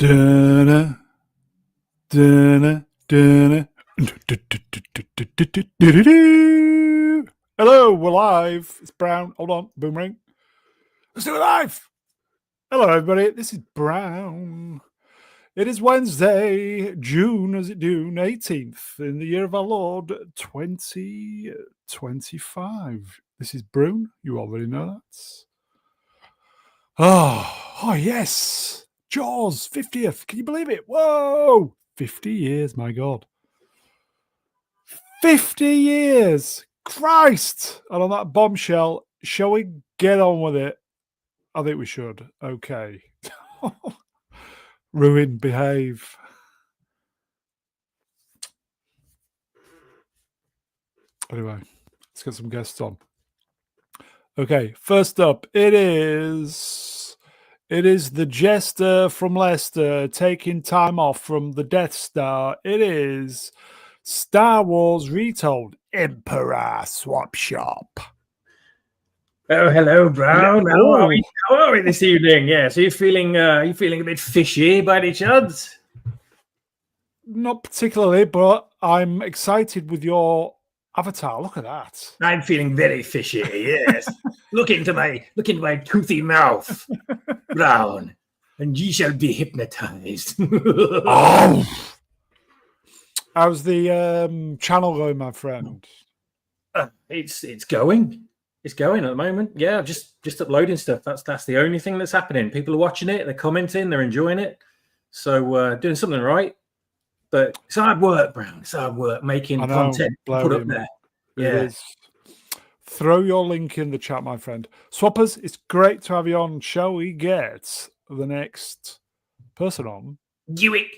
Dun, dun, dun. Hello, we're live. It's Brown. Hold on, boomerang. Let's do it live. Hello, everybody. This is Brown. It is Wednesday, June 18th, in the year of our Lord 2025. This is Brune. You already know that. Oh, yes. Jaws, 50th. Can you believe it? Whoa. 50 years, my God. 50 years. Christ. And on that bombshell, shall we get on with it? I think we should. Okay. Ruin, behave. Anyway, let's get some guests on. Okay, first up, it is the jester from Leicester taking time off from the Death Star. It is Star Wars Retold, Emperor Swap Shop. Oh, hello, Brown. How are we this evening? Yes, are you feeling a bit fishy by any chance? Not particularly, but I'm excited with your avatar. Look at that. I'm feeling very fishy. Yes. Look into my toothy mouth, Brown, and ye shall be hypnotized. Oh, how's the channel going, my friend? It's going. It's going at the moment. Yeah, just uploading stuff. That's the only thing that's happening. People are watching it, they're commenting, they're enjoying it. So doing something right. But it's hard work, Brown. It's hard work making content to put up there. Yeah. It is. Throw your link in the chat, my friend. Swappers, it's great to have you on. Shall we get the next person on? Do it.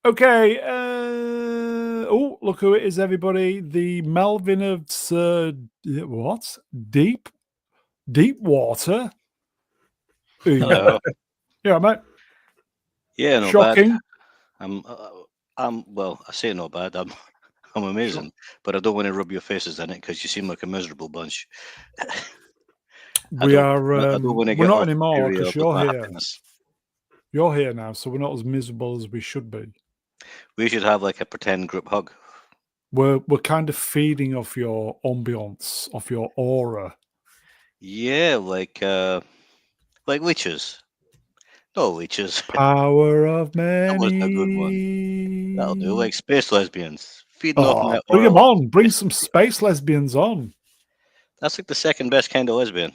Okay. Oh, look who it is, everybody. The Melvin of what? Deep water. Hello. Yeah, mate. Yeah, not shocking. Bad. Well, I say not bad. I'm amazing, but I don't want to rub your faces in it because you seem like a miserable bunch. We're not anymore because you're here. Happiness. You're here now, so we're not as miserable as we should be. We should have like a pretend group hug. We're kind of feeding off your ambience, off your aura. Yeah, like leeches. No leeches. Power of many. That was a good one. That'll do. Like space lesbians. Feeding off my bring aura. them on. Bring some space lesbians on. That's like the second best kind of lesbian.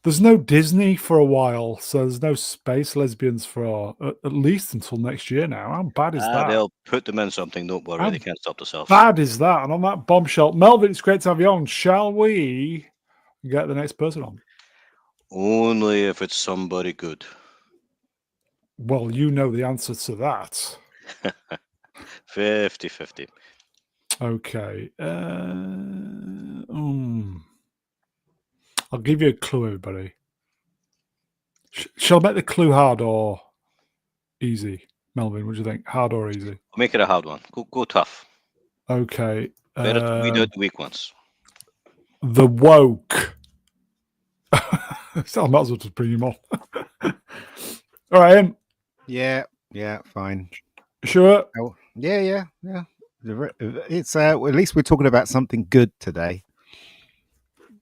There's no Disney for a while, so there's no space lesbians for at least until next year now. How bad is that? They'll put them in something. Don't worry. They can't stop themselves. Bad is that? And on that bombshell, Melvin, it's great to have you on. Shall we get the next person on? Only if it's somebody good. Well, you know the answer to that. 50-50. Okay. I'll give you a clue, everybody. Shall I make the clue hard or easy? Melvin, what do you think? Hard or easy? I'll make it a hard one. Go tough. Okay. Better to weed out the weak ones. The woke. So I might as well just bring him on. All right, Ian. Yeah, fine. Sure. Oh, yeah. It's at least we're talking about something good today.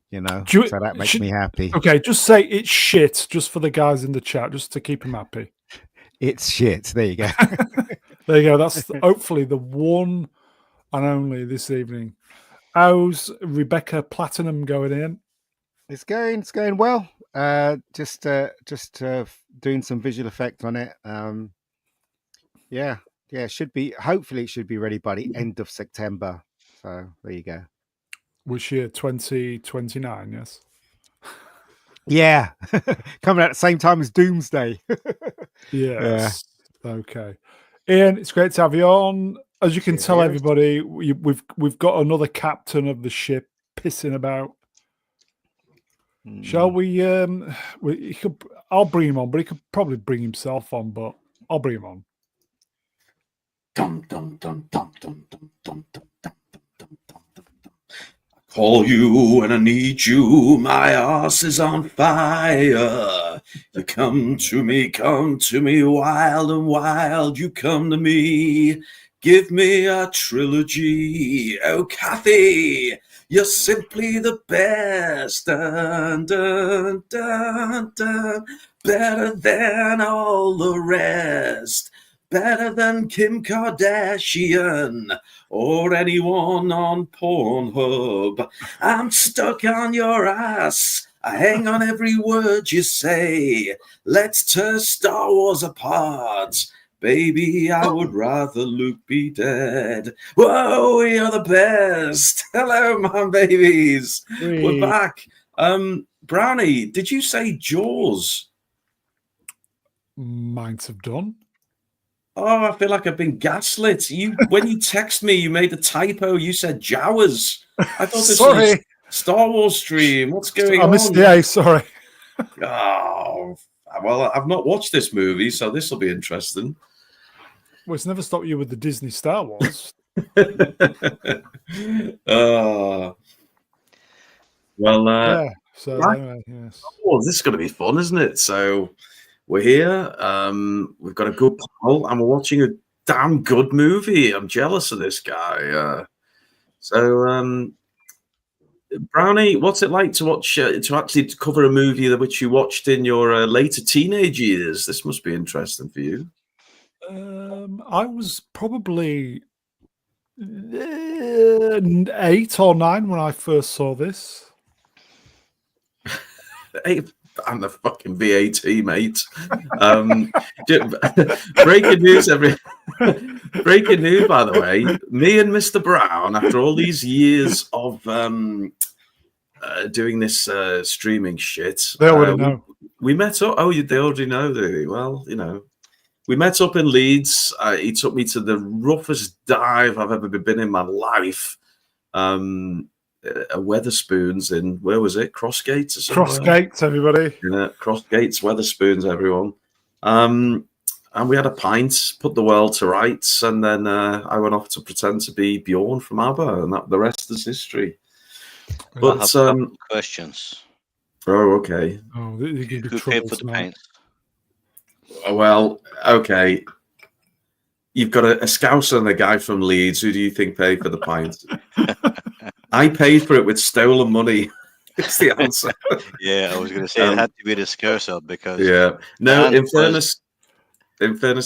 You know, so that makes me happy. Okay, just say it's shit, just for the guys in the chat, just to keep them happy. It's shit. There you go. There you go. That's hopefully the one and only this evening. How's Rebecca Platinum going in? It's going well. Just doing some visual effect on it. Yeah. Hopefully it should be ready by the end of September. So there you go. Which year? 2029, yes? Yeah. Coming out at the same time as Doomsday. Yes. Yeah. Okay. Ian, it's great to have you on. As you can tell, everybody, we've got another captain of the ship pissing about. Shall we? I'll bring him on, but he could probably bring himself on. But I'll bring him on. Dum dum dum dum dum dum dum dum dum dum dum dum. I call you and I need you. My ass is on fire. You come to me, wild and wild. You come to me, give me a trilogy. Oh, Kathy, you're simply the best. Dun, dun, dun, dun. Better than all the rest. Better than Kim Kardashian or anyone on Pornhub. I'm stuck on your ass. I hang on every word you say. Let's tear Star Wars apart. Baby, I would rather Luke be dead. Whoa, you're the best. Hello, my babies. We're back. Brownie, did you say Jaws? Might have done. Oh, I feel like I've been gaslit. When you text me, you made a typo. You said Jawas. I thought this was a Star Wars stream. What's going on? I missed the A, sorry. Oh, well, I've not watched this movie, so this will be interesting. Well, it's never stopped you with the Disney Star Wars. Well, so right. anyway, yes. Oh, this is going to be fun, isn't it? So we're here. We've got a good panel, and we're watching a damn good movie. I'm jealous of this guy. Brownie, what's it like to watch to actually cover a movie that which you watched in your later teenage years? This must be interesting for you. I was probably 8 or 9 when I first saw this. I'm the fucking VAT, mate. Breaking news, breaking news, by the way. Me and Mr. Brown, after all these years of doing this streaming shit, They already know. We met up. Oh, they already know, do they? Well, we met up in Leeds. He took me to the roughest dive I've ever been in my life. Weatherspoons in, where was it? Crossgates or something? Crossgates, everybody. Yeah, Crossgates, Weatherspoons, everyone. And we had a pint, put the world to rights, and then I went off to pretend to be Bjorn from ABBA, and the rest is history. But I have some questions. Oh, okay. Oh, Who paid for the pints? Well, okay. You've got a Scouser and a guy from Leeds. Who do you think paid for the pint? I paid for it with stolen money. It's the answer. Yeah, I was going to say it had to be the Scouser because. Yeah. No, in fairness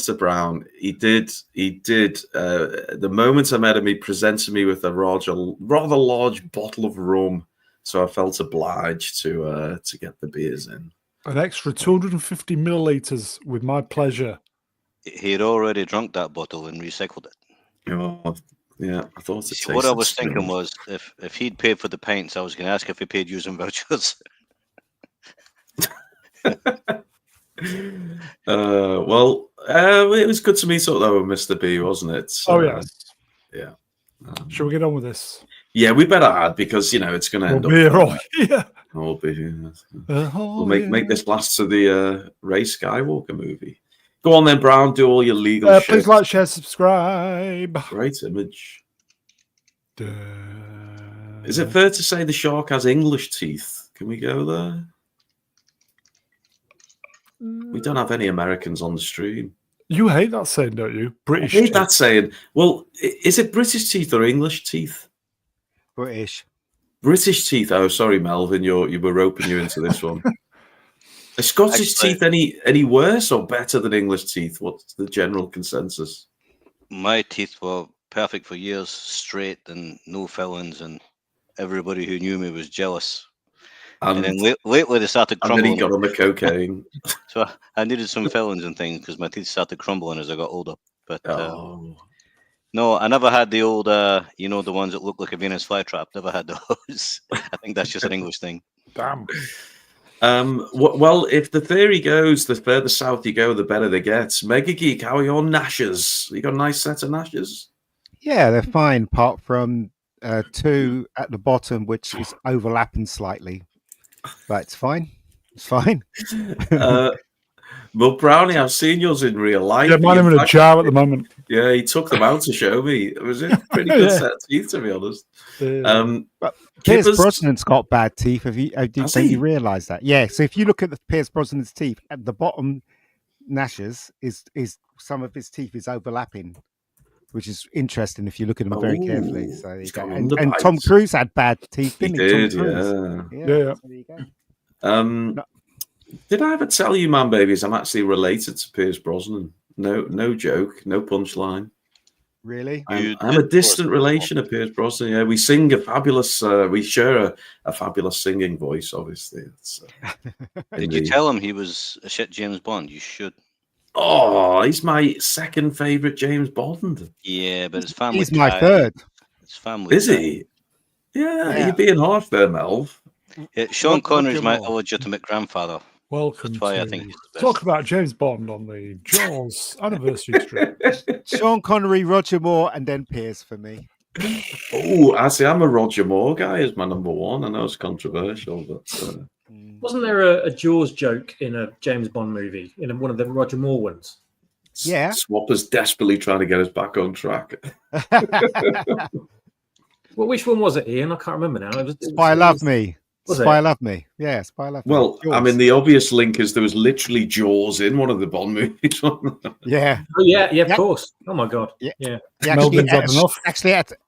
to Brown, he did. The moment I met him, he presented me with a rather large bottle of rum, so I felt obliged to get the beers in. An extra 250 milliliters with my pleasure. He had already drunk that bottle and recycled it. Oh, yeah, I thought it. What I was thinking was, if he'd paid for the pints, I was going to ask if he paid using vouchers. Well, it was good to meet up though with Mr. B, wasn't it? So, yes. Yeah. Shall we get on with this? Yeah, we better add because it's going to end up. Yeah. We'll make this last to the Ray Skywalker movie. Go on then, Brown. Do all your legal shit. Please like, share, subscribe. Great image. Is it fair to say the shark has English teeth? Can we go there? We don't have any Americans on the stream. You hate that saying, don't you? British I hate teeth. that saying. Well, is it British teeth or English teeth? British teeth. Oh, sorry, Melvin. You were roping you into this one. Are Scottish teeth any worse or better than English teeth? What's the general consensus? My teeth were perfect for years, straight and no fillings, and everybody who knew me was jealous. And then lately they started crumbling. And then he got on the cocaine. So I needed some fillings and things because my teeth started crumbling as I got older. But no, I never had the old, the ones that look like a Venus flytrap. Never had those. I think that's just an English thing. Damn. Well, if the theory goes, the further south you go, the better they get. Mega Geek, how are your gnashes? You got a nice set of gnashes? Yeah, they're fine, apart from 2 at the bottom, which is overlapping slightly. But it's fine. It's fine. Well, Brownie, I've seen yours in real life. Yeah, mine are in a jar at the moment. Yeah, he took them out to show me. It was a pretty good Yeah. set of teeth, to be honest. But Pierce Kippers- Brosnan's got bad teeth. Have you Has don't he? you realise that? Yeah. So if you look at the Pierce Brosnan's teeth, at the bottom gnashes is some of his teeth is overlapping, which is interesting if you look at them very carefully. Oh, So there you he's go. got And Tom underbites. Cruise had bad teeth, He didn't he? did, Tom Cruise. yeah. Yeah. So there you go. Did I ever tell you, man, babies, I'm actually related to Pierce Brosnan? No joke, no punchline. Really? You I'm a did distant post relation of Pierce Brosnan. Yeah, we sing a fabulous. We share a fabulous singing voice. Obviously, it's, Did you tell him he was a shit James Bond? You should. Oh, he's my second favorite James Bond. Yeah, but it's family. He's my ties. third. It's family. Is ties. he? Yeah, Yeah. you're being harsh there, Melv. Yeah, Sean Connery's my Moore. illegitimate grandfather. Welcome That's why to I think he's the talk best. about James Bond on the Jaws anniversary stream. Sean Connery, Roger Moore, and then Pierce for me. Oh, actually, I'm a Roger Moore guy as my number one. I know it's controversial, but Wasn't there a Jaws joke in a James Bond movie, in one of the Roger Moore ones? Yeah. Swapper's desperately trying to get us back on track. Well, which one was it, Ian? I can't remember now. Spy Love Me. Was Spy it? Love Me. Yeah, Spy Love Me. Well, I Jaws. mean, the obvious link is there was literally Jaws in one of the Bond movies. Yeah. Oh, yeah, of Yeah. course. Oh, my God. Yeah. Yeah. He actually Melvin's had ate enough.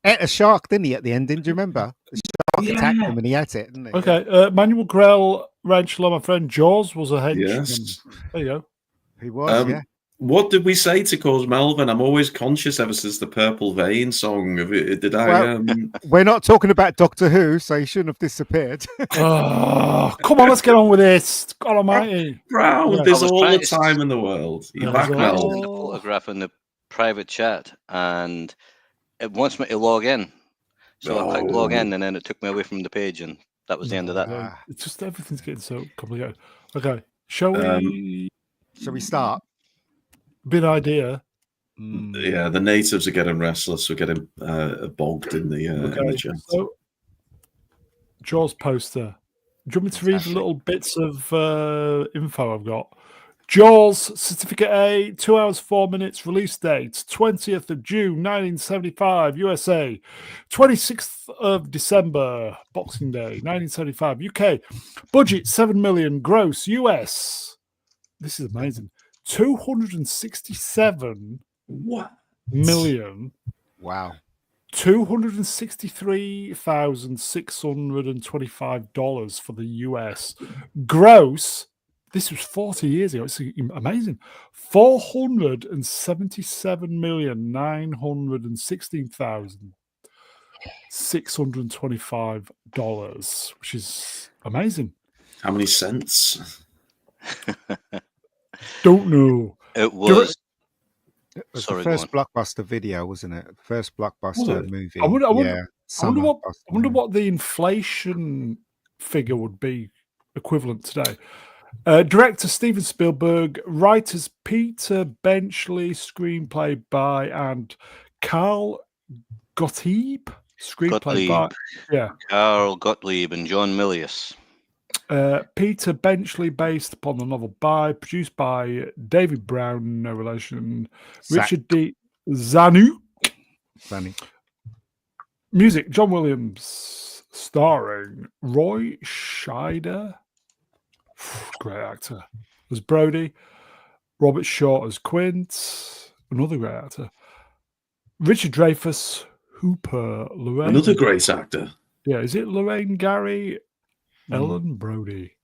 ate a shark, didn't he, at the end? Didn't you remember? The shark attacked him and he ate it, didn't he? Okay, Manuel Grell, Rachel, my friend Jaws was a henchman. Yes. There you go. He was, yeah. What did we say to cause Melvin? I'm always conscious ever since the Purple Vein song. Did I? We're not talking about Doctor Who, so he shouldn't have disappeared. Oh, come on, let's get on with this. God almighty. Brown, Yeah. there's I was all trying the to- time in the world. You're I back, was Mel. all- Send the photograph in the private chat, and it wants me to log in. So I clicked log in, and then it took me away from the page, and that was the end of that. Ah. It's just everything's getting so complicated. Okay, shall we? Shall we start? Big idea. Yeah, the natives are getting restless. We're getting bogged in the chat. So, Jaws poster. Do you want me to read the little bits of info I've got? Jaws Certificate A, 2 hours 4 minutes. Release date 20th of June 1975, USA. 26th of December, Boxing Day 1975, UK. Budget 7 million. Gross US. This is amazing. 267 What? million. Wow. $263,625 for the US. Gross, this was 40 years ago. It's amazing. $477,916,625, which is amazing. How many cents? Don't know. It was. It was Sorry, the go first blockbuster video, wasn't it? First blockbuster it? movie. I wonder yeah, what summer I wonder what the inflation figure would be equivalent today. Director Steven Spielberg, writers Peter Benchley, screenplay by and Carl Gottlieb, screenplay by Carl Gottlieb and John Milius. Peter Benchley, based upon the novel by, produced by David Brown, no relation, Richard D. Zanuck. Funny. Music, John Williams, starring Roy Scheider, great actor, as Brody, Robert Shaw as Quint, another great actor, Richard Dreyfuss, Hooper, Lorraine. Another great actor. Yeah, is it Lorraine Gary, Ellen Brody?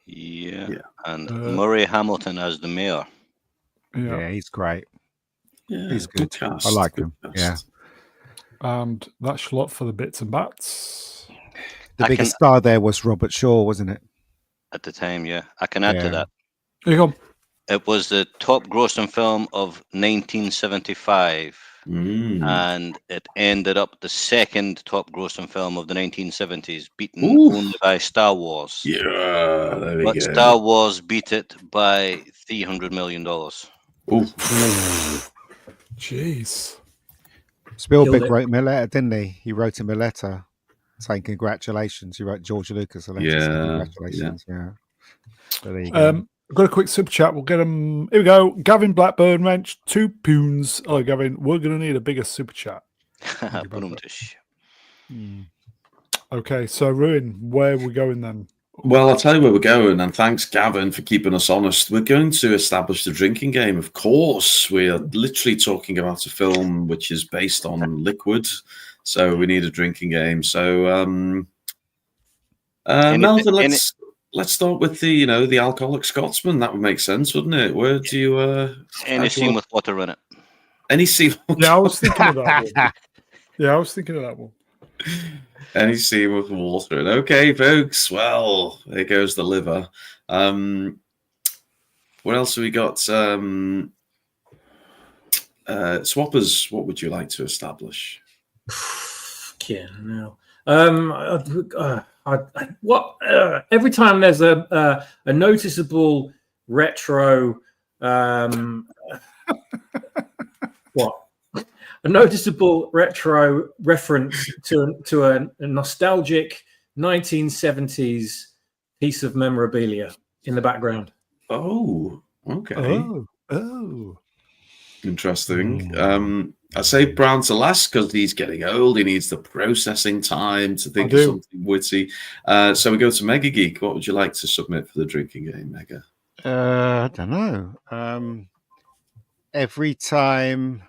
Yeah. Yeah. And Murray Hamilton as the mayor. Yeah, he's great. Yeah, He's good. cast, I like good him. cast. Yeah. And that's a lot for the bits and bats. The I biggest star there was Robert Shaw, wasn't it? At the time, yeah. I can add to Yeah. that. Here you go. It was the top grossing film of 1975. And it ended up the second top grossing film of the 1970s, beaten only by Star Wars. Yeah, there we But go. Star Wars beat it by $300 million. Jeez. Spielberg Killed it. wrote him a letter, didn't he? He wrote him a letter saying congratulations. He wrote George Lucas a letter saying Yeah, congratulations. Yeah. So there you go. Got a quick super chat. We'll get them. Here we go. Gavin Blackburn Wrench, 2 poons. Oh, Gavin, we're going to need a bigger super chat. Okay, so Ruin, where are we going then? Well, I'll tell you where we're going, and thanks, Gavin, for keeping us honest. We're going to establish the drinking game. Of course, we are literally talking about a film which is based on liquid, so we need a drinking game. So, Melvin, let's start with the alcoholic Scotsman. That would make sense, wouldn't it? Where do you? Any scene with water in it. Any scene? Yeah, I was thinking of that one. Any scene with water. Okay, folks. Well, there goes the liver. What else have we got? Swappers, what would you like to establish? Yeah, no. Every time there's a noticeable retro, a noticeable retro reference to a nostalgic 1970s piece of memorabilia in the background. Oh, okay. Oh. Interesting. I say Brown to last because he's getting old. He needs the processing time to think of something witty. So we go to Mega Geek. What would you like to submit for the drinking game, Mega? I don't know. Every time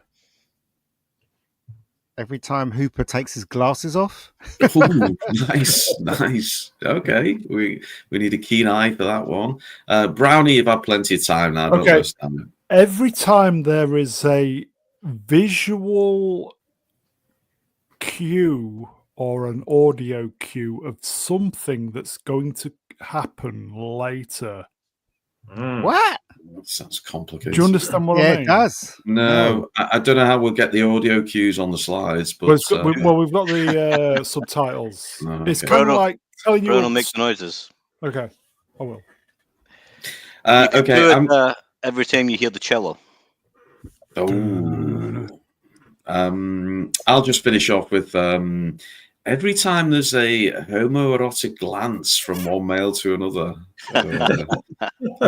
Hooper takes his glasses off. Ooh, nice. Okay, we need a keen eye for that one. Brownie, you've had plenty of time now. Don't understand it. Every time there is a visual cue or an audio cue of something that's going to happen later. What? That sounds complicated. Do you understand what I mean? Yeah, it does. No, I don't know how we'll get the audio cues on the slides, but we've got the subtitles. Oh, it's okay. kind of like telling you. Bruno, make the noises. Okay, I will. Okay. Every time you hear the cello. Oh. I'll just finish off with every time there's a homoerotic glance from one male to another. Keep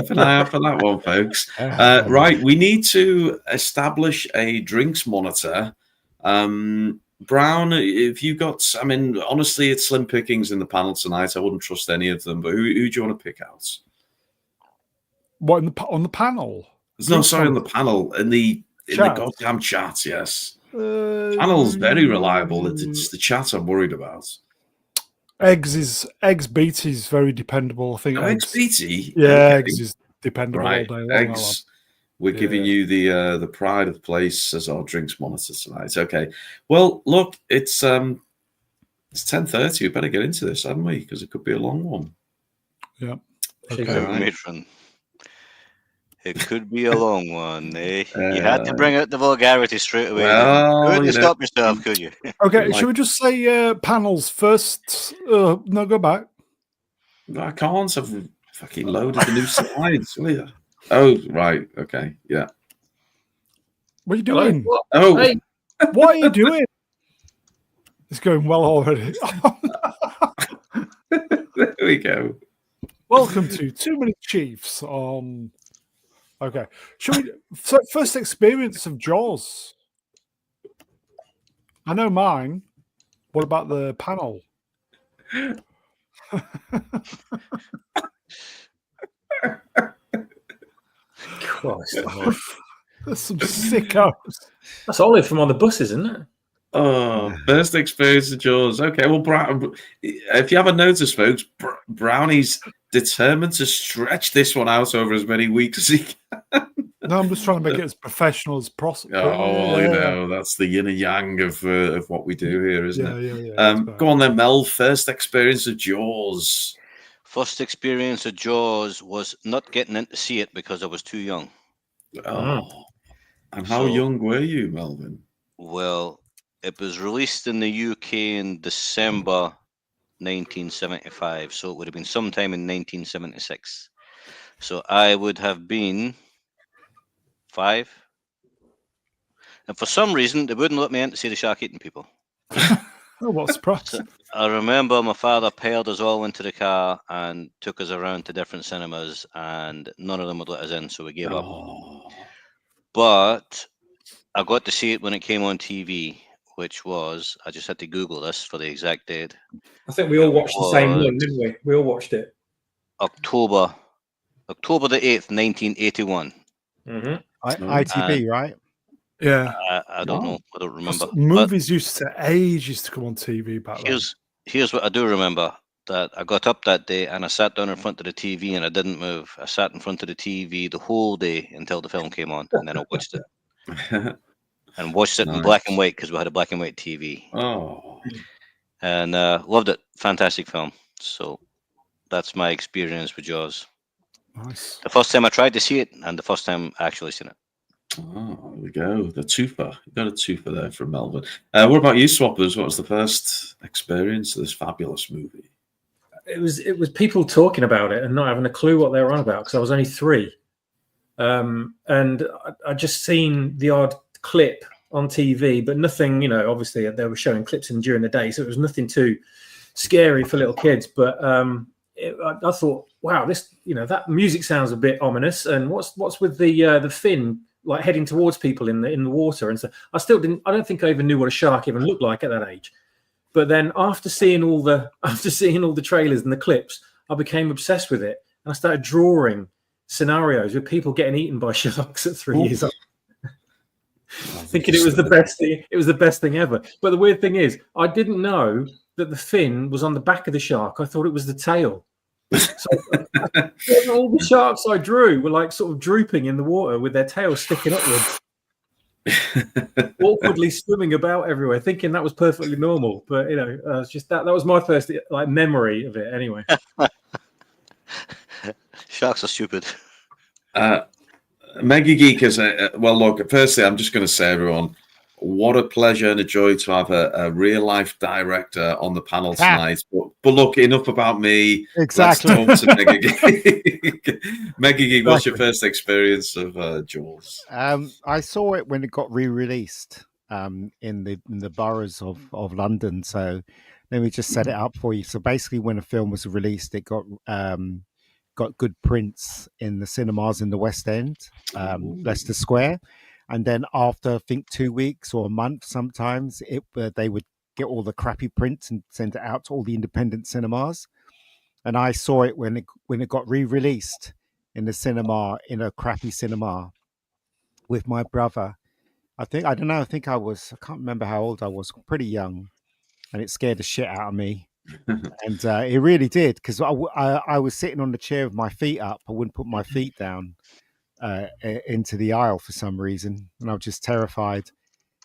an eye out for that one, folks. Right, we need to establish a drinks monitor. Brown, if you got, honestly, it's slim pickings in the panel tonight. I wouldn't trust any of them, but who do you want to pick out? What, on the panel? No, sorry, on the panel. In the goddamn chat, yes. Panel's very reliable. It's the chat I'm worried about. Eggs Beatty is very dependable. I think Eggs Beatty? Yeah, Eggs is dependable all day long. Eggs, we're giving you the pride of the place as our drinks monitor tonight. Okay. Well, look, it's 10:30. We better get into this, haven't we? Because it could be a long one. Yeah. Okay. Matron. It could be a long one, eh? You had to bring out the vulgarity straight away. Well, couldn't stop yourself, could you? Okay, should we just say panels first? No, go back. I can't. I've fucking loaded the new slides. Oh, right. Okay. Yeah. What are you doing? Oh. Hey. What are you doing? It's going well already. There we go. Welcome to Too Many Chiefs on... Okay. Should we... So first experience of Jaws. I know mine. What about the panel? Christ. There's some sickos. That's Olive from on the buses, isn't it? Oh, first experience of Jaws. Okay, well, if you haven't noticed, folks, Brownie's determined to stretch this one out over as many weeks as he can. No, I'm just trying to make it as professional as possible. Oh, that's the yin and yang of what we do here, isn't it? Yeah. Go on then, Mel. First experience of Jaws. First experience of Jaws was not getting in to see it because I was too young. Oh, and how young were you, Melvin? Well, it was released in the UK in December 1975, so it would have been sometime in 1976. So I would have been 5. And for some reason, they wouldn't let me in to see the shark eating people. Oh, what a surprise. So I remember my father paired us all into the car and took us around to different cinemas, and none of them would let us in, so we gave up. But I got to see it when it came on TV, which was, I just had to Google this for the exact date. I think we all watched the same one, didn't we? We all watched it. October the 8th, 1981. Mm-hmm. ITV, right? Yeah. I don't know. I don't remember. Movies used to come on TV back then. Here's what I do remember. That I got up that day and I sat down in front of the TV and I didn't move. I sat in front of the TV the whole day until the film came on, and then I watched it. And watched it in black and white because we had a black and white TV. Oh. And loved it. Fantastic film. So that's my experience with Jaws. Nice. The first time I tried to see it and the first time I actually seen it. Oh, there we go. The twofer. You got a twofer there from Melvin. What about you, Swappers? What was the first experience of this fabulous movie? It was people talking about it and not having a clue what they were on about because I was only 3. And I just seen the odd clip on TV, but nothing, obviously they were showing clips in during the day, so it was nothing too scary for little kids. But I thought, wow, this, that music sounds a bit ominous. And what's with the fin like heading towards people in the water? And so I don't think I even knew what a shark even looked like at that age. But then after seeing all the trailers and the clips, I became obsessed with it, and I started drawing scenarios with people getting eaten by sharks at 3 years old. Thinking it was the best thing. It was the best thing ever. But the weird thing is, I didn't know that the fin was on the back of the shark. I thought it was the tail. So all the sharks I drew were like sort of drooping in the water with their tails sticking upwards, awkwardly swimming about everywhere, thinking that was perfectly normal. But it's just that was my first memory of it. Anyway, sharks are stupid. Mega Geek is well. Look, firstly, I'm just going to say, everyone, what a pleasure and a joy to have a real life director on the panel tonight. But look, enough about me. Exactly. Let's talk to Mega Geek. Mega Geek, what's your first experience of Jaws? I saw it when it got re-released in the boroughs of London. So let me just set it up for you. So basically, when a film was released, it got good prints in the cinemas in the West End, Leicester Square. And then after, I think, 2 weeks or a month, sometimes they would get all the crappy prints and send it out to all the independent cinemas. And I saw it when it got re-released in the cinema, in a crappy cinema, with my brother. I think I can't remember how old I was, pretty young, and it scared the shit out of me. And it really did, because I was sitting on the chair with my feet up. I wouldn't put my feet down into the aisle for some reason, and I was just terrified.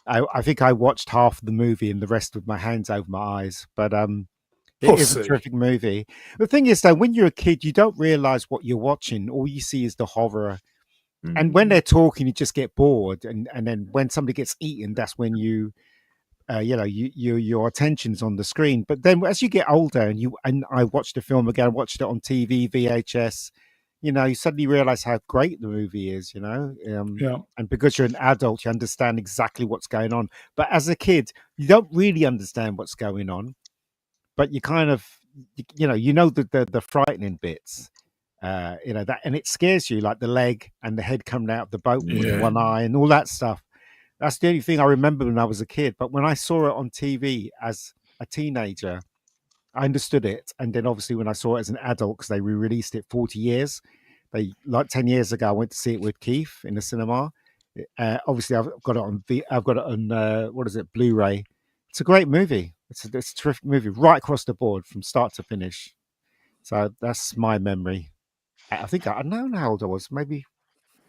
I think I watched half of the movie and the rest with my hands over my eyes. But it is a terrific movie. The thing is, though, when you're a kid, you don't realize what you're watching. All you see is the horror. And when they're talking, you just get bored. And then when somebody gets eaten, that's when your attention's on the screen. But then as you get older and I watched the film again, I watched it on TV, VHS, you suddenly realize how great the movie is, and because you're an adult, you understand exactly what's going on. But as a kid, you don't really understand what's going on, but you kind of, the frightening bits, that, and it scares you, like the leg and the head coming out of the boat with one eye and all that stuff. That's the only thing I remember when I was a kid. But when I saw it on TV as a teenager, I understood it. And then obviously when I saw it as an adult, because they re-released it 40 years, 10 years ago, I went to see it with Keith in the cinema. Obviously I've got it on Blu-ray. It's a great movie. It's a terrific movie right across the board from start to finish. So that's my memory. I think I don't know how old I was, maybe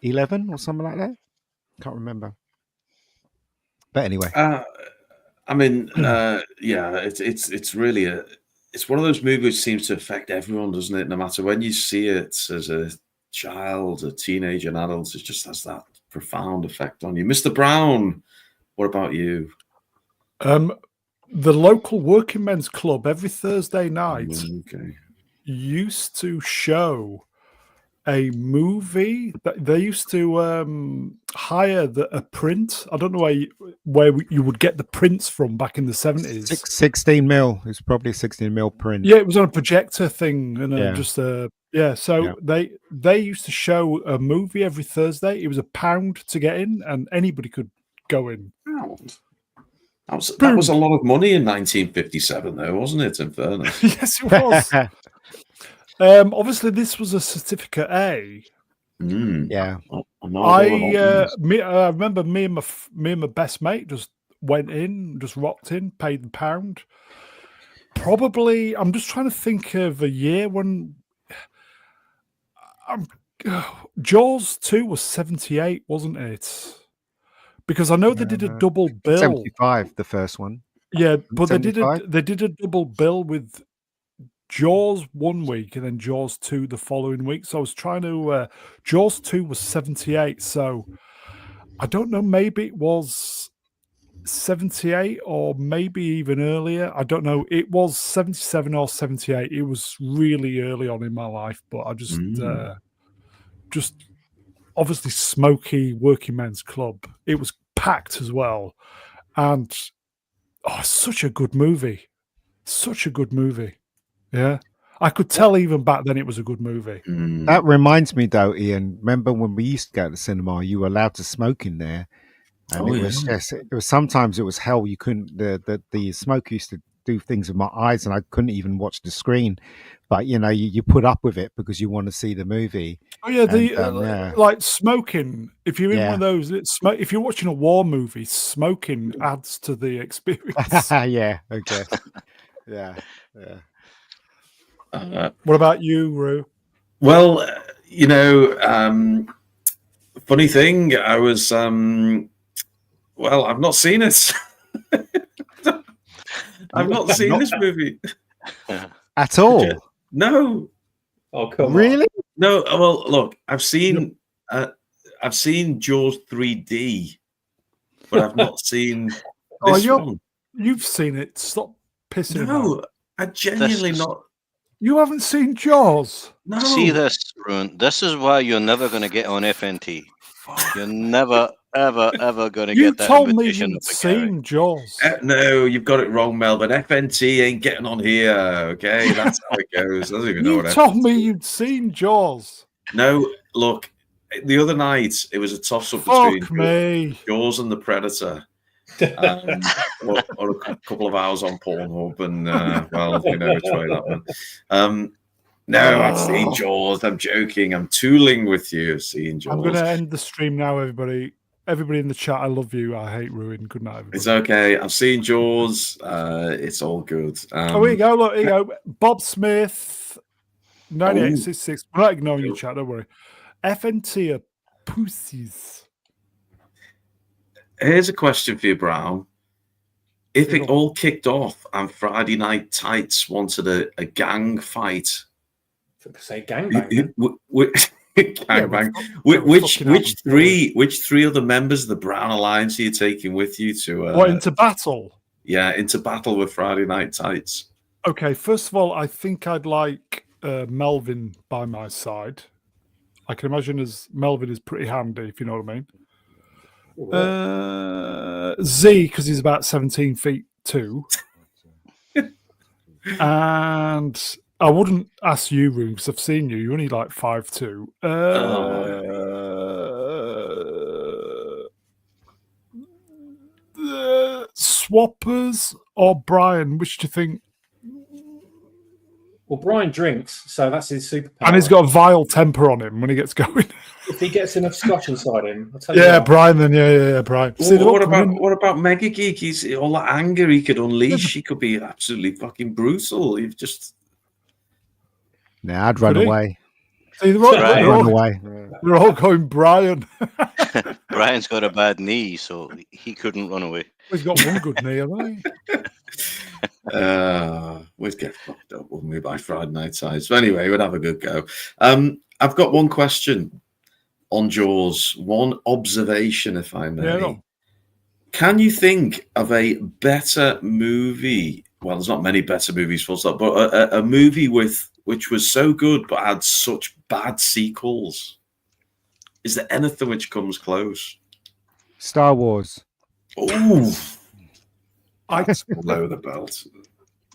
11 or something like that. Can't remember. But anyway, it's really it's one of those movies that seems to affect everyone, doesn't it? No matter when you see it as a child, a teenager, an adult, it just has that profound effect on you. Mr. Brown, what about you? The local working men's club every Thursday night used to show a movie that they used to hire a print. I don't know where you would get the prints from back in the 70s. 16 mil. It's probably a 16 mil print. Yeah, it was on a projector thing, and Yeah. So they used to show a movie every Thursday. It was £1 to get in, and anybody could go in. That was a lot of money in 1957, though, wasn't it? In fairness. Yes, it was. Obviously, this was a certificate A. Yeah. I remember me and my best mate just went in, just rocked in, paid the £1. Probably, I'm just trying to think of a year when Jaws 2 was 78, wasn't it? Because I know they did a double bill. 75, the first one. Yeah, but 75? they did a double bill with Jaws 1 week and then Jaws 2 the following week. So I was trying to Jaws 2 was 78, so I don't know, maybe it was 78 or maybe even earlier. I don't know. It was 77 or 78. It was really early on in my life, but I just obviously smoky working men's club. It was packed as well. And such a good movie. Such a good movie. Yeah. I could tell even back then it was a good movie. That reminds me though, Ian, remember when we used to go to the cinema, you were allowed to smoke in there. And it was sometimes it was hell. You couldn't the smoke used to do things with my eyes and I couldn't even watch the screen. But you put up with it because you want to see the movie. Oh yeah, like smoking. If you're in one of those, if you're watching a war movie, smoking adds to the experience. Yeah. Okay. Yeah. What about you, Roo? Well, funny thing, I was I've not seen it. I've not seen this movie at all. No. Oh, come on. Really? No. Well, look, I've seen Jaws 3D, but I've not seen this one. You've seen it. Stop pissing. No, I genuinely not. You haven't seen Jaws? No. See this, Rune? This is why you're never going to get on FNT. You're never, ever, ever going to get that. You told me you'd seen Jaws. No, you've got it wrong, Melvin. FNT ain't getting on here. Okay, that's how it goes. I don't even know what. You told me you'd seen Jaws. No, look. The other night it was a toss-up between Jaws and the Predator. Or a couple of hours on Pornhub, and which way that one. No, I've seen Jaws. I'm joking. I'm tooling with you. I've seen Jaws. I'm going to end the stream now, everybody. Everybody in the chat, I love you. I hate Ruin. Good night, everybody. It's okay. I've seen Jaws. It's all good. Here you go. Look, here you go. Bob Smith, 9866. We're not ignoring your chat. Don't worry. FNT are pussies. Here's a question for you, Brown. If it all kicked off and Friday Night Tights wanted a gang fight, say gangbang. Gangbang. Which three other members of the Brown Alliance are you taking with you to into battle? Yeah, into battle with Friday Night Tights. Okay, first of all, I think I'd like Melvin by my side. I can imagine as Melvin is pretty handy, if you know what I mean. Z, because he's about 17 feet 2. And I wouldn't ask you, Rune, because I've seen you. You're only like 5'2". Swappers or Brian, which do you think? Well, Brian drinks, so that's his superpower. And he's got a vile temper on him when he gets going. If he gets enough scotch inside him, I'll tell you. Yeah, Brian. Then yeah, Brian. Well, what about Mega Geek? He's all that anger he could unleash. He could be absolutely fucking brutal. You've just. Nah, I'd run away. See, run away. We're all going Brian. Brian's got a bad knee, so he couldn't run away. He's got one good knee, hasn't he? We'd get fucked up, wouldn't we, by Friday Night Tights? But anyway, we'd have a good go. I've got one question on Jaws, one observation, if I may. Yeah, no. Can you think of a better movie? Well, there's not many better movies, full stop, but a movie with which was so good but had such bad sequels? Is there anything which comes close? Star Wars. Oh, that's below the belt.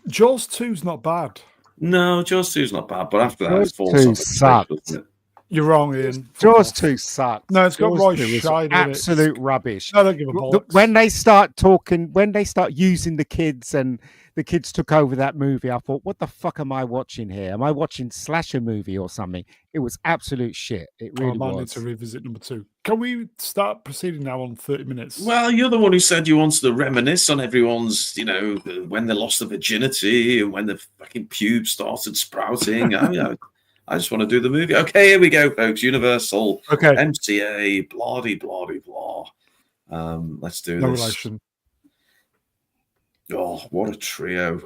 Jaws 2's not bad. No, Jaws 2's not bad, but after that, Jaws it falls 2 off a cliff, sucked. doesn't it? You're wrong, Ian. Fuck Jaws off. 2 sucks. No, it's got Jaws Roy 2 was Scheider in it. absolute rubbish. I don't give a bollocks. When they start talking, when they start using the kids and the kids took over that movie, I thought, what the fuck am I watching here? Am I watching slasher movie or something? It was absolute shit. It really I might need was. to revisit number 2. Can we start proceeding now on 30 minutes? Well, you're the one who said you wanted to reminisce on everyone's, when they lost their virginity and when the fucking pubes started sprouting. I just want to do the movie. Okay, here we go, folks. Universal, Okay. MCA, blah. Let's do No this. relation. Oh, what a trio.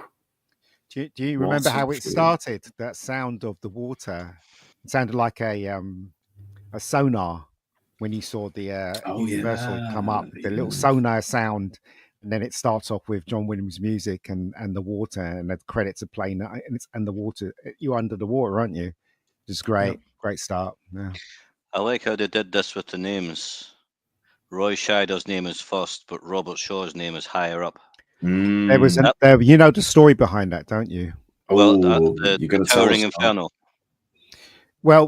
Do you remember how it True. started? That sound of the water. It sounded like a sonar when you saw the Universal come up. The little sonar sound, and then it starts off with John Williams' music and the water, and the credits are playing, and the water. You're under the water, aren't you? Just great, great start. Yeah. I like how they did this with the names. Roy Scheider's name is first, but Robert Shaw's name is higher up. There was you know the story behind that, don't you? Well, you're the going to tell Towering us Inferno Well,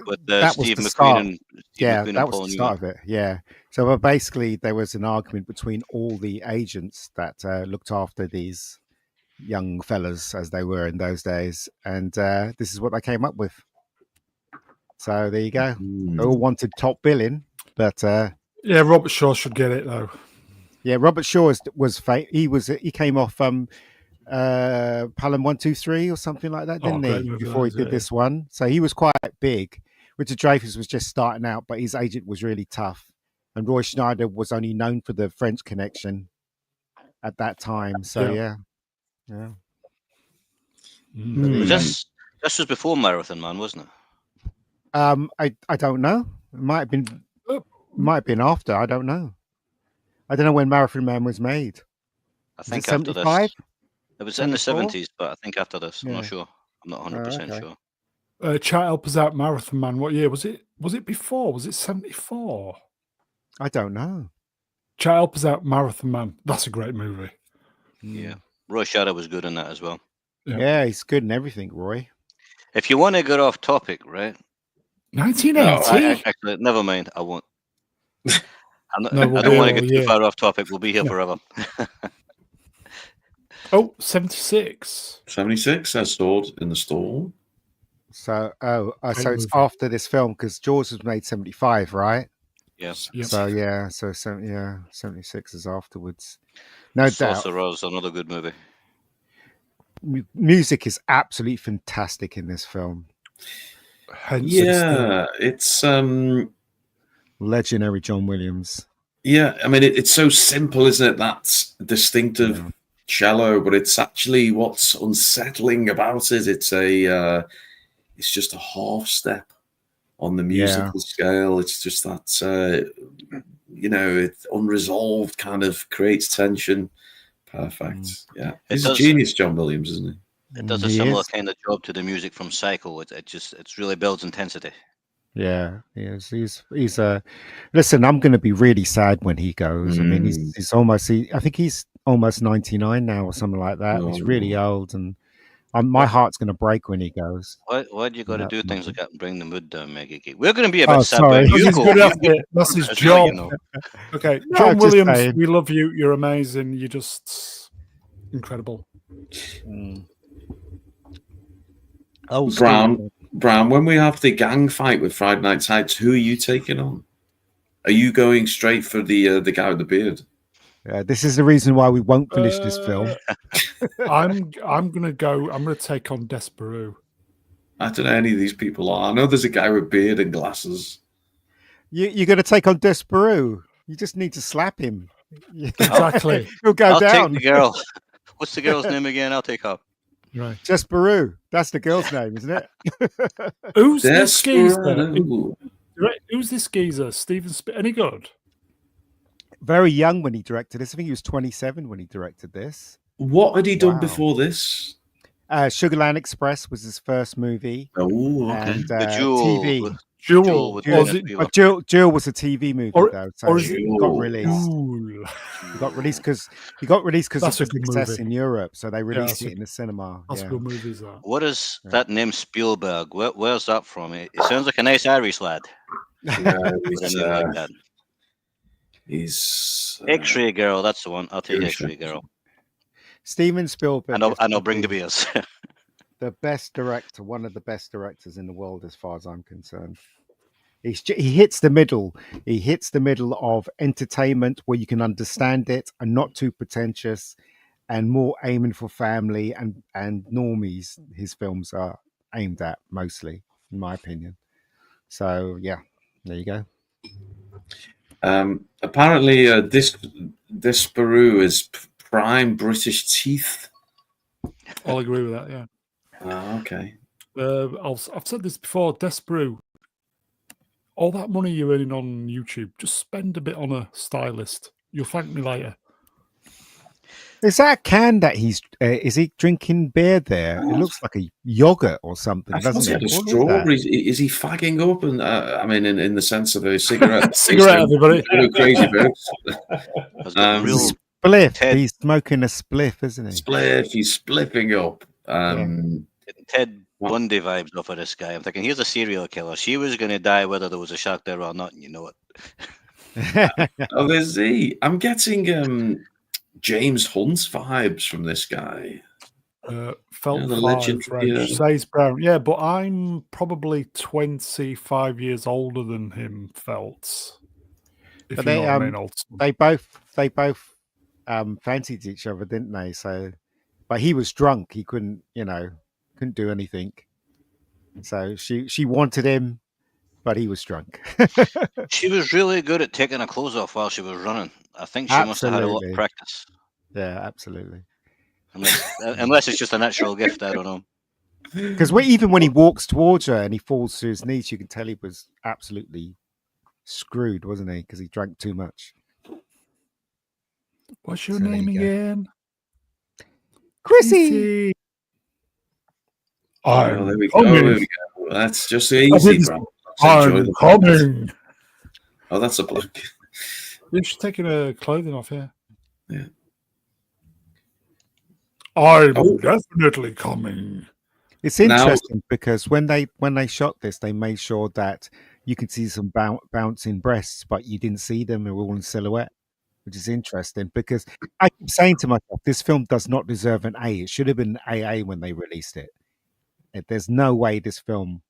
with that was Steve the McQueen start. and Yeah, McQueen that and was Paul the start of it. Yeah. So basically, there was an argument between all the agents that looked after these young fellas, as they were in those days, and this is what they came up with. So there you go. They all wanted top billing, but Yeah, Robert Shaw should get it though. yeah, Robert Shaw he came off Pelham 1-2-3 or something like that, didn't great he? movie, Before he did this one, so he was quite big. Richard Dreyfuss was just starting out, but his agent was really tough, and Roy Schneider was only known for the French connection at that time. So yeah. This was before Marathon Man, wasn't it? I don't know. It might have been after. I don't know. I don't know when Marathon Man was made. I think it after 75? this. It was in the 74? 70s, but I think after this. I'm not sure. I'm not 100% okay. sure. Chat Help Us Out Marathon Man. What year was it? Was it before? Was it 74? I don't know. Chat Help Us Out Marathon Man. That's a great movie. Yeah. Roy Scheider was good in that as well. Yeah, he's good in everything, Roy. If you want to get off topic, right? 1980? Actually, never mind. I won't. I we'll don't be want to all get too year. far off topic. We'll be here forever. Oh, 76. 76, I stored in the store. So, so it's movie. after this film because Jaws was made 75, right? Yes. Yep. So 76 is afterwards. No doubt. Sorcerer's another good movie. Music is absolutely fantastic in this film. Hence it's Legendary John Williams. Yeah, I mean it's so simple, isn't it? That distinctive cello, but it's actually what's unsettling about it. It's just a half step on the musical scale. It's just that it's unresolved, kind of creates tension. Perfect. Yeah, he's a genius, John Williams, isn't he? It does a similar kind of job to the music from Psycho. It really builds intensity. Yeah, he's listen, I'm going to be really sad when he goes. I mean, he's almost. I think he's almost 99 now or something like that. He's really old, and my heart's going to break when he goes. Why do you got to do things like that and bring the mood down, Mega Geek? We're going to be a bit sad. Sorry. He's good at it. That's his job. Okay, John Williams, we love you. You're amazing. You're just incredible. Oh, Brown, when we have the gang fight with Friday Night Tights, who are you taking on? Are you going straight for the guy with the beard? This is the reason why we won't finish this film. I'm gonna take on Desperoo. I don't know any of these people are. I know there's a guy with beard and glasses. You're going to take on Desperoo. You just need to slap him. Exactly. He'll go down. I'll take the girl. What's the girl's name again? I'll take her. Right. Desperoo. That's the girl's name, isn't it? Who's this geezer? Who's this geezer? Steven any good? Very young when he directed this. I think he was 27 when he directed this. What had he done before this? Sugarland Express was his first movie, Oh, okay. and The Jewel. TV. Jewel. with Or Ben is it Spielberg. But Jewel was a TV movie Or- though, so or is it it- got released. Jewel? He got released because That's of a the good success movie. in Europe, so they released that's it in the cinema. That's Yeah. good movies. That. What is Yeah. that name Spielberg? Where's that from? It sounds like a nice Irish lad. No, With a he's, name like that. he's X-Ray Girl. That's the one. I'll take Irish X-Ray Girl, Steven Spielberg, and I'll is bring the probably beers. the best director, one of the best directors in the world, as far as I'm concerned. He hits the middle. He hits the middle of entertainment where you can understand it and not too pretentious, and more aiming for family and normies. His films are aimed at mostly, in my opinion. So yeah, there you go. apparently Desperoo is prime British teeth. I'll agree with that. Yeah. Oh, okay. I've said this before. Desperate. All that money you're earning on YouTube, just spend a bit on a stylist. You'll thank me later. Is that a can that he's? Is he drinking beer there? It looks like a yogurt or something, I thought doesn't he had it? a What is that? strawberry. Is he fagging up? And I mean, in the sense of a cigarette. Cigarette, everybody. Crazy birds. Has got real Spliff. Ted- He's smoking a spliff, isn't he? Spliff. He's spliffing up. Ted Bundy vibes off of this guy. I'm thinking, here's a serial killer. She was going to die whether there was a shark there or not, and you know it. Oh, there's he. I'm getting James Hunt vibes from this guy. Felt the 5, legend, French. yeah. Says Brown. Yeah, but I'm probably 25 years older than him, Felt. If But you they, know what I mean, old school. they both fancied each other, didn't they? So, but he was drunk. He couldn't do anything. So she wanted him, but he was drunk. She was really good at taking her clothes off while she was running. I think she must have had a lot of Absolutely. practice. Yeah, absolutely. Unless it's just a natural gift, I don't know. Because even when he walks towards her and he falls to his knees, you can tell he was absolutely screwed, wasn't he? Because he drank too much. What's your So there name you go. again? Chrissy. Oh, there we go. coming. There we go. That's just easy, didn't- bro. Let's enjoy I'm the coming. Oh, that's a bloke. She's taking her clothing off here. Yeah. I'm Oh. definitely coming. It's Now- interesting because when they shot this, they made sure that you could see some bouncing breasts, but you didn't see them. They were all in silhouette, which is interesting because I keep saying to myself, this film does not deserve an A. It should have been AA when they released it. There's no way this film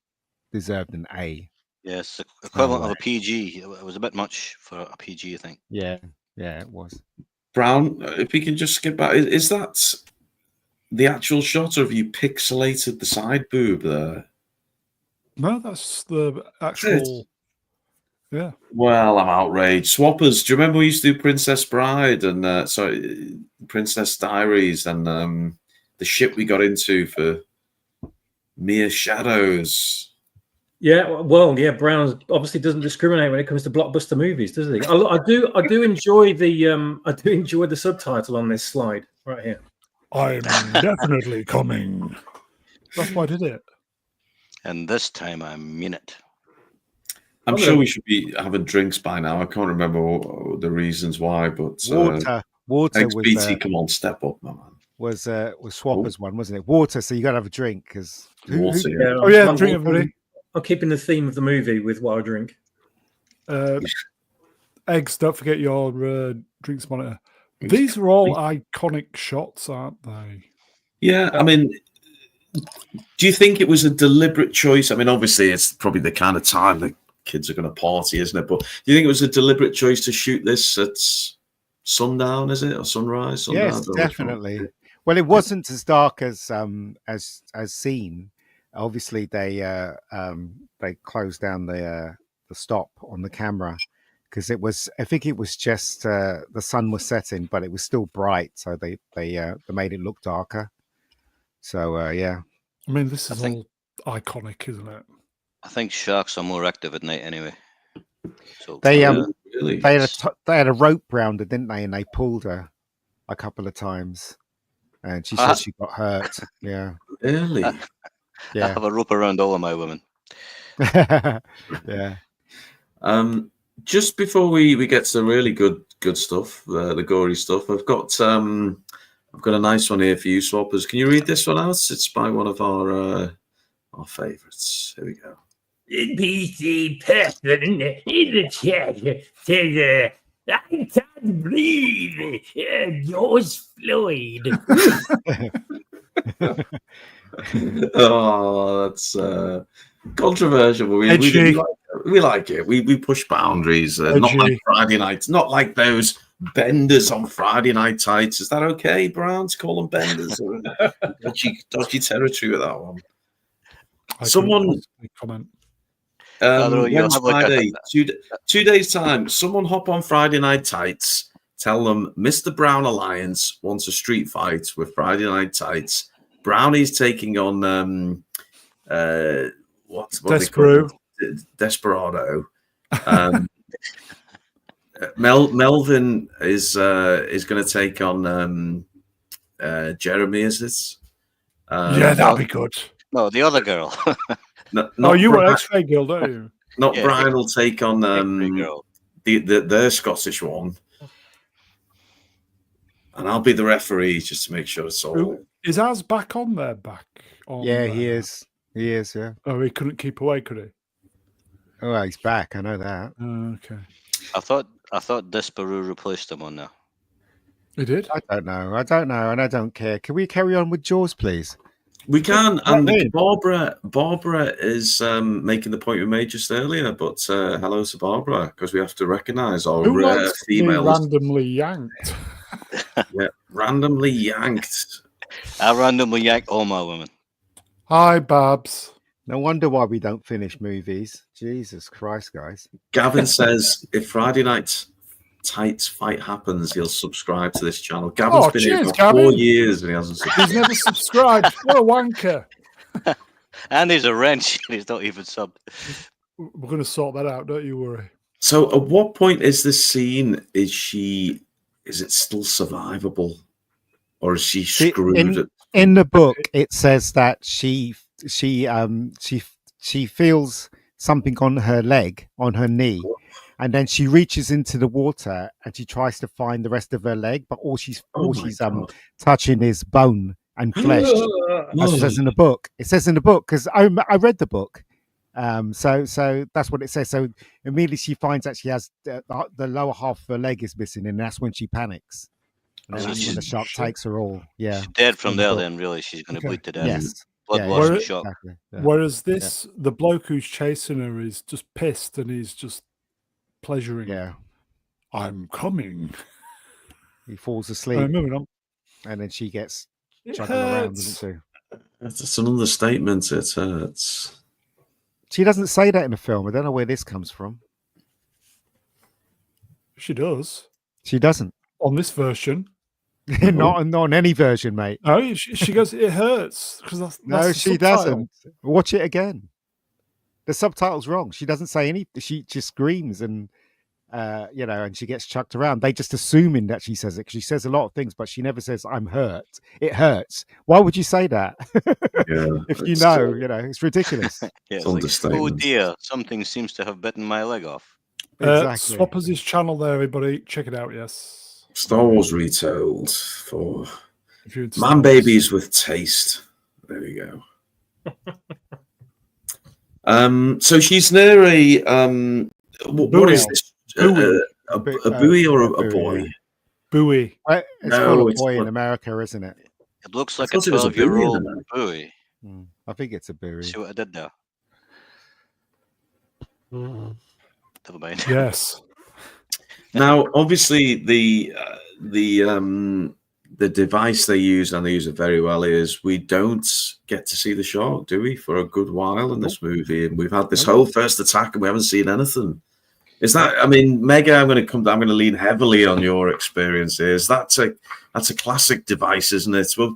deserved an A. Yes, the equivalent of way. a PG. It was a bit much for a PG, I think. Yeah, it was. Brown, if we can just skip back, is that the actual shot, or have you pixelated the side boob there? No, that's the actual. Yeah. Well, I'm outraged. Swappers, do you remember we used to do Princess Bride and Princess Diaries and the shit we got into for Mere Shadows? Yeah, well, yeah. Brown obviously doesn't discriminate when it comes to blockbuster movies, does he? I do enjoy the subtitle on this slide right here. I'm definitely coming. That's why I did it. And this time I mean it. I'm Okay. sure we should be having drinks by now. I can't remember the reasons why, but Water thanks, was BT. Come on, step up, my man. was Swapper's one, wasn't it? Water, so you got to have a drink because Water, yeah. Oh, yeah, I'm- drink, everybody. I'm keeping the theme of the movie with what I drink. Eggs, don't forget your drinks monitor. These are all iconic shots, aren't they? Yeah, I mean, do you think it was a deliberate choice? I mean, obviously, it's probably the kind of time that kids are going to party, isn't it? But do you think it was a deliberate choice to shoot this at sundown? Is it or sunrise? Sundown? yes, definitely. Well, it wasn't as dark as seen. Obviously, they closed down the stop on the camera because it was. I think it was just the sun was setting, but it was still bright, so they made it look darker. So yeah. I mean, this I is think- all iconic, isn't it? I think sharks are more active at night anyway. So They Really? they had a rope round her, didn't they? And they pulled her a couple of times. and she says she got hurt. Yeah, Really? I yeah, have a rope around all of my women. yeah. Just before we get to the really good stuff, the gory stuff, I've got a nice one here for you, Swappers. Can you read this one out? It's by one of our favourites. Here we go. The PC person in the chat says, I can't breathe. George Floyd. Oh, that's controversial, but we like it. We push boundaries. Not like Friday nights. Not like those benders on Friday night tights. Is that okay, Brown, to call them benders? Or dodgy territory with that one. Someone comment. When's Friday? 2 days time. Someone hop on Friday night tights. Tell them Mr. Brown Alliance wants a street fight with Friday night tights. Brownie's taking on what Desperado. Melvin is going to take on Jeremy. Is it? Yeah, that'll be good. No, the other girl. You were X-Ray Girl, don't you? Not yeah, Brian will take on the Scottish one, and I'll be the referee just to make sure it's all. Is ours back on there? Back on? Yeah, he is. He is. Yeah. Oh, he couldn't keep away, could he? Oh, he's back. I know that. Okay. I thought Desperado replaced him on there. He did. I don't know, and I don't care. Can we carry on with Jaws, please? We can, and Barbara is making the point we made just earlier. But hello to Barbara, because we have to recognise our rare females. Randomly yanked. Yeah, randomly yanked. I randomly yank all my women. Hi, Babs. No wonder why we don't finish movies. Jesus Christ, guys. Gavin says if Friday night tights fight happens, he'll subscribe to this channel. Gavin's been here for 4 years and he hasn't subscribed. He's never subscribed. What a wanker. And he's a wrench. He's not even subbed. We're going to sort that out, don't you worry. So at what point is this scene? Is it still survivable? Or is she screwed? In the book, it says that she feels something on her leg, on her knee. And then she reaches into the water and she tries to find the rest of her leg, but all she's touching is bone and flesh. As it says in the book. It says in the book because I read the book. So that's what it says. So immediately she finds that she has the lower half of her leg is missing, and that's when she panics. And that's when the shark takes her all. Yeah, she's dead from there. Then really, she's going to bleed to death. Yes. Blood loss and shock. Exactly. Yeah. Whereas the bloke who's chasing her is just pissed and he's just pleasuring. Yeah, I'm coming. He falls asleep, and then she gets juggling around, doesn't she? That's an understatement. It hurts. She doesn't say that in the film. I don't know where this comes from. She does. She doesn't on this version. not on any version, mate. Oh, she goes. It hurts because that's no. She doesn't. Watch it again. The subtitle's wrong. She doesn't say anything. She just screams and and she gets chucked around. They just assuming that she says it. She says a lot of things, but she never says "I'm hurt." It hurts. Why would you say that? If you know, it's ridiculous. It's like, oh dear, something seems to have bitten my leg off. Exactly. Swappers' channel there, everybody. Check it out. Yes. Star Wars retold for man babies with taste. There we go. So she's near a what is this? A buoy or a boy? Buoy. It's called a boy in America, isn't it? It looks like a 12-year-old buoy. I think it's a buoy. See what I did there? Never mind. Yes. Now, obviously, the device they use, and they use it very well, is we don't get to see the shark, do we, for a good while in this movie? And we've had this whole first attack, and we haven't seen anything. Is that? I mean, Mega, I'm going to lean heavily on your experiences. That's a classic device, isn't it? Well,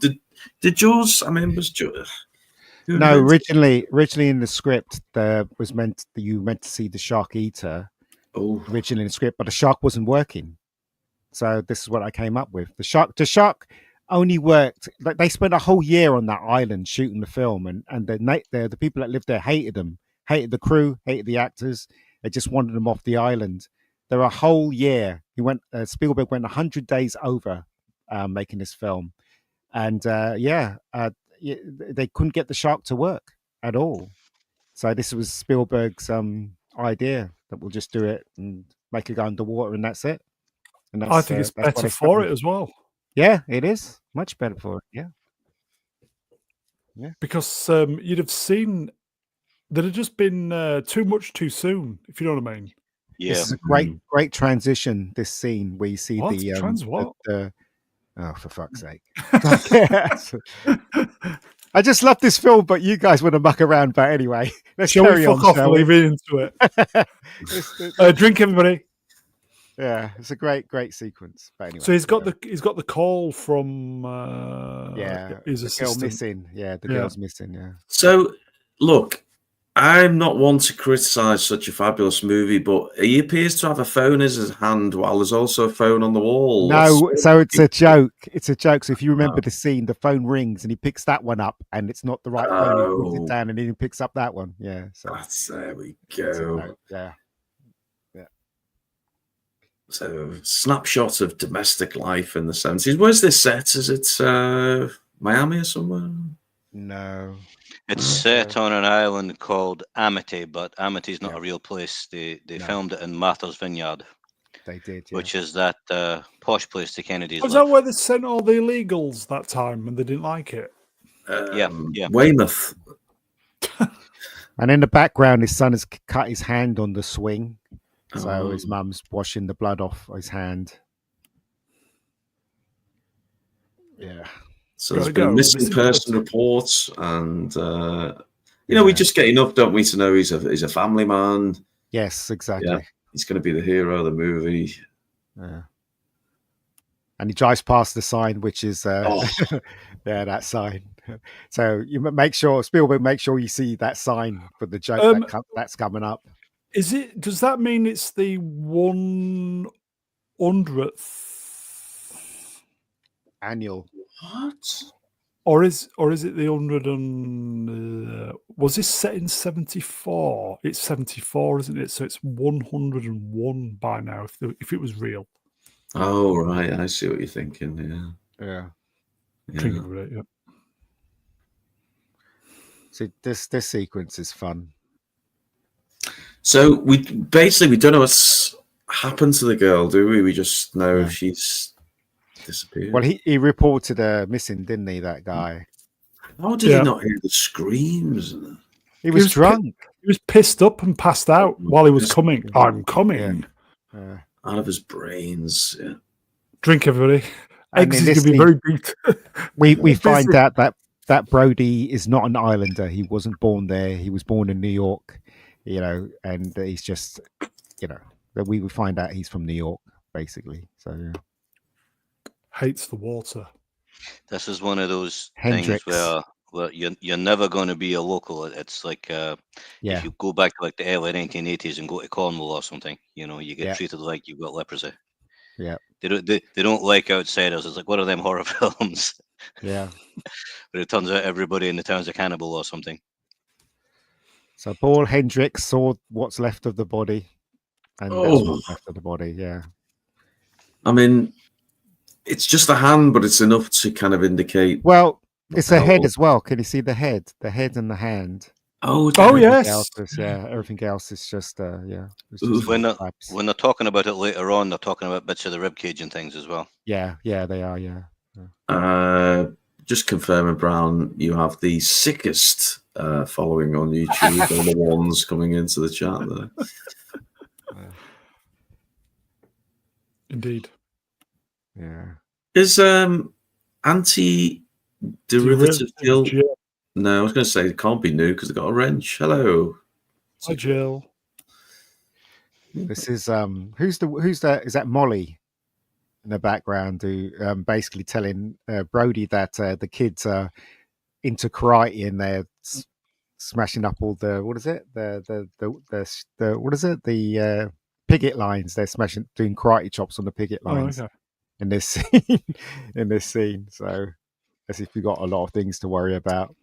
did Jaws? I mean, was Jaws? No, originally in the script, you meant to see the shark eater. Oh, originally in the script, but the shark wasn't working. So this is what I came up with. The shark only worked. Like they spent a whole year on that island shooting the film, and the people that lived there hated them, hated the crew, hated the actors. They just wanted them off the island. There were a whole year. Spielberg went 100 days over making this film, and they couldn't get the shark to work at all. So this was Spielberg's idea that we'll just do it and make it go underwater, and that's it. And I think it's better for it as well. Yeah, it is much better for it. Yeah. Because you'd have seen that had just been too much too soon, if you know what I mean. Yeah. This is a great transition. This scene where you see What? the oh, for fuck's sake! I just love this film, but you guys want to muck around. But anyway, let's Shall carry we on. fuck off and leave it into it? Drink, everybody. Yeah, it's a great sequence. But anyway, So he's got the call from his the assistant. girl missing. Yeah, the girl's missing. Yeah. So, look, I'm not one to criticize such a fabulous movie, but he appears to have a phone in his hand while there's also a phone on the wall. No, so it's a joke. It's a joke. So if you remember the scene, the phone rings and he picks that one up, and it's not the right phone. He puts it down and then he picks up that one. Yeah. So There we go. Yeah. So, snapshot of domestic life in the 70s. Where's this set? Is it Miami or somewhere? No. It's set on an island called Amity, but Amity's not a real place. They filmed it in Martha's Vineyard. They did, which is that posh place the Kennedys Was live. that where they sent all the illegals that time and they didn't like it? Yeah. Weymouth. And in the background, his son has cut his hand on the swing. So his mum's washing the blood off his hand. Yeah. So there's been missing person reports, and we just get enough, don't we, to know he's a family man. Yes, exactly. Yeah, he's going to be the hero of the movie. Yeah. And he drives past the sign, which is that sign. So you Spielberg, make sure you see that sign for the joke that's coming up. Does that mean it's the 100th annual? What? Or is it the 100 and was this set in 74? It's 74, isn't it? So it's 101 by now if it was real. Oh right, I see what you're thinking. Yeah. Yeah. So this sequence is fun. So we don't know what's happened to the girl, do we? We just know she's disappeared. Well, he reported her missing, didn't he? That guy. How did he not hear the screams? He was drunk. He was pissed up and passed out while he was coming. I'm coming. Yeah. Out of his brains. Yeah. Drink, everybody. Eggs is going to be very beat. We find out that Brody is not an islander. He wasn't born there. He was born in New York. And he's just, that we find out he's from New York, basically. So hates the water. This is one of those Hendrix. things where you're never going to be a local. It's like if you go back to like the early 1980s and go to Cornwall or something, you get treated like you've got leprosy. Yeah, they don't like outsiders. It's like one of them horror films. Yeah, but it turns out everybody in the town's a cannibal or something. So Paul Hendricks saw what's left of the body, and that's what's left of the body. Yeah, I mean, it's just a hand, but it's enough to kind of indicate. Well, it's a head as well. Can you see the head and the hand? Oh yes. Everything else is just when they're talking about it later on, they're talking about bits of the rib cage and things as well. Yeah, they are. Yeah. Just confirming, Brown, you have the sickest following on YouTube. All the ones coming into the chat there. Indeed. Yeah. Is anti-derivative Jill? No, I was going to say it can't be new because they got a wrench. Hello. Hi, Jill. This is who's that? Is that Molly in the background who basically telling Brody that the kids are into karate and they're smashing up all the the picket lines. They're doing karate chops on the picket lines. Oh, okay. in this scene. In this scene, so as if we got a lot of things to worry about.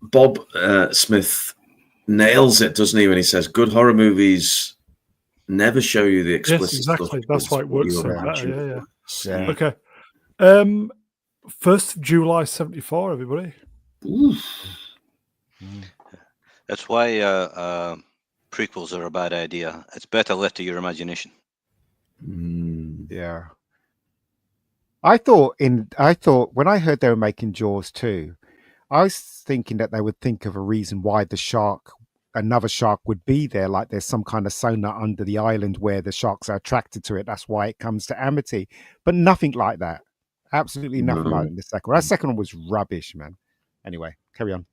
Bob Smith nails it, doesn't he, when he says good horror movies never show you the explicit Yes, exactly. stuff. That's why it works so You're better. Yeah. Yeah. Okay. 1st of July 74, everybody. That's why prequels are a bad idea. It's better left to your imagination. Yeah. I thought when I heard they were making Jaws 2, I was thinking that they would think of a reason why another shark would be there, like there's some kind of sonar under the island where the sharks are attracted to it. That's why it comes to Amity. But nothing like that. Absolutely nothing like that in the second one. That second one was rubbish, man. Anyway, carry on.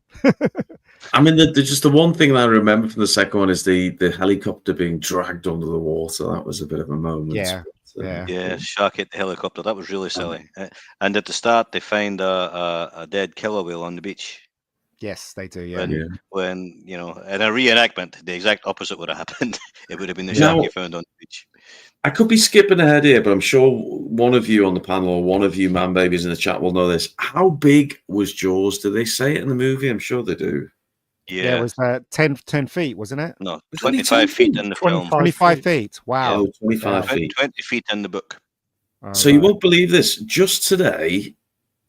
I mean, just the one thing that I remember from the second one is the helicopter being dragged under the water. That was a bit of a moment. Yeah. Yeah, shark hit the helicopter. That was really silly. And at the start, they find a dead killer whale on the beach. Yes, they do. Yeah. When in a reenactment, the exact opposite would have happened. It would have been the shark you found on the beach. I could be skipping ahead here, but I'm sure one of you on the panel or one of you man babies in the chat will know this. How big was Jaws? Do they say it in the movie? I'm sure they do. Yeah, it was 10 feet, wasn't it? No, 25 feet in the film. 25 feet. Wow. Oh, 25 feet. 20 feet in the book. So you won't believe this. Just today,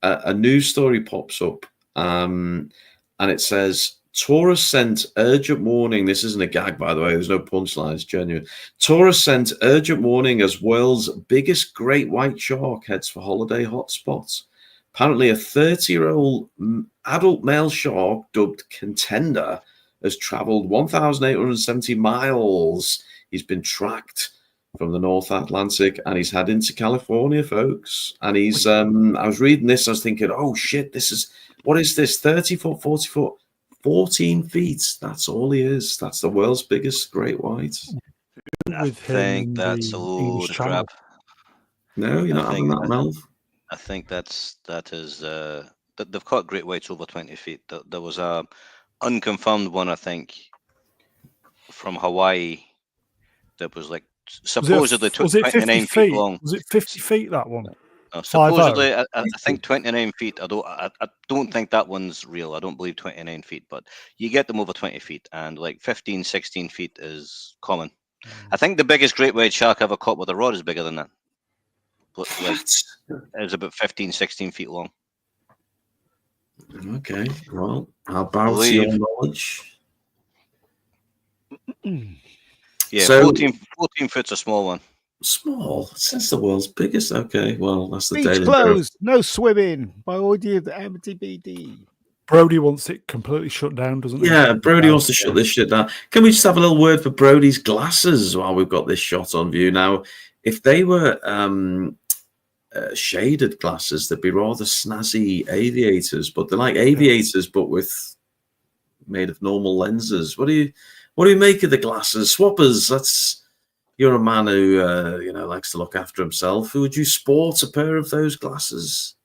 a news story pops up, and it says, tourists sent urgent warning. This isn't a gag, by the way. There's no punchline. It's genuine. Tourists sent urgent warning as world's biggest great white shark heads for holiday hotspots. Apparently, a 30-year-old adult male shark dubbed Contender has traveled 1,870 miles. He's been tracked from the North Atlantic, and he's heading to California, folks. And he's, I was reading this, I was thinking, oh shit, what is this? 30 foot, 40 foot, 14 feet. That's all he is. That's the world's biggest great white. I think that's a load of crap. No, you're not having that, Mel. I think that is they've caught great whites over 20 feet. There was a unconfirmed one, I think, from Hawaii that was like supposedly 29 feet long. Was it 50 feet, that one? No, supposedly, I think 29 feet. I don't think that one's real. I don't believe 29 feet, but you get them over 20 feet, and like 15, 16 feet is common. I think the biggest great white shark ever caught with a rod is bigger than that. Like, it was about 15, 16 feet long. Okay, well, how about your knowledge? Yeah, so, 14 foot's a small one. Small? Since the world's biggest? Okay, well, that's the beach closed, no swimming by order of the Amity BD. Brody wants it completely shut down, doesn't he? Yeah, Brody wants to shut this shit down. Can we just have a little word for Brody's glasses while we've got this shot on view? Now, if they were shaded glasses, they'd be rather snazzy aviators, but they're like aviators, but made of normal lenses. What do you make of the glasses? Swappers, you're a man who likes to look after himself. Would you sport a pair of those glasses?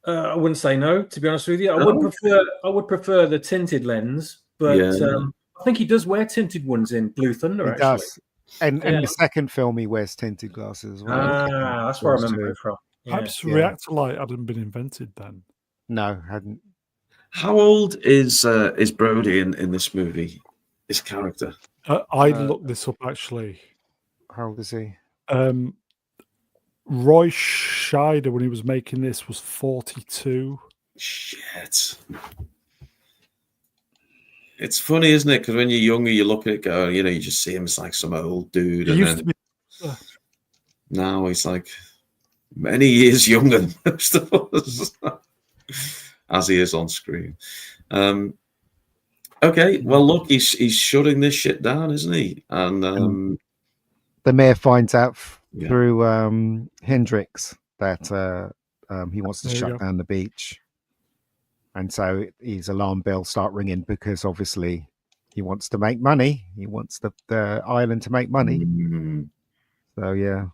I wouldn't say no, to be honest with you. I would prefer the tinted lens, but I think he does wear tinted ones in Blue Thunder. He does. And in the second film, he wears tinted glasses as well. That's where I remember it from. Perhaps reactor light hadn't been invented then. No, hadn't. How old is Brody in this movie? His character. I looked this up actually. How old is he? Roy Scheider, when he was making this, was 42. Shit. It's funny, isn't it? Because when you're younger, you look at it, go, you just see him as like some old dude. He used to be. Now he's like many years younger than most of us, as he is on screen. Okay, well, look, he's shutting this shit down, isn't he? And the mayor finds out through Hendrix that he wants to shut down the beach, and so his alarm bells start ringing because obviously he wants to make money. He wants the island to make money. Mm-hmm. So yeah,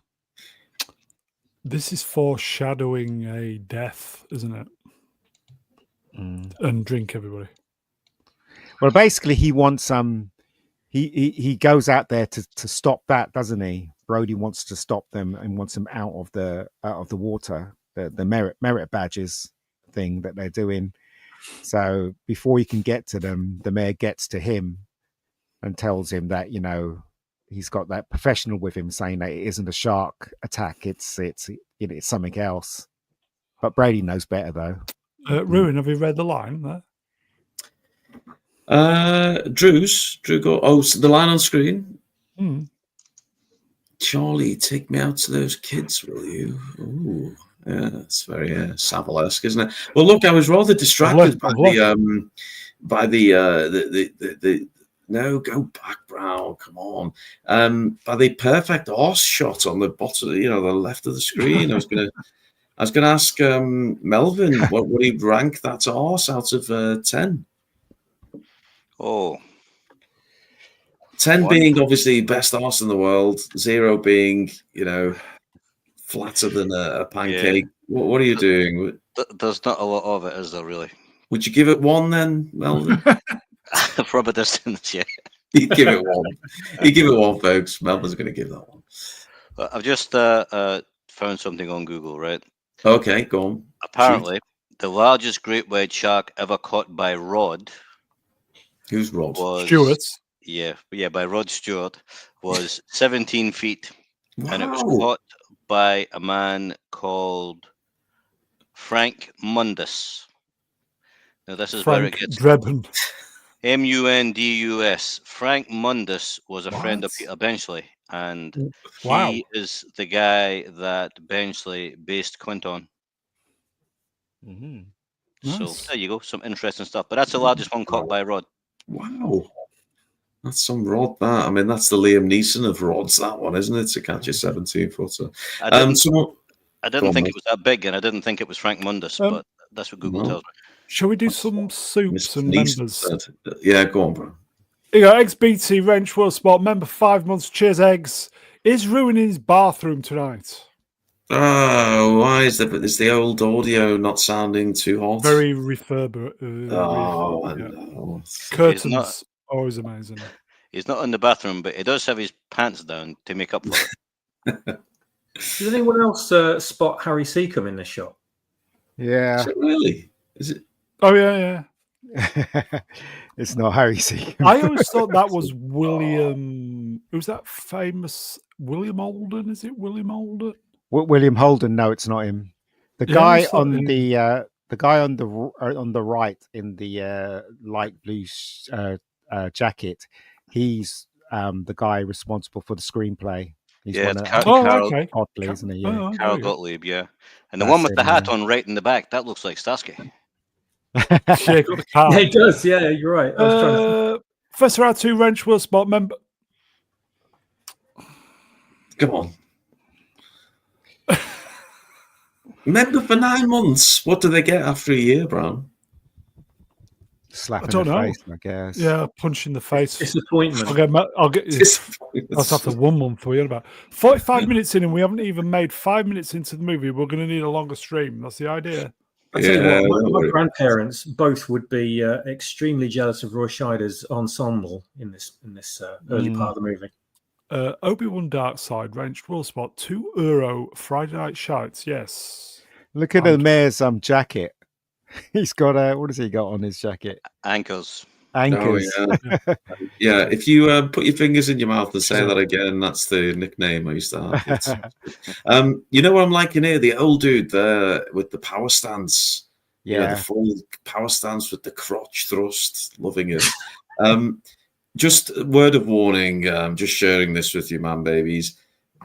this is foreshadowing a death, isn't it? And drink, everybody. Well, basically, he wants he goes out there to stop that, doesn't he? Brody wants to stop them and wants them out of the water, the merit badges thing that they're doing. So before he can get to them, the mayor gets to him and tells him that, you know, he's got that professional with him saying that it isn't a shark attack, it's something else. But Brady knows better though. Ruin, have you read the line there? Drew got so the line on screen. Charlie, take me out to those kids, will you? Ooh, yeah, that's very Savile-esque, isn't it? Well, look, I was rather distracted by the no, go back, Brown. Come on. By the perfect arse shot on the bottom, the left of the screen. I was gonna ask Melvin what would he rank that arse out of 10? Oh. 10 being obviously best arse in the world, 0 being, flatter than a pancake. Yeah. What are you doing? There's not a lot of it, is there, really? Would you give it 1 then, Melvin? From a distance, yeah. He'd give it 1. He'd give it 1, folks. Melvin's going to give that 1. I've just found something on Google, right? Okay, go on. Apparently, the largest great white shark ever caught by rod. Who's Rod? Stewart. Yeah, by Rod Stewart, was 17 feet. Wow. And it was caught by a man called Frank Mundus. Now, this is where it gets... Drebin. Mundus. Frank Mundus was a friend of Peter Benchley, and he is the guy that Benchley based Quint on. Nice. So there you go, some interesting stuff. But that's the largest one caught by rod. Wow. That's some rod, that. I mean, that's the Liam Neeson of rods, that one, isn't it? To catch a 17-footer. I didn't think it was that big, and I didn't think it was Frank Mundus, but that's what Google tells me. Shall we do some soups and members? Yeah, go on, bro. You got XBT Wrench World Sport member 5 months. Cheers, eggs. Is ruining his bathroom tonight. Oh, why is the old audio not sounding too hot? Very refurb. I know. Curtains, always amazing. He's not in the bathroom, but he does have his pants down to make up for it. Does anyone else spot Harry Seacombe in this shot? Yeah. Is it really? Is it? Oh, yeah. It's not Harry Seacombe. I always thought that was William. Who's that famous William Holden? Is it William Holden? William Holden? No, it's not him. The guy on the right in the light blue jacket. He's the guy responsible for the screenplay. He's Carol, Gottlieb, isn't he? Yeah. Carol Gottlieb, yeah. And the one with the hat on right in the back, that looks like Starsky. Yeah, it does. Yeah, you're right. First round 2 Wrench World Sport member. Come on. Member for 9 months. What do they get after a year, Brown? Slap in the face, I guess. Yeah, punch in the face. Disappointment. I'll get that's after 1 month. We're about 45 minutes in, and we haven't even made 5 minutes into the movie. We're going to need a longer stream. That's the idea. My grandparents both would be extremely jealous of Roy Scheider's ensemble in this early part of the movie. Obi-Wan Darkside, Wrench World Sport, €2 Friday Night Shouts. Yes. Look at the mayor's jacket. He's got what has he got on his jacket? Anchors. Anchors. Oh, yeah. If you put your fingers in your mouth and say that again, that's the nickname I used to have. You know what I'm liking here? The old dude there with the power stance. Yeah, the full power stance with the crotch thrust. Loving it. Just a word of warning. Just sharing this with you, man, babies.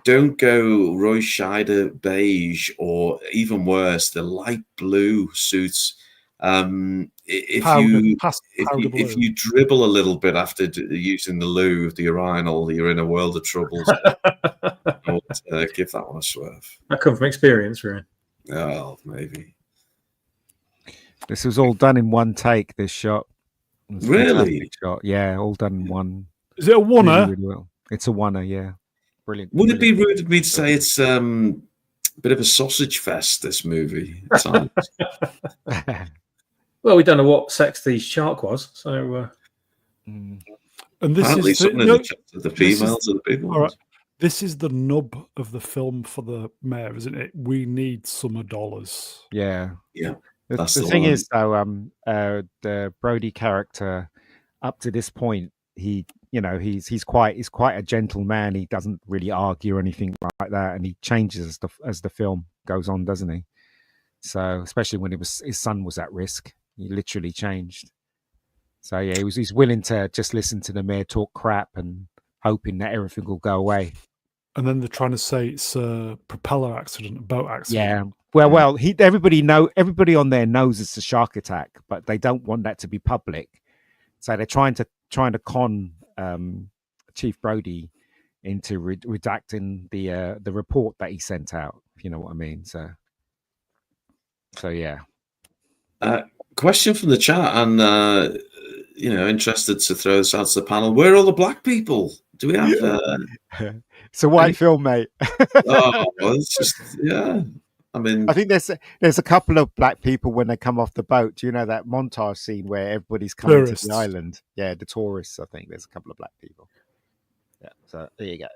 Don't go Roy Scheider beige, or even worse, the light blue suits. If you dribble a little bit after using the loo, the urinal, you're in a world of trouble. Give that one a swerve. That comes from experience, right? Oh, maybe. This was all done in one take. This shot. Really? Shot. Yeah, all done in one. Is it a oneer? Really well. It's a oneer. Yeah. Brilliant. Would it be rude of me to say it's a bit of a sausage fest, this movie? At times? Well, we don't know what sex the shark was, so. And this Apparently, is someone in the chat said the this is- females are the big all ones. right. This is the nub of the film for the mayor, isn't it? We need summer dollars. Yeah. Yeah, The that's the thing one. is, though, the Brody character, up to this point, he's quite a gentle man. He doesn't really argue or anything like that, and he changes as the film goes on, doesn't he? So, especially when his son was at risk, he literally changed. So yeah, he's willing to just listen to the mayor talk crap and hoping that everything will go away. And then they're trying to say it's a propeller accident, a boat accident. Yeah. Well, everybody on there knows it's a shark attack, but they don't want that to be public. So they're trying to con Chief Brody into redacting the report that he sent out. If you know what I mean. So yeah. Question from the chat, and interested to throw this out to the panel. Where are all the black people? Do we have? It's a white film, mate. Well, it's just I mean, I think there's a couple of black people when they come off the boat. Do you know that montage scene where everybody's coming Tourists. to the island? Yeah, the tourists. I think there's a couple of black people. Yeah, so there you go.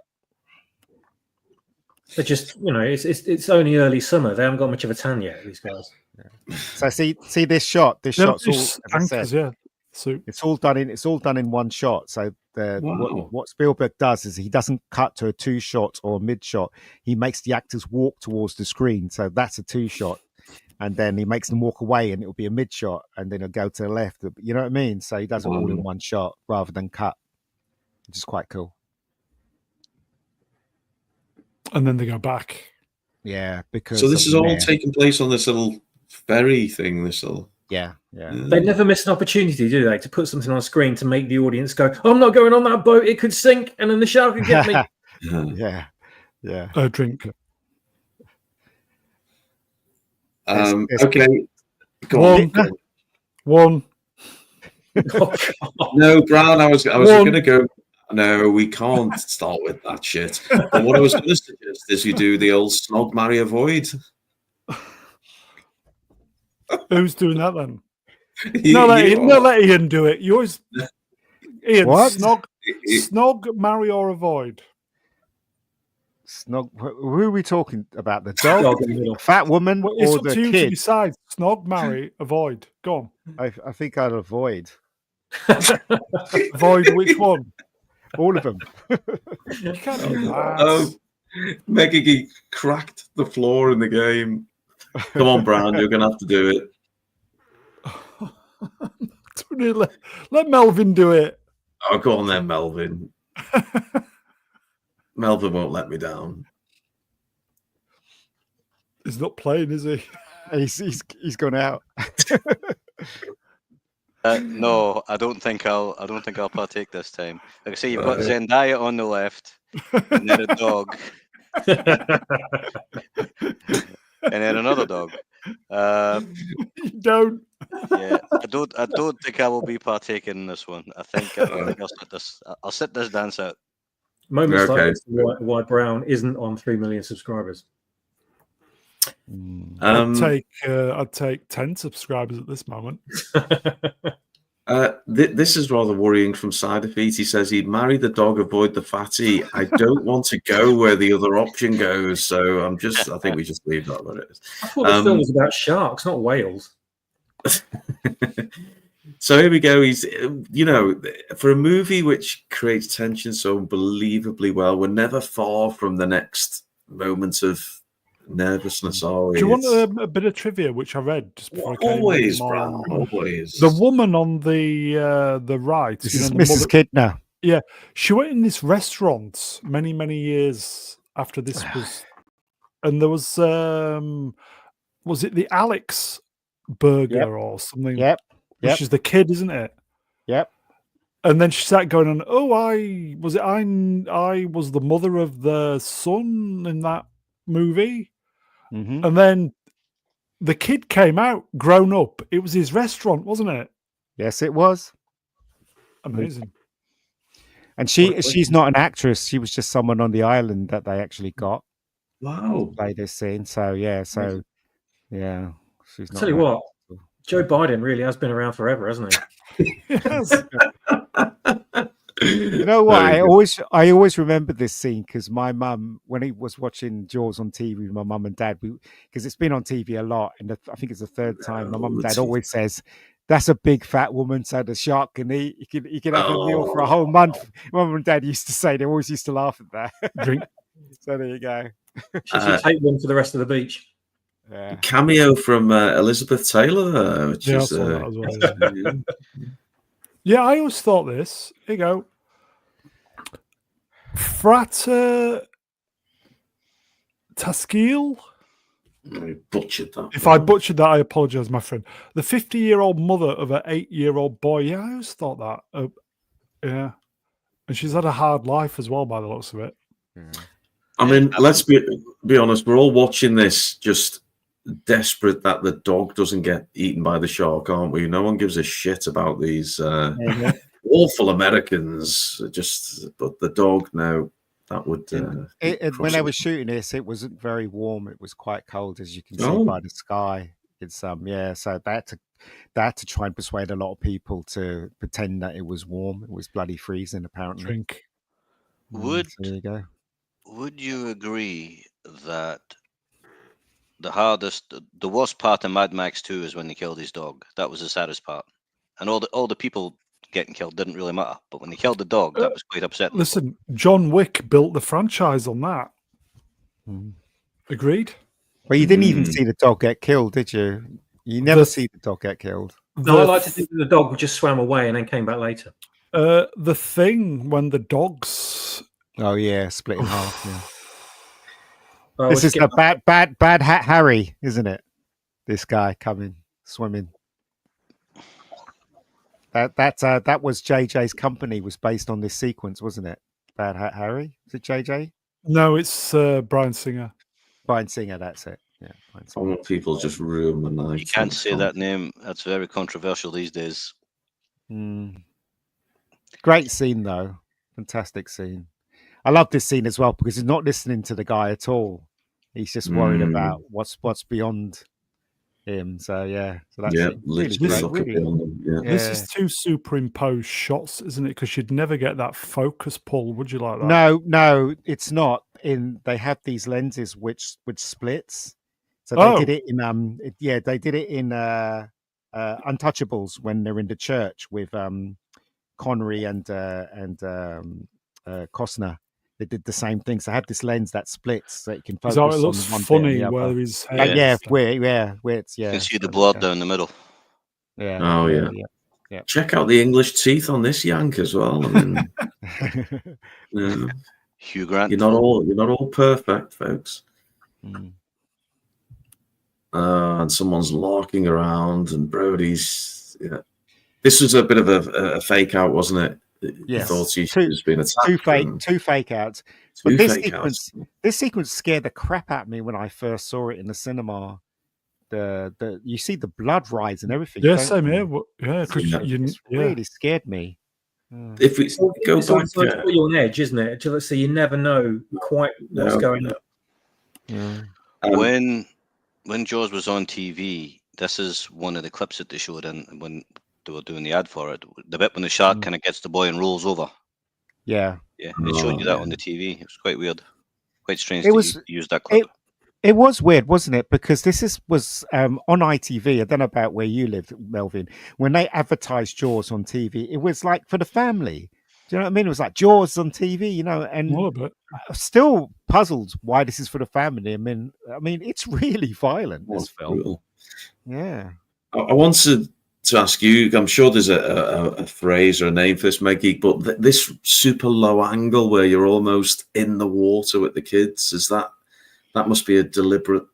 They're just, it's only early summer. They haven't got much of a tan yet, these guys. So see this shot. This They're shot's all, just as I said, anchors, yeah. So it's all done in one shot. So Wow. what Spielberg does is he doesn't cut to a 2-shot or a mid-shot. He makes the actors walk towards the screen. So that's a 2-shot. And then he makes them walk away and it'll be a mid-shot. And then it'll go to the left. You know what I mean? So he does it all in one shot rather than cut, which is quite cool. and then they go back. Yeah, because so this of is the all mayor. taking place on this little ferry thing. This little. Yeah. They never miss an opportunity, do they, to put something on screen to make the audience go, "I'm not going on that boat. It could sink, and then the shark could get me." Yeah. A drink. There's- Okay. Go on. One. Oh, God. No, Brown. I was One. going to go. No, we can't start with that shit. But what I was going to suggest is you do the old snog, marry, avoid. Who's doing that then? You No, let are. Ian do it. You always Ian, What? snog, marry or avoid. Snog. Who are we talking about? The dog, Dog in the middle. fat woman, Well, it's or up the to you to kid? decide. Snog, marry, avoid. Go on. I think I'd avoid Avoid which one? all of them. You can't do that. Oh, Meggy cracked the floor in the game. Come on, Brown. You're going to have to do it. Let Melvin do it. Oh, go on then, Melvin. Melvin won't let me down. He's not playing, is he? He's gone out. No, I don't think I'll partake this time. Like I say, you've got Zendaya on the left, and then a dog, and then another dog. You don't. Yeah, I don't think I will be partaking in this one. I think I'll sit this dance out. Moments like Okay. this, why Brown isn't on 3 million subscribers. I'd take 10 subscribers at this moment. This is rather worrying from Side Defeat. He says he'd marry the dog, avoid the fatty. I don't want to go where the other option goes, so I think we just leave that where it is. I thought this film was about sharks, not whales. So here we go. He's, for a movie which creates tension so unbelievably well, we're never far from the next moment of nervousness, are we? Do you want a bit of trivia, which I read just before I came? Always, on? Brown, always. The woman on the right, This you know, is the Mrs. mother- Kidner. she went in this restaurant many years after this was, and there was it the Alex Burger Yep. or something? Yep. Which is the kid, isn't it? Yep. And then she started going on, I was the mother of the son in that movie. Mm-hmm. And then the kid came out grown up. It was his restaurant, wasn't it? Yes, it was. Amazing. And she's not an actress. She was just someone on the island that they actually got Wow. to play this scene. So yeah. She's not. Tell you an what, Joe Biden really has been around forever, hasn't he? Yes. You know what? Very I always remember this scene because my mum, when he was watching Jaws on TV with my mum and dad, because it's been on TV a lot, and I think it's the third time. My mum and dad always says, "That's a big fat woman, so the shark can eat. He can have a meal for a whole month." Mum and dad used to say, they always used to laugh at that. Drink. So there you go. She should take one for the rest of the beach. Yeah. Cameo from Elizabeth Taylor, which Yeah, I is saw that as well. yeah. Yeah, I always thought this. Here you go. Frater Taskil. I butchered that. If I butchered that, I apologize, my friend. The 50-year-old mother of an 8-year-old boy. Yeah, I always thought that. Yeah. And she's had a hard life as well, by the looks of it. I mean, let's be honest. We're all watching this just desperate that the dog doesn't get eaten by the shark, aren't we? No one gives a shit about these awful Americans. But the dog, no, that would. When they were shooting this, it wasn't very warm. It was quite cold, as you can see by the sky. It's So they had to try and persuade a lot of people to pretend that it was warm. It was bloody freezing, apparently. Drink. Would So there you go. Would you agree that the worst part of Mad Max 2 is when they killed his dog? That was the saddest part, and all the people getting killed didn't really matter. But when they killed the dog, that was quite upsetting. Listen, John Wick built the franchise on that. Agreed. Well, you didn't even see the dog get killed, did you? You never see the dog get killed. No, I like to think that the dog just swam away and then came back later. The thing when the dogs. Oh yeah, split in half. Yeah. Oh, This is the bad hat Harry, isn't it? This guy coming swimming. That was JJ's company was based on this sequence, wasn't it? Bad Hat Harry. Is it JJ? No, it's Brian Singer. Brian Singer. That's it. Yeah. Brian I Singer. want people just ruin the night. You can't say that name. That's very controversial these days. Great scene though. Fantastic scene. I love this scene as well because he's not listening to the guy at all. He's just worried about what's beyond him. So that's really great. This is two superimposed shots, isn't it? Because you'd never get that focus pull, would you, like that? No, it's not. They have these lenses which splits. So they did it in they did it in Untouchables when they're in the church with Connery and Costner. They did the same thing. So I had this lens that splits, so you can focus. So it looks on one funny bit where his head where it's You can see the blood down the middle. Yeah. Oh yeah. Check out the English teeth on this yank as well. I mean, Hugh Grant. You're not all perfect, folks. And someone's larking around, and Brody's. Yeah, this was a bit of a fake out, wasn't it? Yes. Thought she has been attacked. Two fake outs. But this sequence scared the crap out of me when I first saw it in the cinema. You see the blood rise and everything. Yeah, same here. Yeah, because it really scared me. If we go back, it's put you on edge, isn't it? So you never know quite what's going on. Yeah. When Jaws was on TV, this is one of the clips that they showed in when they were doing the ad for it. The bit when the shark kind of gets the boy and rolls over. Yeah. Yeah, it showed you that on the TV. It was quite weird. Quite strange to use that clip. It was weird, wasn't it? Because this was on ITV. I don't know about where you live, Melvin. When they advertised Jaws on TV, it was like for the family. Do you know what I mean? It was like Jaws on TV, and I'm still puzzled why this is for the family. I mean, it's really violent, this film. Brutal. Yeah. I wanted to ask you, I'm sure there's a phrase or a name for this, Geek, but this super low angle where you're almost in the water with the kids, is that must be a deliberate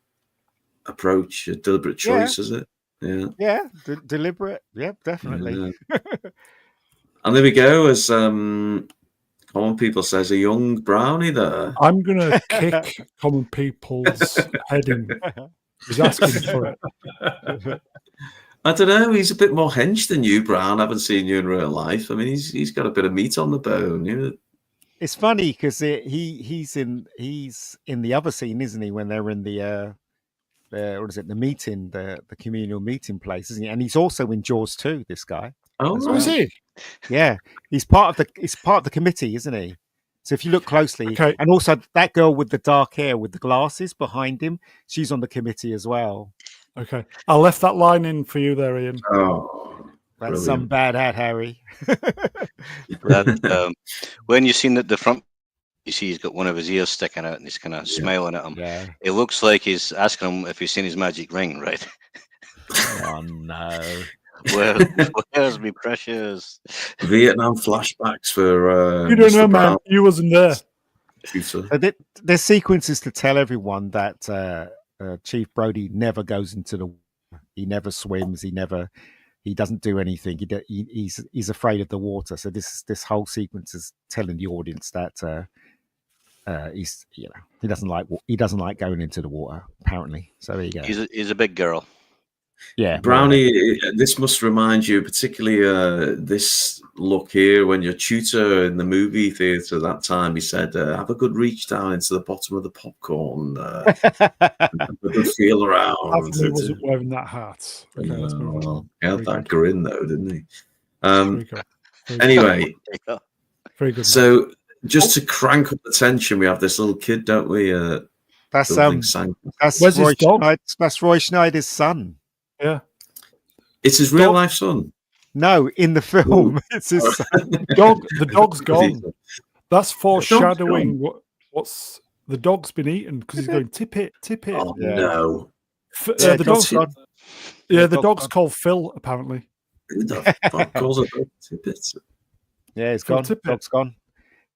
approach, a deliberate choice, is it? Yeah. Yeah, deliberate. Yeah, definitely. Yeah. And there we go, as Common People says, a young brownie there. I'm going to kick Common People's head in. He's asking for it. I don't know. He's a bit more hench than you, Brown. I haven't seen you in real life. I mean, he's got a bit of meat on the bone. It's funny because he's in the other scene, isn't he? When they're in the what is it? The meeting, the communal meeting place, isn't he? And he's also in Jaws 2. This guy. Oh, Oh, is he? Yeah, he's part of the committee, isn't he? So if you look closely, Okay. and also that girl with the dark hair with the glasses behind him, she's on the committee as well. Okay. I left that line in for you there, Ian. Oh, That's some bad hat, Harry. That when you seen at the front, you see he's got one of his ears sticking out and he's kind of smiling at him. Yeah. It looks like he's asking him if he's seen his magic ring, right? Oh no. Where's me precious? Vietnam flashbacks for You don't know, Mr. man. Brown. You wasn't there. Shooter. So there's sequences to tell everyone that Chief Brody never goes into the water. He never swims. He doesn't do anything. He's afraid of the water. So this whole sequence is telling the audience that he doesn't like going into the water. Apparently, so there you go. He's a big girl. Yeah, Brownie, this must remind you, particularly this look here, when your tutor in the movie theatre that time, he said, have a good reach down into the bottom of the popcorn, have a good feel around. He wasn't wearing that hat. Okay, let's move on. He had Very that good. grin, though, didn't he? Very good. Very good. Anyway, Very good. so just to crank up the tension, we have this little kid, don't we? that's building sand. that's Where's his dog? That's Roy Schneider's son. Yeah. It's his real life son. No, in the film, it's his son. The dog's gone. That's The foreshadowing what's the dog's been eaten because he's going tip it. Oh, Yeah. no. The dog's gone. the dog's dog's gone. called Phil apparently. Who the fuck calls a dog Tippet? Yeah, it's Phil gone. Tippett. Dog's gone.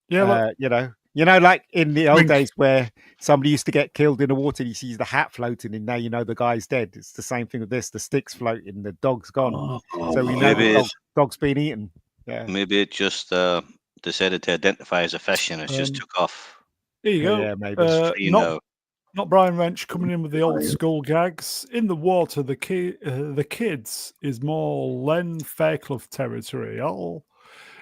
Yeah, look, You know, like in the old Wink. days where somebody used to get killed in the water, and you see the hat floating, and now you know the guy's dead. It's the same thing with this. The stick's floating, the dog's gone. So we know maybe the dog's been eaten. Yeah. Maybe it just decided to identify as a fish and it's just took off. here you go. Yeah, maybe. You not know. not Brian Wrench coming in with the old school gags. In the water, the kids is more Len Fairclough territory.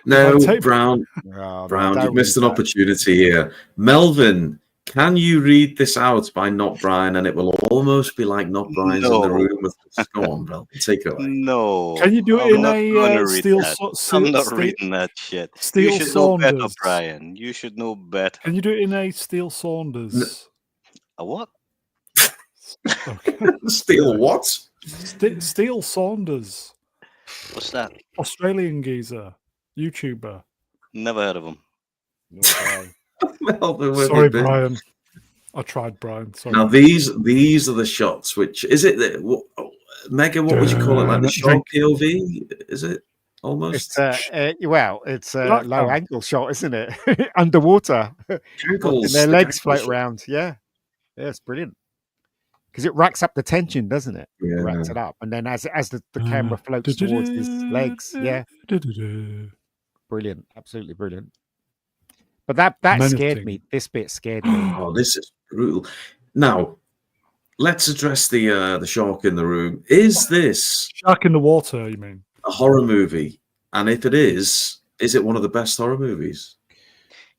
No, take- Brown, Oh, Brown, don't you've missed an read that. opportunity here. Melvin, can you read this out by Not Brian, and it will almost be like Not Brian's in the No. room with go on, Melvin, take it away. No. Can you do it I'm in not a gonna read steel? that. I'm not reading that shit. Steel You should know better, Saunders. Brian. You should know better. Can you do it in a Steel Saunders? A what? Okay. Steal what? Steel Saunders, What's that? Australian geezer, YouTuber. Never heard of him. Okay. Melvin, where have Sorry, you been? Brian. I tried, Brian. Sorry. Now these are the shots. Which is it? Mega, what would you call it? Like the short POV? Is it almost? It's a Like low that. angle shot, isn't it? Underwater, and Ankles, their the legs float ankles. around. Yeah, it's brilliant because it racks up the tension, doesn't it? It Yeah. racks it up, and then as the camera floats towards his legs, yeah, brilliant, absolutely brilliant. But that scared Menacing. me. This bit scared me. Oh, this is brutal. Now, let's address the shark in the room. Is this Shark in the water, you mean? a horror movie? And if it is it one of the best horror movies?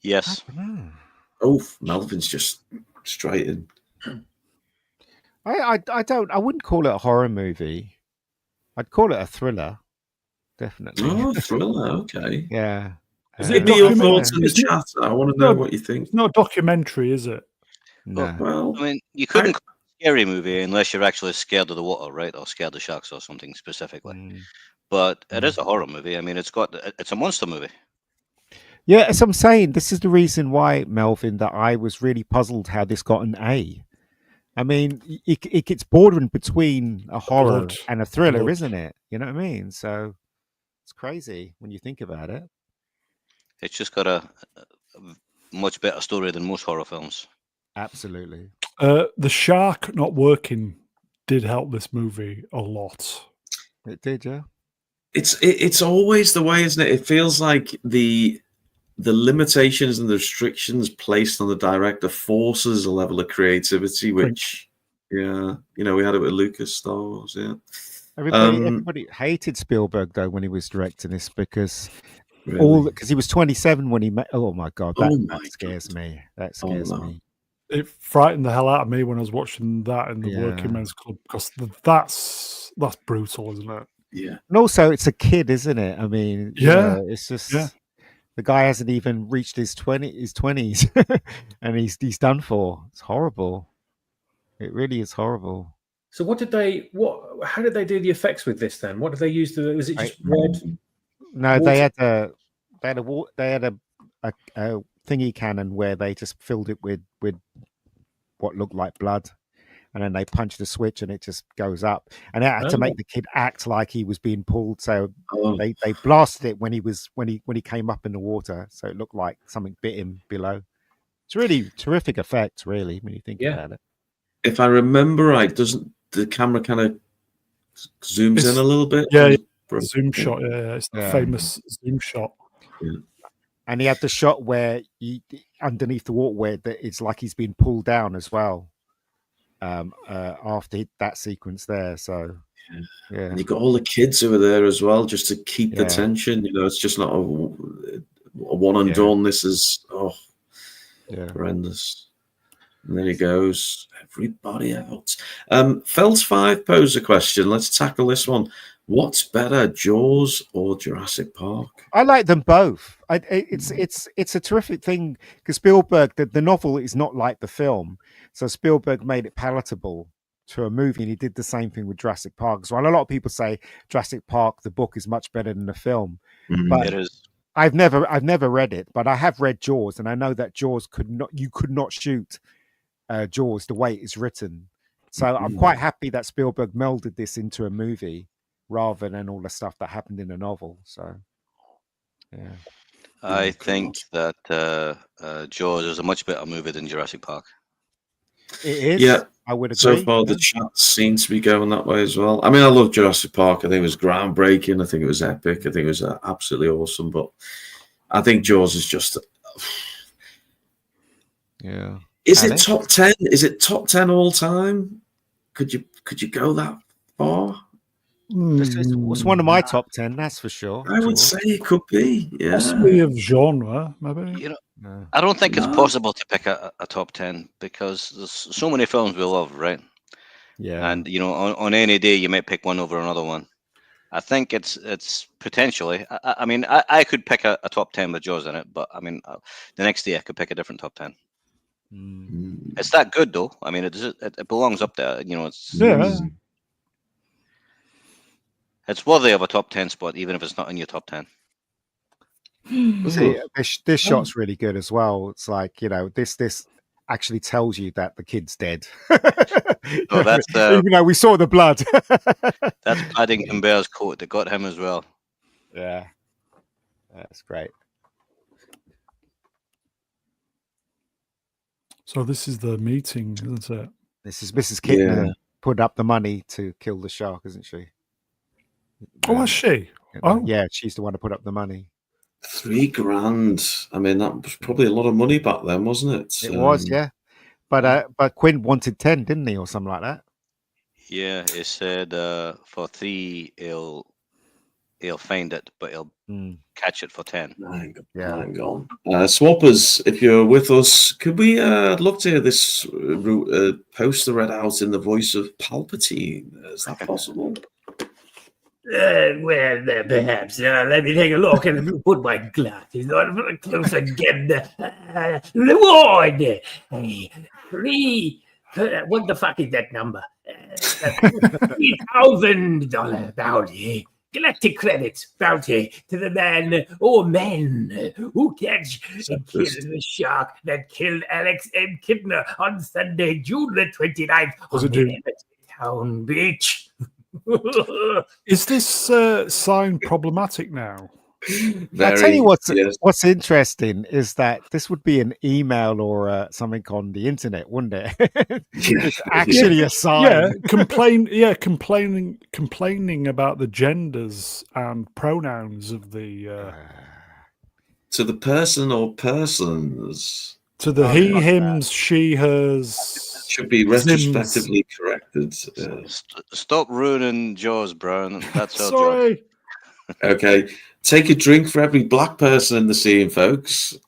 Yes. Oh, Melvin's just straight in. I wouldn't call it a horror movie. I'd call it a thriller, definitely. Oh, thriller. Okay. Yeah. Is Give it me your documentary? thoughts in the Isn't it- chat. I want to know No. what you think. It's not a documentary, is it? No. Well, I mean, you couldn't call it a scary movie unless you're actually scared of the water, right? Or scared of sharks or something specifically. Mm. But it is a horror movie. I mean, it's a monster movie. Yeah, as I'm saying, this is the reason why, Melvin, that I was really puzzled how this got an A. I mean, it gets bordering between a horror Blood. and a thriller, Blood. isn't it? You know what I mean? So it's crazy when you think about it. It's just got a much better story than most horror films. Absolutely. The shark not working did help this movie a lot. It did, yeah. it's always the way, isn't it? It feels like the limitations and the restrictions placed on the director forces a level of creativity, which, yeah, we had it with Lucas, Star Wars, yeah. Everybody hated Spielberg though when he was directing this because Really. because he was 27 when he met. Oh my god, Oh that my scares God. me. That scares no. me. It frightened the hell out of me when I was watching that in the Yeah. Working Men's Club because that's brutal, isn't it? Yeah. And also, it's a kid, isn't it? I mean, it's just the guy hasn't even reached his 20s, and he's done for. It's horrible. It really is horrible. So how did they do the effects with this then? What did they use to? Was it just red? No, water? they had a thingy cannon where they just filled it with what looked like blood, and then they punched the switch and it just goes up. And they had to make the kid act like he was being pulled, so they blasted it when he came up in the water, so it looked like something bit him below. It's really terrific effects, really, when you think about it. If I remember right, doesn't the camera kind of zooms in a little bit? Yeah, zoom shot. Yeah, it's the famous zoom shot. Yeah. And he had the shot where underneath the water, where it's like he's been pulled down as well. After that sequence there, so and you got all the kids who are there as well, just to keep the tension. It's just not a one and done. This is horrendous. And there he goes. Everybody out. Felt 5 posed a question. Let's tackle this one. What's better, Jaws or Jurassic Park? I like them both. It's a terrific thing because Spielberg, the novel is not like the film, so Spielberg made it palatable to a movie, and he did the same thing with Jurassic Park as well. A lot of people say Jurassic Park, the book, is much better than the film, but it is. I've never read it, but I have read Jaws, and I know that Jaws could not shoot Jaws the way it's written. So I'm quite happy that Spielberg melded this into a movie rather than all the stuff that happened in the novel. So, yeah. I think that Jaws is a much better movie than Jurassic Park. It is. Yeah, I would agree. So far, the chat seems to be going that way as well. I mean, I love Jurassic Park. I think it was groundbreaking. I think it was epic. I think it was absolutely awesome. But I think Jaws is just... Yeah. Is it top 10? Is it top 10 all time? Could you go that far? It's one of my top 10, that's for sure. I would say it could be. Yeah. Possibly of genre, maybe. I don't think it's possible to pick a top 10 because there's so many films we love, right? Yeah. And on any day you might pick one over another one. I think it's potentially. I mean, I could pick a top 10 with Jaws in it, but I mean, the next day I could pick a different top 10. It's that good though. I mean, it belongs up there. It's worthy of a top 10 spot, even if it's not in your top 10. See, this shot's really good as well. It's like, this actually tells you that the kid's dead. Oh, that's even though we saw the blood. That's Paddington Bear's coat that got him as well. Yeah, that's great. So this is the meeting, isn't it? This is Mrs. Kitten put up the money to kill the shark, isn't she? Oh, was she? Oh, yeah, she's the one to put up the money. $3,000. I mean, that was probably a lot of money back then, wasn't it? It was, yeah. But Quinn wanted 10, didn't he, or something like that? Yeah, he said for 3 he'll find it, but he'll catch it for 10. Hang on. Swappers, if you're with us, could we love to hear this poster read out in the voice of Palpatine? Is that possible? Well, perhaps. Let me take a look and put my glasses on for a closer again. Reward! 3... what the fuck is that number? $3,000 bounty. Galactic credits bounty to the man or men who catch and kill the shark that killed Alex M. Kidner on Sunday, June the 29th on the Town Beach. Is this sign problematic now? I'll tell you what's interesting is that this would be an email or something on the internet, wouldn't it? It's actually a sign. Complaining about the genders and pronouns of the to the person or persons. To the he, hims, she, hers. Should be retrospectively corrected. Stop ruining Jaws, Brown. That's our Sorry. job. Okay. Take a drink for every black person in the scene, folks.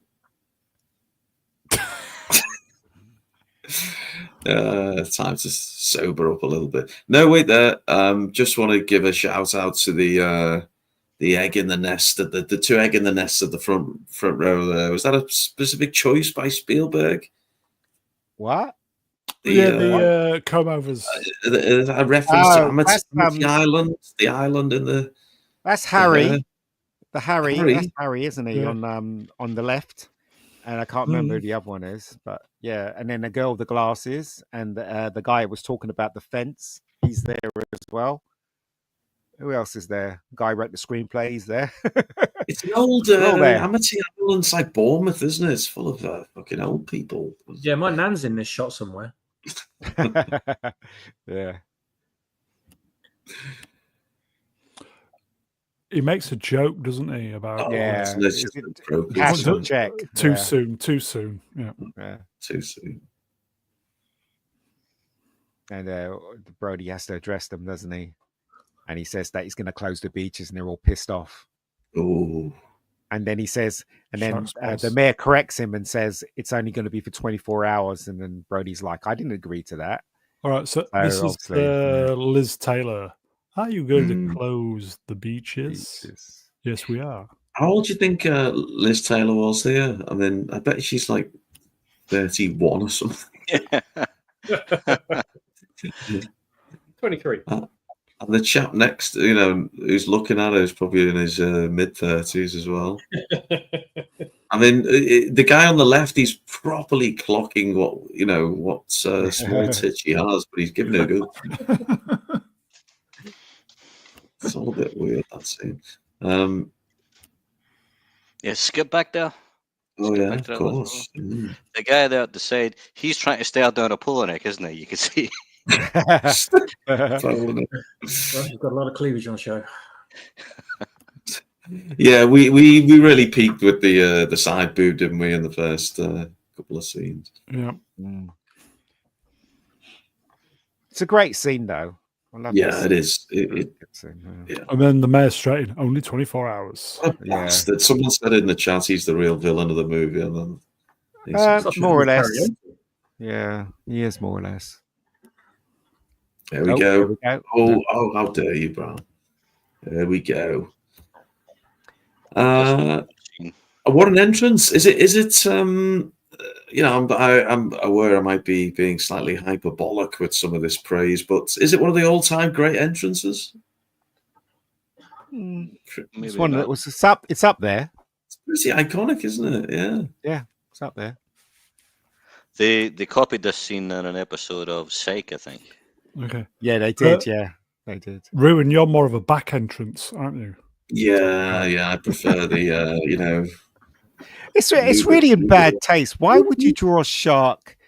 Time to sober up a little bit. No, wait there. Just want to give a shout out to the egg in the nest, the two egg in the nests at the front row there. Was that a specific choice by Spielberg? What? The comb-overs. A reference to Amity that's, Island, the island in the. That's Harry. That's Harry, isn't he? Yeah. On the left, and I can't remember who the other one is, but yeah. And then the girl with the glasses, and the guy who was talking about the fence. He's there as well. Who else is there? Guy who wrote the screenplay. He's there. It's an old Amity Island. It's like Bournemouth, isn't it? It's full of fucking old people. Yeah, my nan's in this shot somewhere. Yeah. He makes a joke, doesn't he? About Cash on check. Too soon. Yeah. Too soon. And Brody has to address them, doesn't he? And he says that he's going to close the beaches, and they're all pissed off. Oh. And then he says, the mayor corrects him and says it's only going to be for 24 hours. And then Brody's like, I didn't agree to that. All right, so this is Liz Taylor. Are you going to close the beaches? Yes, we are. How old do you think Liz Taylor was there? I mean, I bet she's like 31 or something. 23. And the chap next, who's looking at her is probably in his mid-30s as well. I mean, the guy on the left, he's properly clocking what small tits she has, but he's giving her a good. It's all a bit weird, that scene. Yeah, skip back there. Oh, yeah, of course. The guy there at the side, he's trying to stare down a puller neck, isn't he? You can see. Well, you've got a lot of cleavage on show. Yeah, we really peaked with the side boob, didn't we, in the first couple of scenes? Yeah. It's a great scene, though. Yeah, it is. And then the mayor's straight in, only 24 hours. Bastard. Someone said in the chat he's the real villain of the movie. And then more or less. Yeah, he is more or less. There we go. Oh, how dare you, Brown? There we go. What an entrance! Is it? I'm aware I might be being slightly hyperbolic with some of this praise, but is it one of the all-time great entrances? It's one that was. It's up there. It's pretty iconic, isn't it? Yeah. Yeah, it's up there. They copied this scene in an episode of Psych, I think. Okay. Yeah, they did. They did. Ruin, you're more of a back entrance, aren't you? Yeah. I prefer the It's really in bad taste. Why would you draw a shark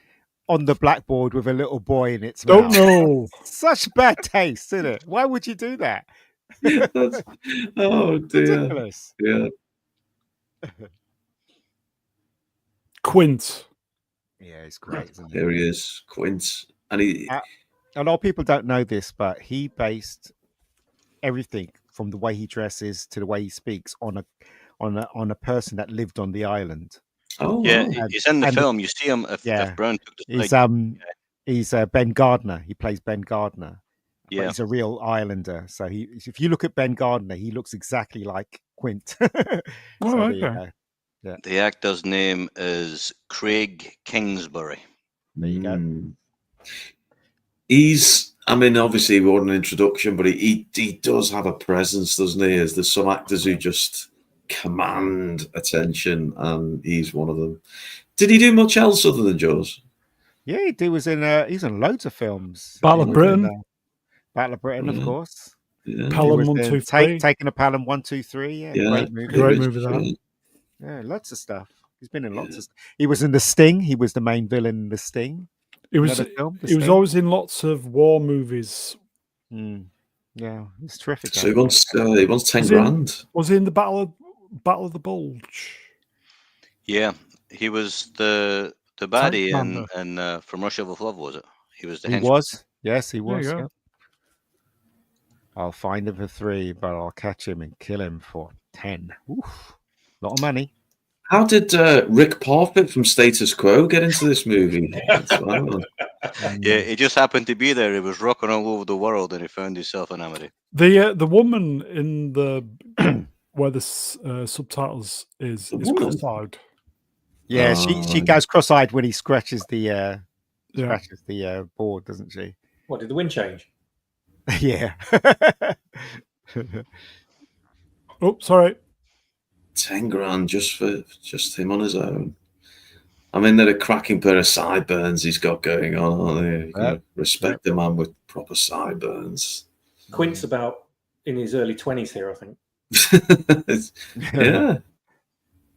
on the blackboard with a little boy in its mouth? Don't know. Such bad taste, isn't it? Why would you do that? Oh dear. Ridiculous. Yeah. Quint. Yeah, it's great, isn't it? There he is, Quint, and he. A lot of people don't know this, but he based everything from the way he dresses to the way he speaks on a person that lived on the island. Oh, yeah, wow. he's in the film. You see him if Brown took the He's Ben Gardner. He plays Ben Gardner. Yeah, he's a real islander. So if you look at Ben Gardner, he looks exactly like Quint. Yeah. The actor's name is Craig Kingsbury. There you go. Obviously, we want an introduction, but he does have a presence, doesn't he? There's some actors who just command attention, and he's one of them. Did he do much else other than Jaws? Yeah, he's in loads of films. Battle of Britain. Battle of Britain, of course. Yeah. Pelham 1, 2, 3. Taking a Pelham 1, 2, 3. Yeah, great movie. Great movie that. Yeah, lots of stuff. He's been in lots of stuff. He was in The Sting. He was the main villain in The Sting. He was always in lots of war movies. Yeah, it's terrific. So he wants 10 grand. Was he in the Battle of the Bulge? Yeah, he was the baddie in From Russia with Love, was it? He was the henchman. He was. Yes, he was. Yeah. I'll find him for 3, but I'll catch him and kill him for 10. Oof. A lot of money. How did Rick Parfitt from Status Quo get into this movie? Yeah, he just happened to be there. He was rocking all over the world, and he found himself an Amity. The woman in the where the subtitles is woman? cross-eyed. Yeah, she goes cross-eyed when he scratches the board, doesn't she? What, did the wind change? Yeah. Oh, sorry. 10 grand just him on his own. I mean, they're a cracking pair of sideburns he's got going on, aren't they? You gotta respect the man with proper sideburns. Quint's about in his early 20s here, I think. Yeah.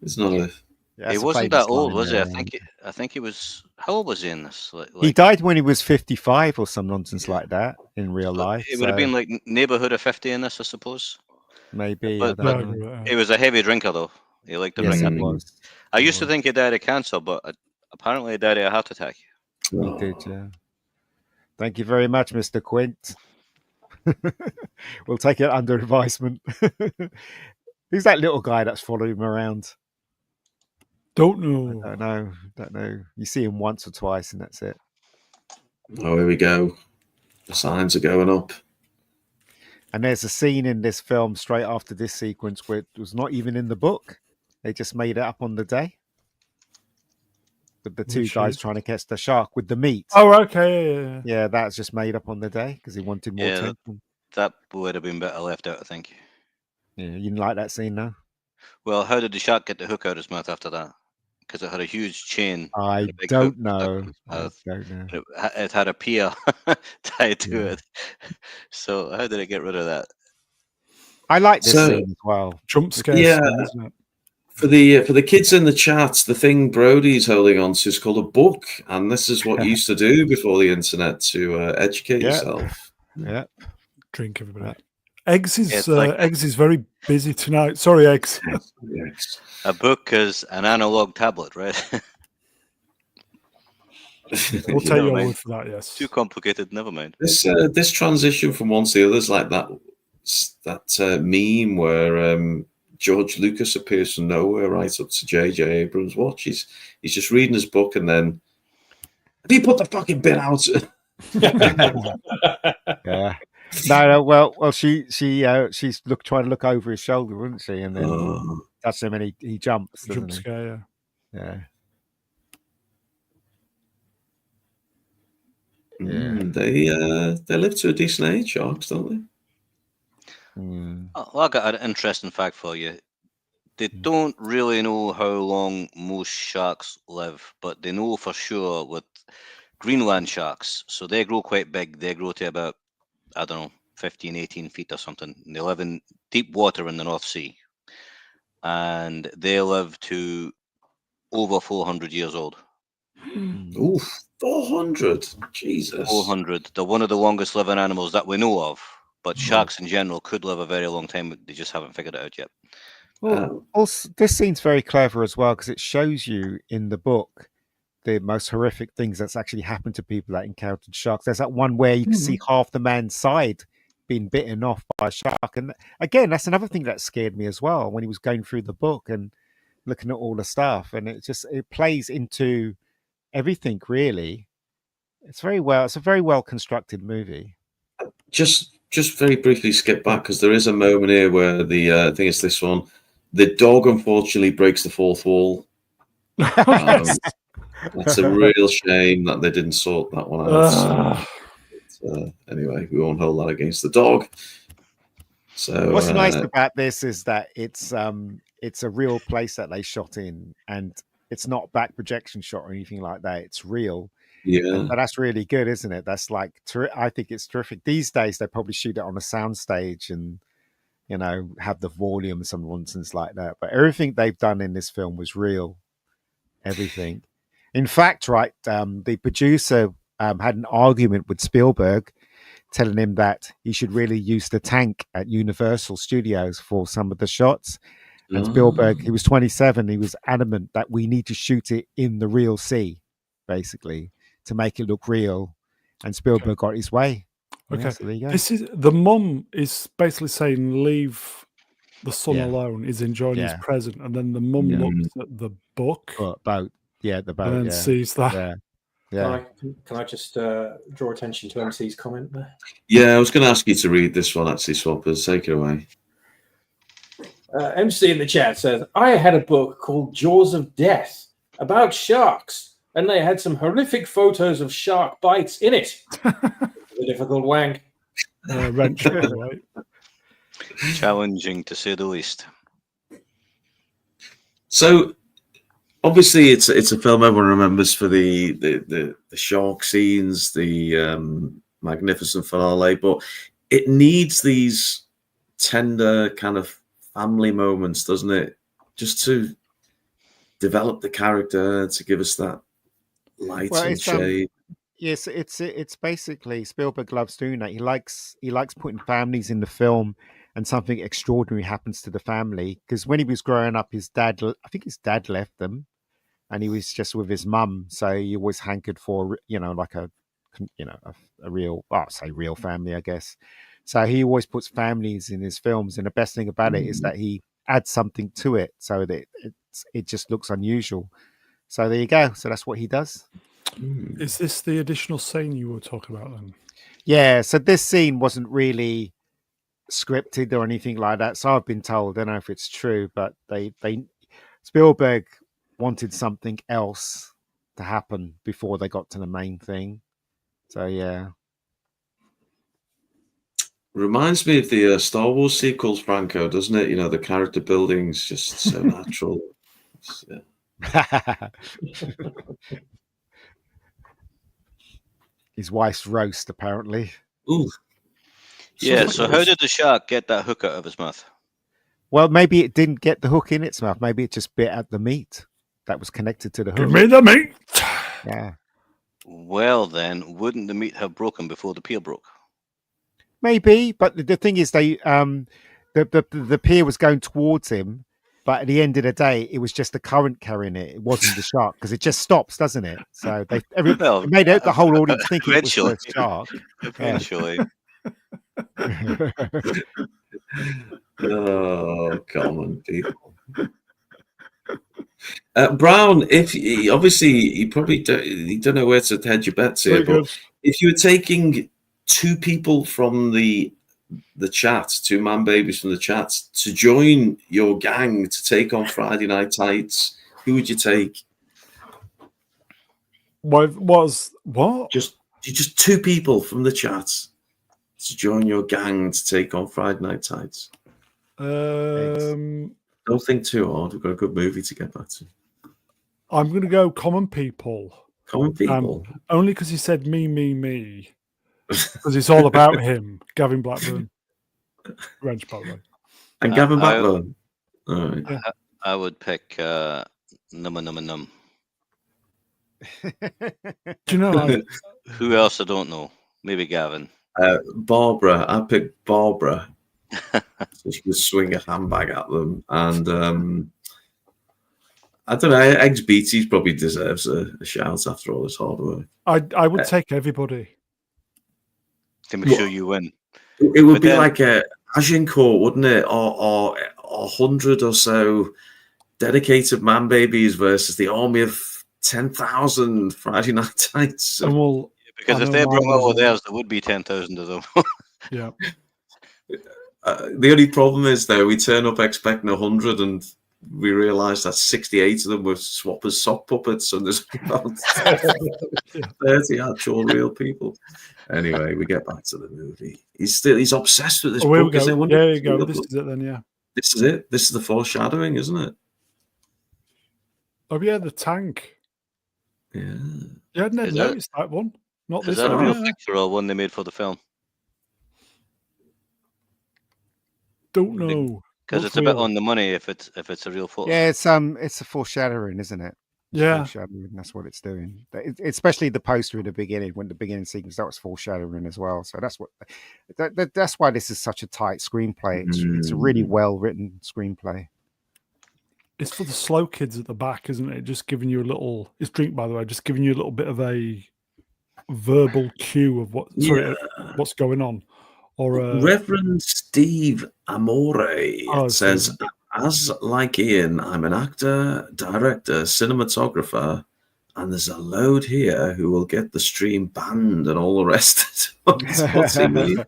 It's not a... Yeah, He wasn't that old, was he? I think he was... How old was he in this? He died when he was 55 or some nonsense like that in real life. It would have been like neighborhood of 50 in this, I suppose. Maybe. But he was a heavy drinker, though. He liked to drink. He was. I used to think he died of cancer, but apparently he died of a heart attack. He did, yeah. Thank you very much, Mr. Quint. We'll take it under advisement. Who's that little guy that's following him around? Don't know. Don't know. You see him once or twice, and that's it. Oh, here we go. The signs are going up. And there's a scene in this film straight after this sequence where it was not even in the book. They just made it up on the day. With the two guys trying to catch the shark with the meat. Oh, okay. Yeah, that's just made up on the day because he wanted more attention. That would have been better left out, I think. Yeah, you didn't like that scene, no? Well, how did the shark get the hook out of his mouth after that? Because it had a huge chain. I don't know. It had a pier tied to it. So how did it get rid of that? I like this scene as well. Jump scare. Yeah. Scene, isn't it? For the kids in the chat, the thing Brody's holding on to is called a book, and this is what you used to do before the internet to educate yourself. Yeah. Drink, everybody. Eggs is very busy tonight. Sorry, Eggs. Yes. A book is an analog tablet, right? We'll take your word for that. Yes. Too complicated. Never mind. This transition from one to the other is like that meme where George Lucas appears from nowhere right up to J.J. Abrams' watch. He's just reading his book, and then have you put the fucking bit out? Yeah. No. Well, she's trying to look over his shoulder, wasn't she? And then that's him, and he jumps. Jump scare, yeah. They live to a decent age, sharks, don't they? Well, I got an interesting fact for you. They don't really know how long most sharks live, but they know for sure with Greenland sharks. So they grow quite big. They grow to about, I don't know, 15, 18 feet or something. And they live in deep water in the North Sea. And they live to over 400 years old. Ooh, 400. Jesus. 400. They're one of the longest living animals that we know of. But sharks in general could live a very long time. They just haven't figured it out yet. Well, also, this scene's very clever as well because it shows you in the book the most horrific things that's actually happened to people that encountered sharks. There's that one where you can see half the man's side being bitten off by a shark. And again, that's another thing that scared me as well when he was going through the book and looking at all the stuff. And it plays into everything, really. It's a very well constructed movie. Just very briefly skip back because there is a moment here where I think it's this one. The dog unfortunately breaks the fourth wall. That's a real shame that they didn't sort that one out. Anyway, we won't hold that against the dog. So what's nice about this is that it's a real place that they shot in, and it's not back projection shot or anything like that. It's real. Yeah, but that's really good, isn't it? That's like I think it's terrific. These days they probably shoot it on a sound stage and have the volume and some nonsense like that. But everything they've done in this film was real. Everything. In fact, right, the producer had an argument with Spielberg, telling him that he should really use the tank at Universal Studios for some of the shots. And Spielberg, he was 27. He was adamant that we need to shoot it in the real sea, basically, to make it look real. And Spielberg got his way. Okay, yeah, so there you go. This is the mum is basically saying leave the son alone. He's enjoying his present, and then the mum looks at the book, the boat, and then sees that. Yeah. Yeah. Can I just draw attention to MC's comment there? Yeah, I was going to ask you to read this one, actually, Swappers. Take it away. MC in the chat says, I had a book called Jaws of Death about sharks, and they had some horrific photos of shark bites in it. A difficult wank. Wrench, right? Challenging, to say the least. So, obviously, it's a film everyone remembers for the shark scenes, the magnificent finale, but it needs these tender kind of family moments, doesn't it? Just to develop the character, to give us that light and shade. Yes, it's basically Spielberg loves doing that. He likes putting families in the film, and something extraordinary happens to the family. Because when he was growing up, I think his dad left them, and he was just with his mum. So he always hankered for, like a real, I'll say real family, I guess. So he always puts families in his films, and the best thing about it is that he adds something to it, so that it just looks unusual. So there you go. So that's what he does. Is this the additional scene you were talking about then? Yeah, so this scene wasn't really scripted or anything like that. So I've been told, I don't know if it's true, but they Spielberg wanted something else to happen before they got to the main thing. So yeah. Reminds me of the Star Wars sequels, Franco, doesn't it? The character building's just so natural. His wife's roast, apparently. Ooh. Yeah, so how did the shark get that hook out of his mouth? Well, maybe it didn't get the hook in its mouth. Maybe it just bit at the meat that was connected to the hook. Give me the meat! Yeah. Well, then, wouldn't the meat have broken before the pier broke? Maybe, but the thing is, the pier was going towards him, but at the end of the day, it was just the current carrying it. It wasn't the shark, because it just stops, doesn't it? So it made the whole audience think it was the shark. Eventually. Oh, come on, people. Brown, obviously you probably don't know where to head your bets here, but if you were taking two people from the chat, two man babies from the chat, to join your gang to take on Friday Night Tights, who would you take? What? Just two people from the chat to join your gang to take on Friday Night Tights. Don't think too hard. We've got a good movie to get back to. I'm going to go common people. Common people? Only because he said me. Because it's all about him. Gavin Blackburn. Wrench, by the way. And Gavin Blackburn? All right. Yeah. I would pick Num. Do you know? Who else I don't know? Maybe Gavin. Barbara. I picked Barbara. So she could swing a handbag at them. And I don't know. Eggs Beatties probably deserves a shout after all this hard work. I would take everybody. To make sure you win. It would be like a Agincourt, wouldn't it? Or 100 or so dedicated man babies versus the army of 10,000 Friday Night Tights. Because if they brought all of theirs, there would be 10,000 of them. Yeah. The only problem is, though, we turn up expecting 100 and we realise that 68 of them were Swappers sock puppets, and there's about 30 actual real people. Anyway, we get back to the movie. He's obsessed with this book. There you go. This is it then, yeah. This is it. This is the foreshadowing, isn't it? Oh, yeah, the tank. Yeah. You hadn't noticed that one. Not this Is that one. a real picture or one they made for the film? Don't know. Because it's a bit on the money if it's a real photo. Yeah, it's a foreshadowing, isn't it? Yeah, foreshadowing. That's what it's doing. Especially the poster in the beginning, when the beginning sequence, that was foreshadowing as well. So that's why this is such a tight screenplay. It's a really well written screenplay. It's for the slow kids at the back, isn't it? Just giving you a little. It's drink, by the way. Just giving you a little bit of a verbal cue of what's going on. Or Reverend Steve Amore says, as like Ian, I'm an actor, director, cinematographer, and there's a load here who will get the stream banned and all the rest. What's he mean?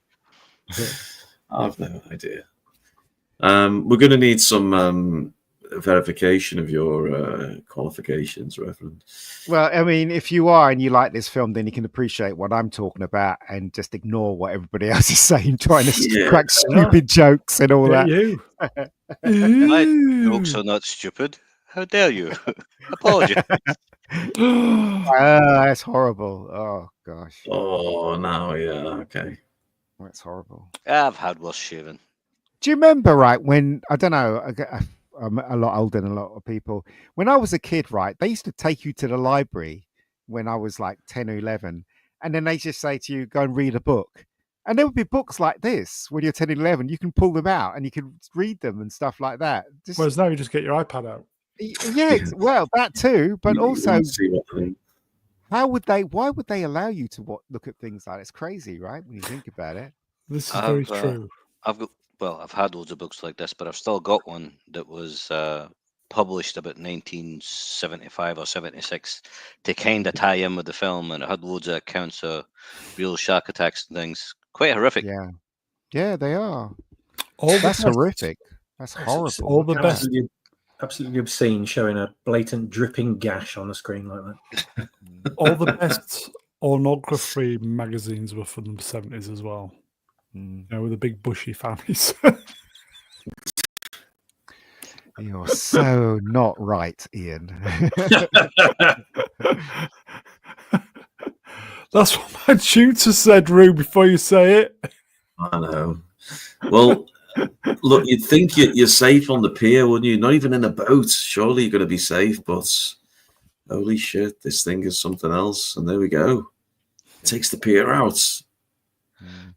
I've no idea. We're going to need some verification of your qualifications, Reverend. Well, I mean, if you are and you like this film, then you can appreciate what I'm talking about and just ignore what everybody else is saying, trying to crack stupid jokes and all that. You. My jokes are not stupid. How dare you? Apologies. That's horrible. Oh, gosh. Oh, no, yeah, okay. That's horrible. I've had worse shaving. Do you remember, right, when, I don't know, I'm a lot older than a lot of people. When I was a kid, right, they used to take you to the library when I was like 10 or 11. And then they just say to you, go and read a book. And there would be books like this when you're 10 and 11. You can pull them out and you can read them and stuff like that. Whereas now you just get your iPad out. Yeah, well, that too. But also, why would they allow you to look at things like that? It's crazy, right? When you think about it. This is very true. I've had loads of books like this, but I've still got one that was published about 1975 or 76 to kind of tie in with the film, and it had loads of accounts of real shark attacks and things. Quite horrific. Yeah, they are. That's horrific. That's horrible. All the best. Absolutely obscene, showing a blatant dripping gash on the screen like that. All the best pornography magazines were from the 70s as well. You know, with the big bushy families. You're so not right, Ian. That's what my tutor said, Rue, before you say it. I know. Well, look, you'd think you're safe on the pier, wouldn't you? Not even in a boat. Surely you're going to be safe, but holy shit, this thing is something else. And there we go. It takes the pier out.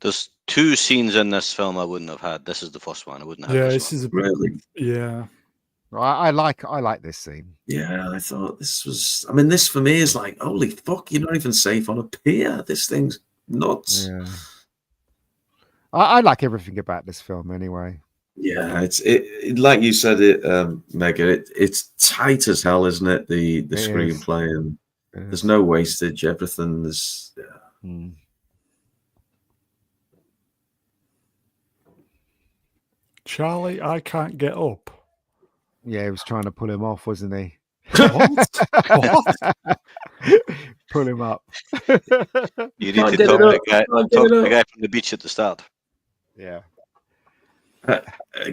There's 2 scenes in this film I wouldn't have had. This is the first one. I wouldn't have. Yeah, this is a really. Yeah. I like this scene. Yeah, I thought this was. I mean, this for me is like, holy fuck! You're not even safe on a pier. This thing's nuts. Yeah. I like everything about this film anyway. Yeah, it's like you said it, Mega. It's tight as hell, isn't it? The screenplay, and there's no wastage. Everything is. Yeah. Charlie, I can't get up. Yeah, he was trying to pull him off, wasn't he? What? Pull him up. You need to talk to the guy from the beach at the start. Yeah.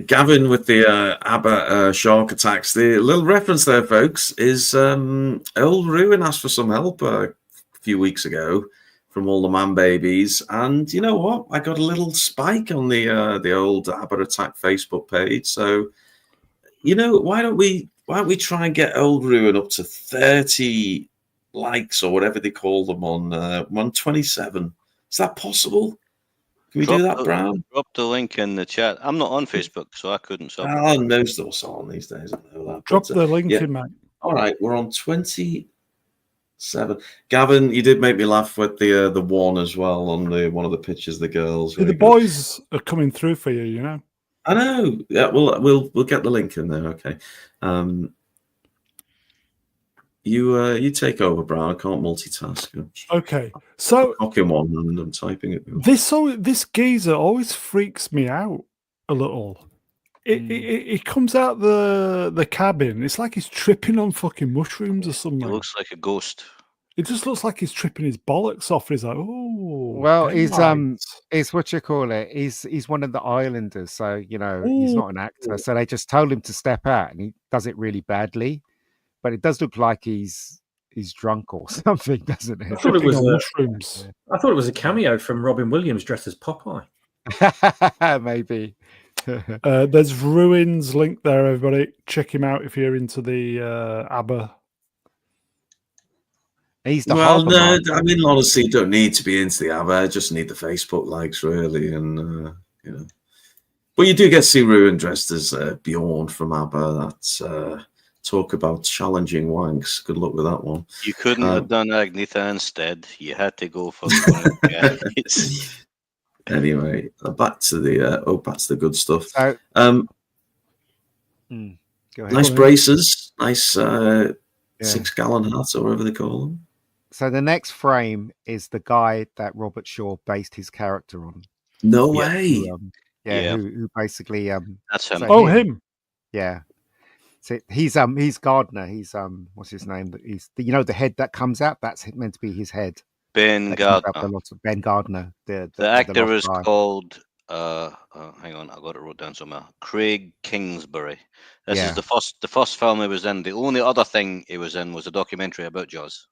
Gavin with the ABBA shark attacks. The little reference there, folks, is old Ruin asked for some help a few weeks ago from all the man babies, and you know what? I got a little spike on the old ABBA attack Facebook page. So, you know, why don't we try and get old Ruin up to 30 likes or whatever they call them on 127? Is that possible? Can we do that, Brown? Drop the link in the chat. I'm not on Facebook, so I couldn't. Oh, most of us are on these days. I know that. Drop the link in, mate. All right, we're on 27. Gavin, you did make me laugh with the one as well on one of the pictures. The girls. The boys are coming through for you. You know. I know. Yeah, we'll get the link in there. Okay. You take over, Brown. I can't multitask. Okay, so cocking one and I'm typing it. This geezer always freaks me out a little. It comes out the cabin. It's like he's tripping on fucking mushrooms or something. It looks like a ghost. It just looks like he's tripping his bollocks off. He's like, oh. Well, he's what you call it. He's one of the islanders, so you know he's not an actor. So they just told him to step out, and he does it really badly. But it does look like he's drunk or something, doesn't it? I thought it was mushrooms. I thought it was a cameo from Robin Williams dressed as Popeye. Maybe. There's Ruins link there, everybody. Check him out if you're into the ABBA. He's the no, I mean, honestly, you don't need to be into the ABBA. I just need the Facebook likes, really, and you know. But you do get to see Ruin dressed as Bjorn from ABBA. That's talk about challenging wanks. Good luck with that one. You couldn't have done Agnetha instead. You had to go for Anyway, back to the good stuff. Go ahead. Nice braces, nice 6-gallon hats or whatever they call them. So the next frame is the guy that Robert Shaw based his character on. No Yeah. way. Who basically That's him. so Oh, him. Yeah. So he's Gardner. He's what's his name? He's the head that comes out. That's meant to be his head. Ben That comes out Gardner. the lot of Ben Gardner. The actor lost is guy. called. Hang on, I got it wrote down somewhere. Craig Kingsbury. This Yeah. is the first film he was in. The only other thing he was in was a documentary about Jaws.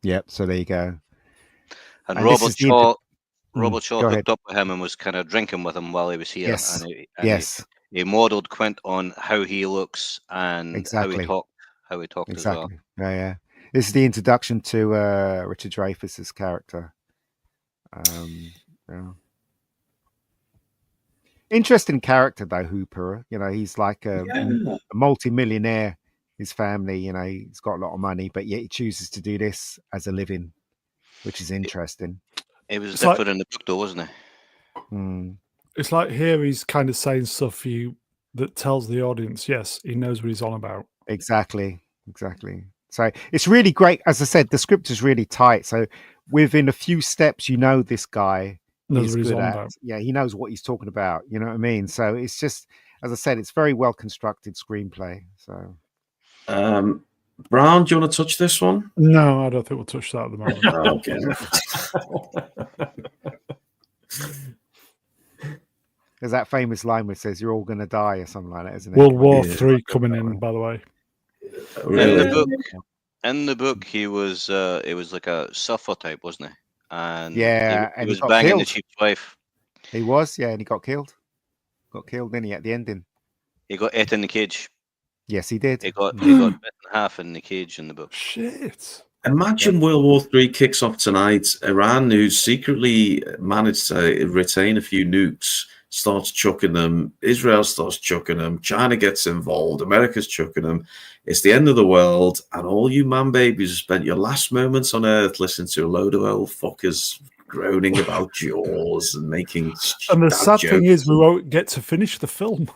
Yep. So there you go. And And this Robert is the Shaw, go ahead. hooked up with him and was kind of drinking with him while he was here. Yes. And Yes. he modelled Quint on how he looks and Exactly. how he talked as well. Exactly. Yeah. This is the introduction to Richard Dreyfuss's character. Yeah. Interesting character though, Hooper. He's like a multi-millionaire. His family, he's got a lot of money, but yet he chooses to do this as a living, which is interesting. It was It's different in the book, though, wasn't it? It's like here he's kind of saying stuff for you that tells the audience, yes, he knows what he's on about. Exactly. So it's really great. As I said, the script is really tight. So within a few steps, this guy Knows is what he's good on at. about. Yeah, he knows what he's talking about. You know what I mean? So it's just, as I said, it's very well constructed screenplay. So, Brown, do you want to touch this one? No, I don't think we'll touch that at the moment. Okay. there's that famous line where it says, "You're all going to die," or something like that, isn't it? World War Yeah. III coming in, by the way. Really? In the book, he was like a suffer type, wasn't he? And Yeah, he and he was got banging the killed. chief's wife. He was, yeah, and he got killed. Got killed, didn't he, at the ending? He got ate in the cage. Yes, he did. He got bit in half in the cage in the book. Shit. Imagine World War III kicks off tonight. Iran, who secretly managed to retain a few nukes, starts chucking them. Israel starts chucking them. China gets involved. America's chucking them. It's the end of the world, and all you man babies have spent your last moments on Earth listening to a load of old fuckers groaning about Jaws and making. And the dad sad thing jokes. is, we won't get to finish the film.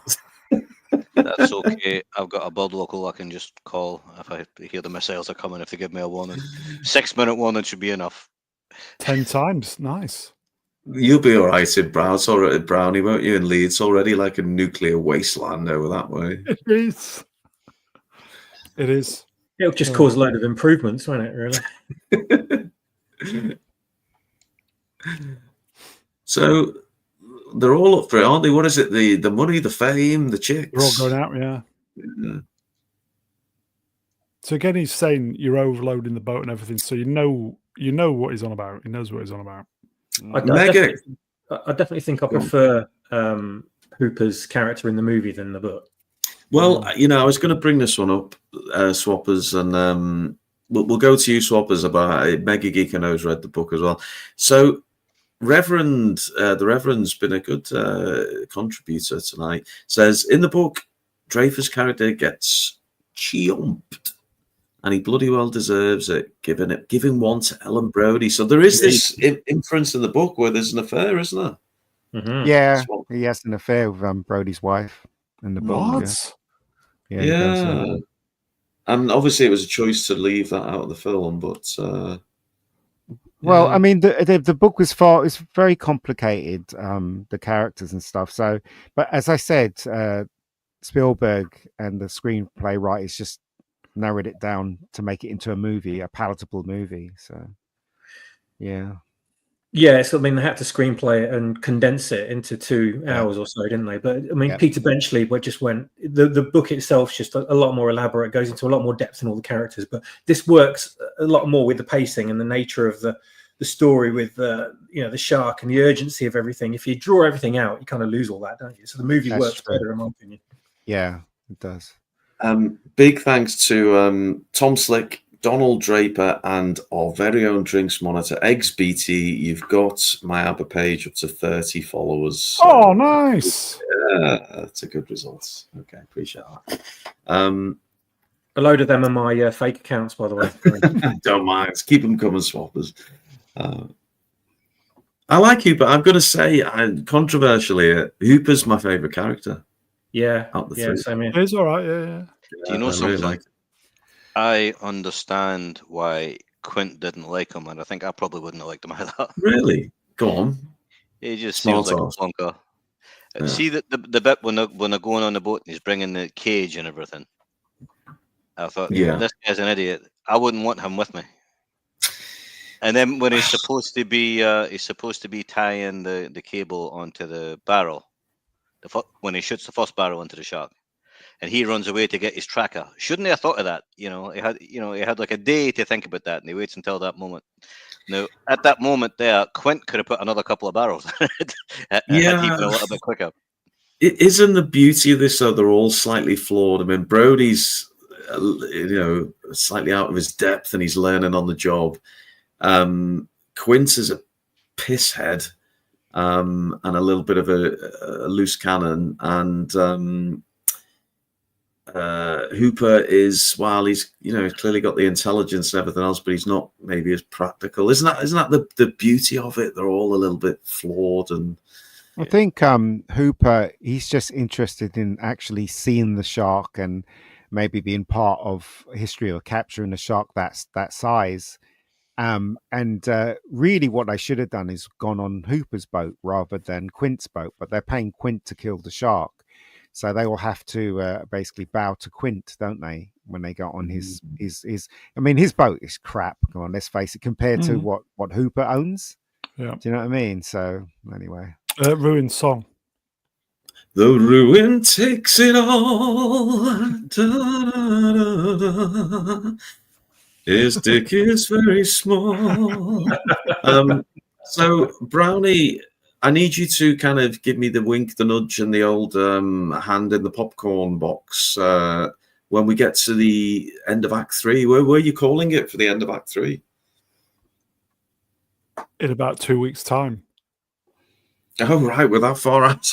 That's okay. I've got a bird local I can just call if I hear the missiles are coming. If they give me a warning, 6-minute warning should be enough. 10 times. Nice. You'll be all right in Brownie, won't you? In Leeds already, like a nuclear wasteland over that way. It is. It is. It'll just cause a load of improvements, won't it, really? So they're all up for it, aren't they? What is it? The money, the fame, the chicks. They're all going out, yeah. Yeah. So again, he's saying you're overloading the boat and everything. So you know what he's on about. He knows what he's on about. I definitely think I prefer Hooper's character in the movie than the book. Well, I was going to bring this one up, Swappers, and we'll go to you, Swappers, about it. Mega Geek, I know, has read the book as well. So the Reverend's been a good contributor tonight. Says, in the book, Dreyfuss' character gets chomped, and he bloody well deserves it, giving one to Ellen Brody. So there is this inference in the book where there's an affair, isn't there? Mm-hmm. Yeah, he has an affair with Brody's wife in the book. What? Yeah. He does, And obviously it was a choice to leave that out of the film, but well, I mean, the book was it's very complicated, the characters and stuff. So, but as I said, Spielberg and the screenplay writers just narrowed it down to make it into a movie, a palatable movie. So, yeah. Yeah, so I mean, they had to screenplay it and condense it into 2 hours or so, didn't they? But I mean, Peter Benchley just went. The book itself's just a lot more elaborate, goes into a lot more depth in all the characters. But this works a lot more with the pacing and the nature of the story, with the shark and the urgency of everything. If you draw everything out, you kind of lose all that, don't you? So the movie works better, in my opinion. Yeah, it does. Big thanks to Tom Slick, Donald Draper, and our very own Drinks Monitor, Eggs BT. You've got my ABBA page up to 30 followers. So, oh, nice. Yeah, that's a good result. Okay, appreciate that. A load of them are my fake accounts, by the way. Don't mind. Keep them coming, Swappers. I like Hooper. I'm going to say, controversially, Hooper's my favourite character. Yeah, Out the three. same here. It's all right, yeah. Do you know I something? really like it. I understand why Quint didn't like him, and I think I probably wouldn't have liked him either. Really? Go on. He just Smart seems like ass. a plonker. Yeah. See the bit when they're going on the boat and he's bringing the cage and everything. I thought, Yeah. this guy's an idiot. I wouldn't want him with me. And then when he's supposed to be tying the cable onto the barrel, when he shoots the first barrel into the shark, and he runs away to get his tracker. Shouldn't he have thought of that? He had like a day to think about that, and he waits until that moment. Now, at that moment there, Quint could have put another couple of barrels had he been a little bit quicker. It isn't the beauty of this, though. They're all slightly flawed. I mean, Brody's, slightly out of his depth, and he's learning on the job. Quint is a pisshead, and a little bit of a loose cannon, and Hooper is, well, he's clearly got the intelligence and everything else, but he's not maybe as practical. Isn't that the beauty of it? They're all a little bit flawed, and I think Hooper, he's just interested in actually seeing the shark and maybe being part of history of capturing a shark that size. And really what they should have done is gone on Hooper's boat rather than Quint's boat, but they're paying Quint to kill the shark. So they will have to basically bow to Quint, don't they, when they go on his I mean, his boat is crap, come on, let's face it, compared to what Hooper owns. Yeah. Do you know what I mean? So anyway. Ruined song. the ruin takes it all. Da, da, da, da. His dick is very small. So, Brownie, I need you to kind of give me the wink, the nudge, and the old hand in the popcorn box when we get to the end of Act 3. Where were you calling it for the end of Act 3? In about 2 weeks' time. Oh, right, we're that far out.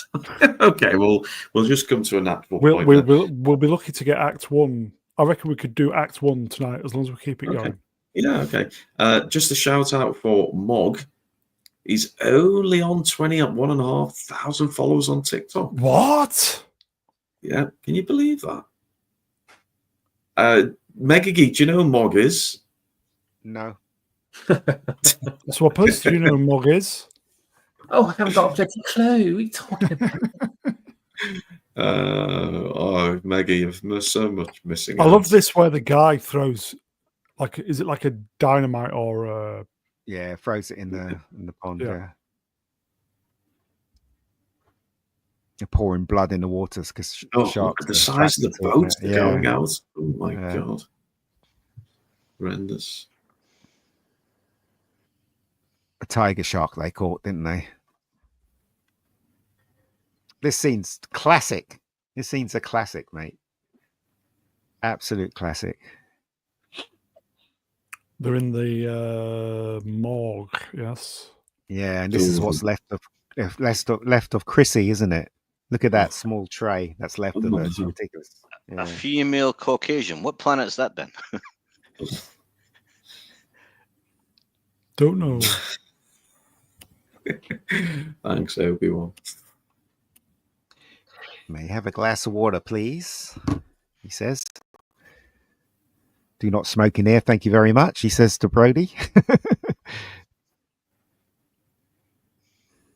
Okay, we'll just come to a natural point. We'll be lucky to get Act 1. I reckon we could do Act 1 tonight as long as we keep it going. Yeah, okay. Just a shout out for Mog. He's only on 21,500 followers on TikTok. What? Yeah, can you believe that? Mega Geek, do you know who Mog is? No. Swappers, do you know who Mog is? Oh, I haven't got a bloody clue. What are you talking about? Maggie, you've missed so much missing. I love this where the guy throws, like, is it like a dynamite or yeah, throws it in the pond. Yeah. You're pouring blood in the waters because sharks. Look at the size of the boat going out. Oh my god, horrendous. A tiger shark they caught, didn't they? This scene's classic. This scene's a classic, mate. Absolute classic. They're in the morgue, yes. Yeah, and this is what's left of Chrissy, isn't it? Look at that small tray that's left of her. It's ridiculous. Yeah. A female Caucasian. What planet's that then? Don't know. Thanks, Obi-Wan. May I have a glass of water, please? He says. Do not smoke in here, thank you very much, he says to Brody.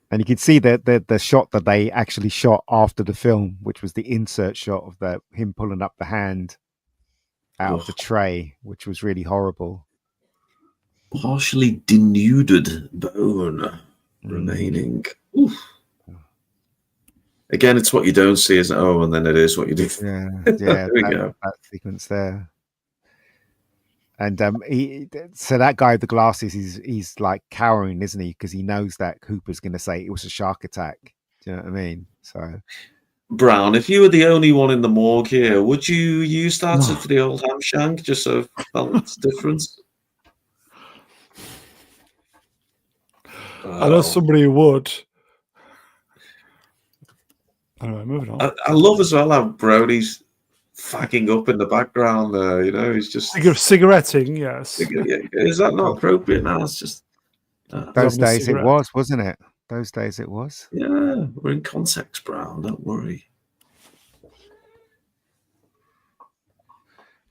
And you can see that the shot that they actually shot after the film, which was the insert shot of him pulling up the hand out of the tray, which was really horrible. Partially denuded bone remaining. Oof. Again, it's what you don't see, isn't it? Oh, and then it is what you do. Yeah, there we go. That sequence there. And so that guy with the glasses, he's like cowering, isn't he? Because he knows that Cooper's going to say it was a shark attack. Do you know what I mean? So, Brown, if you were the only one in the morgue here, would you use that for the old ham shank just so felt it's different? I know somebody who would. Anyway, moving on. I love as well how Brody's fagging up in the background there. You know, he's just cigaretting. Yes. Is that not appropriate now? It's just those days it was, wasn't it? Those days it was. Yeah, we're in context, Brown. Don't worry.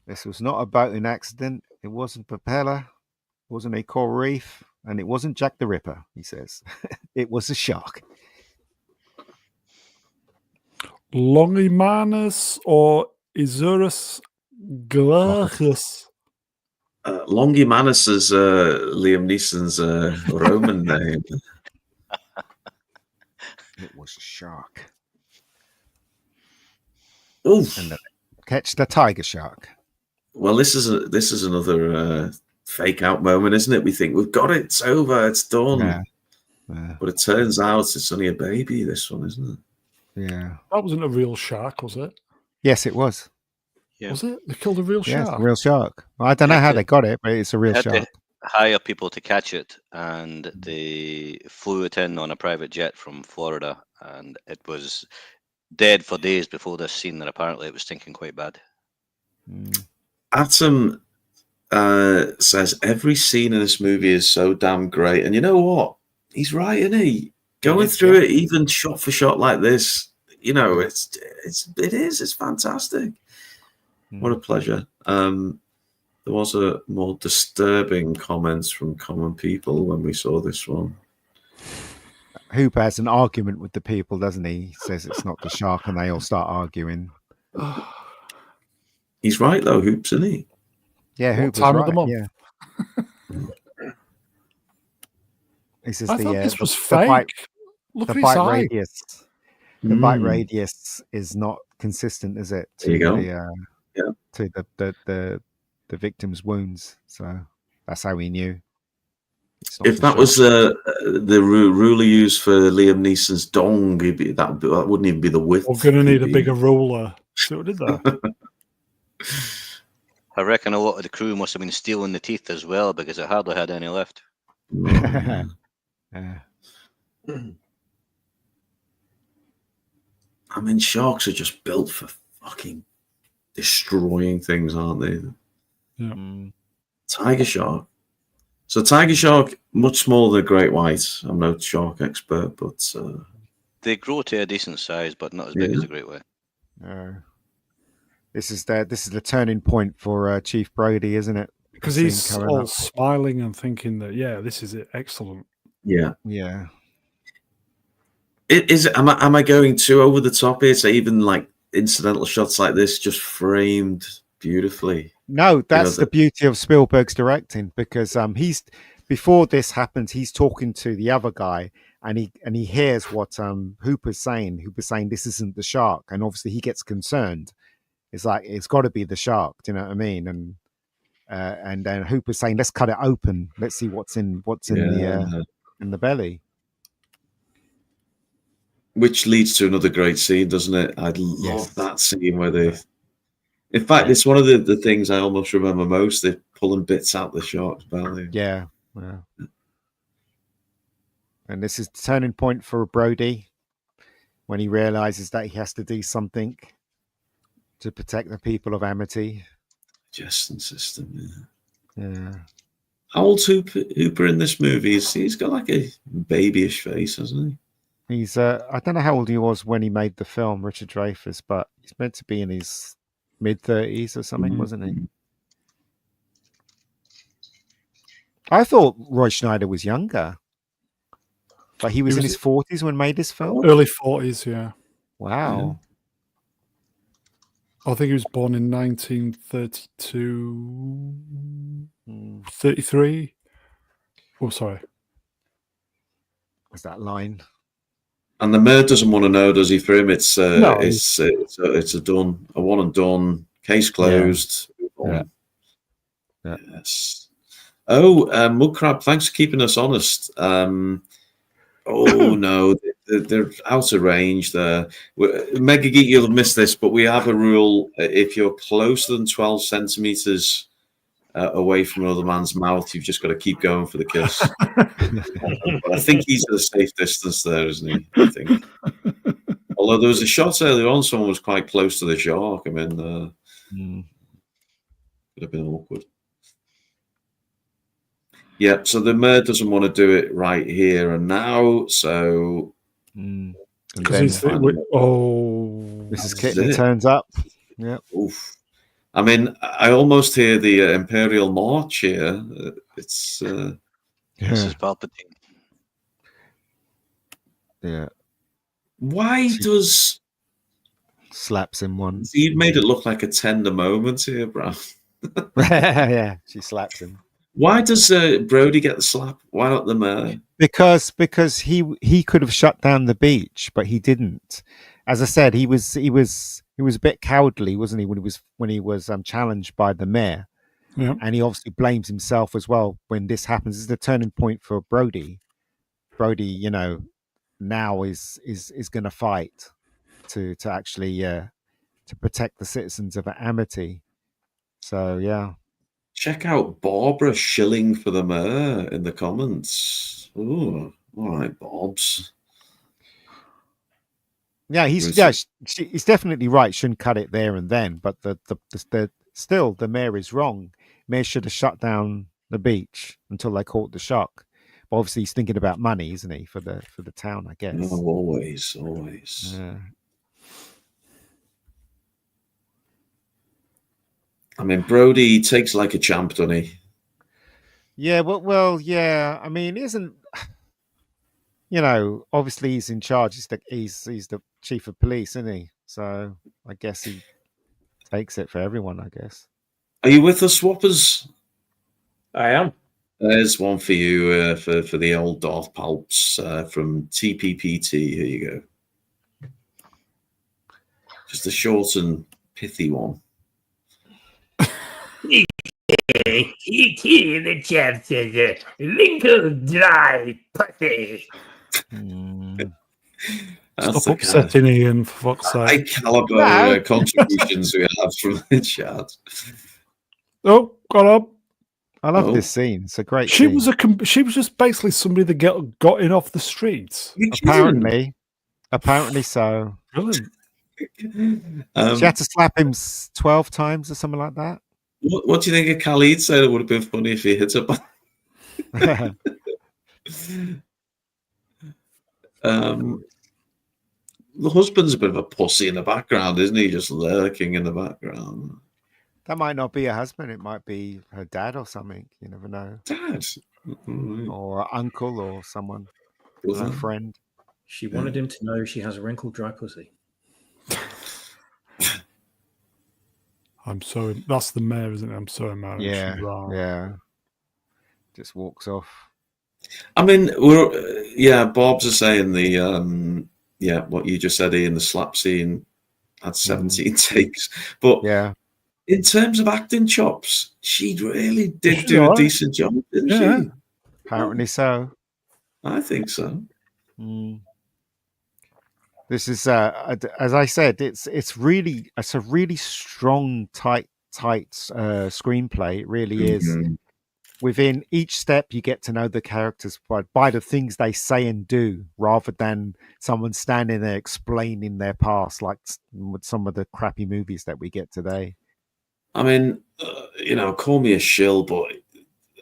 This was not a boating accident. It wasn't propeller. It wasn't a coral reef. And it wasn't Jack the Ripper, he says. It was a shark. Longimanus or Isurus Glaucus? Longimanus is Liam Neeson's Roman name. It was a shark. Oof. And catch the tiger shark. Well, this is another fake out moment, isn't it? We think we've got it. It's over. It's done. Yeah. But it turns out it's only a baby. This one, isn't it? Yeah. That wasn't a real shark, was it? Yes, it was. Yeah. Was it? They killed a real Yes, shark. a real shark. Well, I don't know how they got it, but it's a real Had shark. to hire people to catch it, and they flew it in on a private jet from Florida, and it was dead for days before this scene, and apparently it was stinking quite bad. Atom says every scene in this movie is so damn great, and you know what? He's right, isn't he? Going through it, even shot for shot like this, you know, it's fantastic. What a pleasure. There was a more disturbing comments from common people when we saw this one. Hooper has an argument with the people, doesn't he? He says it's not the shark, and they all start arguing. He's right, though, Hoops, isn't he? Yeah, Hooper's time right. of the month? Yeah. He says I thought this was the fake. bite, Look the at his bite eye. radius. The bite radius is not consistent, is it? There you go. To the victim's wounds. So that's how he knew. If that was the ruler used for Liam Neeson's dong, that wouldn't even be the width. We're going to need a bigger ruler. See what did that? I reckon a lot of the crew must have been stealing the teeth as well, because it hardly had any left. Yeah. I mean, sharks are just built for fucking destroying things, aren't they? Yeah. Tiger shark. So tiger shark, much smaller than great white. I'm no shark expert, but They grow to a decent size, but not as big as a great white. This is the turning point for Chief Brody, isn't it? Because he's all smiling and thinking that, yeah, this is it. Excellent. yeah. Am I going too over the top here? So even like incidental shots like this, just framed beautifully. No, that's the beauty of Spielberg's directing, because he's before this happens, he's talking to the other guy, and he hears what Hooper's saying. Hooper's saying this isn't the shark, and obviously he gets concerned. It's like it's got to be the shark. Do you know what I mean? And then Hooper's saying, let's cut it open. Let's see what's in the belly. Which leads to another great scene, doesn't it? I love that scene where they. In fact, it's one of the things I almost remember most. They're pulling bits out the shark's belly. Yeah. And this is the turning point for Brody when he realizes that he has to do something to protect the people of Amity. Digestion system. Yeah. How old's Hooper in this movie? He's got like a babyish face, hasn't he? He's I don't know how old he was when he made the film, Richard Dreyfuss, but he's meant to be in his mid-30s or something, wasn't he? I thought Roy Schneider was younger, but he was in his 40s when he made this film. Early 40s, yeah. Wow. I think he was born in 1932, 33. Oh, sorry. Was that line? And the mayor doesn't want to know, does he? For him, it's No. it's a one and done, case closed. Yeah. Yes. Oh, Mudcrab, thanks for keeping us honest. Oh no, they're out of range there. Mega Geek, you'll have missed this, but we have a rule: if you're closer than 12 centimeters away from another man's mouth, you've just got to keep going for the kiss. But I think he's at a safe distance there, isn't he? I think. Although there was a shot earlier on, someone was quite close to the shark. I mean, could have been awkward. Yeah, so the mayor doesn't want to do it right here and now, so. Because this is Mrs. Kitten turns up. Yeah. Oof. I mean, I almost hear the Imperial March here. It's This is Palpatine. Yeah. why does Slaps him once. you made it look like a tender moment here, bro? Yeah, she slaps him. Why does Brody get the slap? Why not the mayor? Because he could have shut down the beach, but he didn't. As I said, he was a bit cowardly, wasn't he, when he was challenged by the mayor, and he obviously blames himself as well when this happens. This is the turning point for Brody. Brody, now is going to fight to actually to protect the citizens of Amity. So yeah. Check out Barbara shilling for the mayor in the comments. Oh, all right, Bobs. Yeah, he's definitely right. Shouldn't cut it there and then, but the still the mayor is wrong. Mayor should have shut down the beach until they caught the shock. But obviously, he's thinking about money, isn't he, for the town? I guess. No, always. Yeah. I mean, Brody takes like a champ, doesn't he? Yeah, well, yeah. I mean, isn't obviously he's in charge. He's the chief of police, isn't he? So I guess he takes it for everyone. I guess. Are you with us, Swappers? I am. There's one for you for the old Darth Palps from TPPT. Here you go. Just a short and pithy one. The chap says, wrinkled dry pussy. Stop upsetting Ian, for fuck's sake. High caliber contributions we have from the chat. Oh, got up. I love this scene. It's a great She scene. she was just basically somebody that got in off the streets. Apparently so. Brilliant. She had to slap him 12 times or something like that. What do you think of Khalid said? It would have been funny if he hit her. The husband's a bit of a pussy in the background, isn't he? Just lurking in the background. That might not be her husband. It might be her dad or something. You never know. Dad. Or uncle or someone. A friend. She wanted him to know she has a wrinkled dry pussy. That's the mayor, isn't it? I'm so embarrassed. Yeah. Just walks off. I mean, Bob's are saying the what you just said, Ian, the slap scene had 17 takes. But in terms of acting chops, she really did do a decent job, didn't she? Apparently so. I think so. This is, as I said, it's a really strong, tight screenplay. It really is. Within each step, you get to know the characters by the things they say and do, rather than someone standing there explaining their past, like with some of the crappy movies that we get today. I mean, call me a shill, but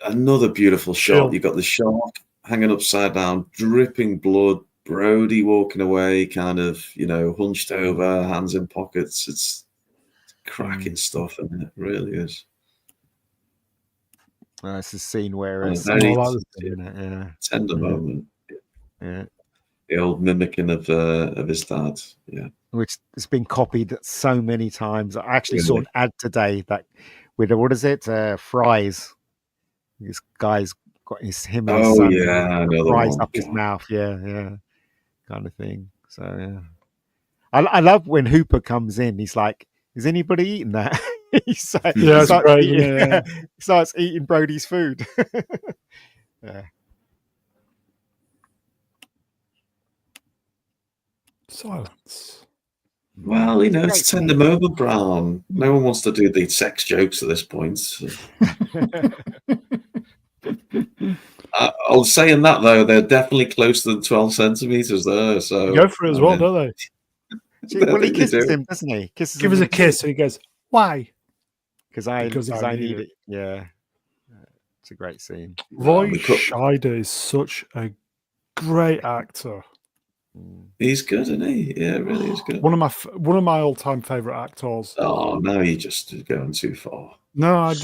another beautiful shot. You got the shark hanging upside down, dripping blood. Brody walking away, kind of, hunched over, hands in pockets. It's cracking stuff, and it really is. It's a scene where it's very tender moment. Yeah, the old mimicking of his dad. Yeah, which has been copied so many times. I actually saw an ad today that with what is it? Fries. This guy's got him and his son fries up his mouth. Yeah. Kind of thing. So yeah, I love when Hooper comes in. He's like, "Is anybody eating that?" He starts eating Brody's food. Yeah. Silence. Well, it's tender moment, Brown. No one wants to do the sex jokes at this point. So. I'll say in that though, they're definitely closer than 12 centimeters there. So go for it as well, don't they? Well, he kisses him, doesn't he? Give us a kiss, and he goes, "Why?" Because I need it. Yeah, it's a great scene. Roy Scheider is such a great actor. He's good, isn't he? Yeah, really is good. One of my all-time favorite actors. Oh, now you're just going too far. No, I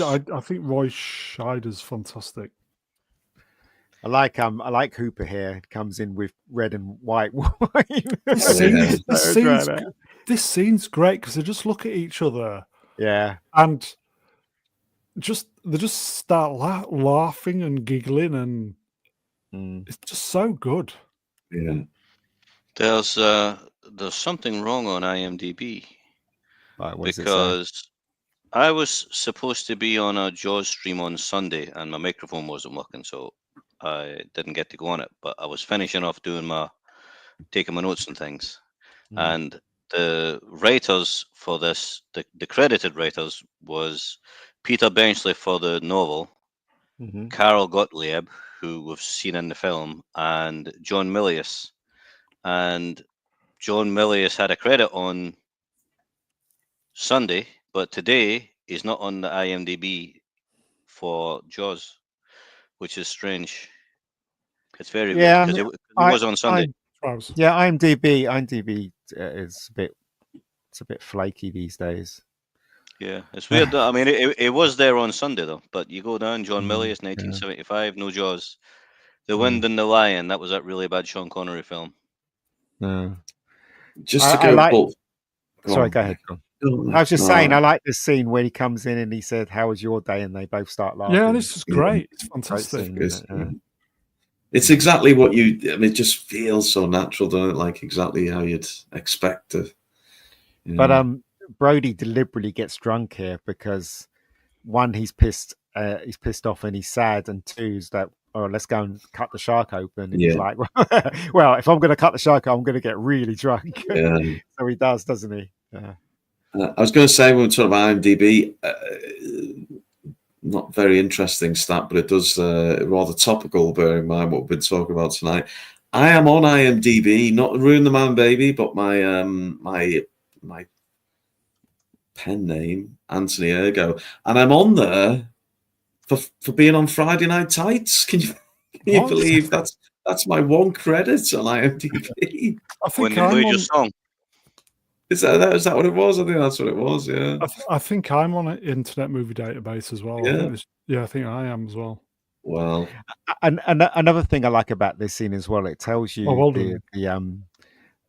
think Roy Scheider's fantastic. I like Hooper here. Comes in with red and white. This scene's great because they just look at each other. Yeah, and they just start laughing and giggling, and it's just so good. Yeah. There's something wrong on IMDb because I was supposed to be on a Jaws stream on Sunday and my microphone wasn't working, so I didn't get to go on it. But I was finishing off taking my notes and things, and the writers for this, the credited writers was Peter Benchley for the novel, Carol Gottlieb, who we've seen in the film, and John Milius. And John Milius had a credit on Sunday, but today he's not on the IMDb for Jaws, which is strange. It's very weird because it was on Sunday. IMDb is a bit flaky these days. Yeah, it's weird. I mean, it was there on Sunday though, but you go down, John Milius, 1975, no Jaws. The Wind and the Lion, that was that really bad Sean Connery film. Just to go. Sorry, go ahead. I was just saying, I like this scene where he comes in and he said, "How was your day?" and they both start laughing. Yeah, this is great. It's fantastic. It's exactly what it just feels so natural, doesn't it? Like exactly how you'd expect it. But Brody deliberately gets drunk here because one, he's pissed off and he's sad, and two is that, let's go and cut the shark open. And he's like, well, if I'm going to cut the shark, I'm going to get really drunk. So he does, doesn't he? Yeah. I was going to say, when we're talking about IMDb, not very interesting stat, but it does rather topical, bearing in mind what we've been talking about tonight. I am on IMDb, not to ruin the man, baby, but my my pen name, Anthony Ergo, and I'm on there for being on Friday Night Tights. Can you believe that's my one credit on IMDb? I think when they played your song. Is that what it was? I think that's what it was. Yeah. I think I'm on an Internet Movie Database as well. Yeah. I think I am as well. Well, and another thing I like about this scene as well, it tells you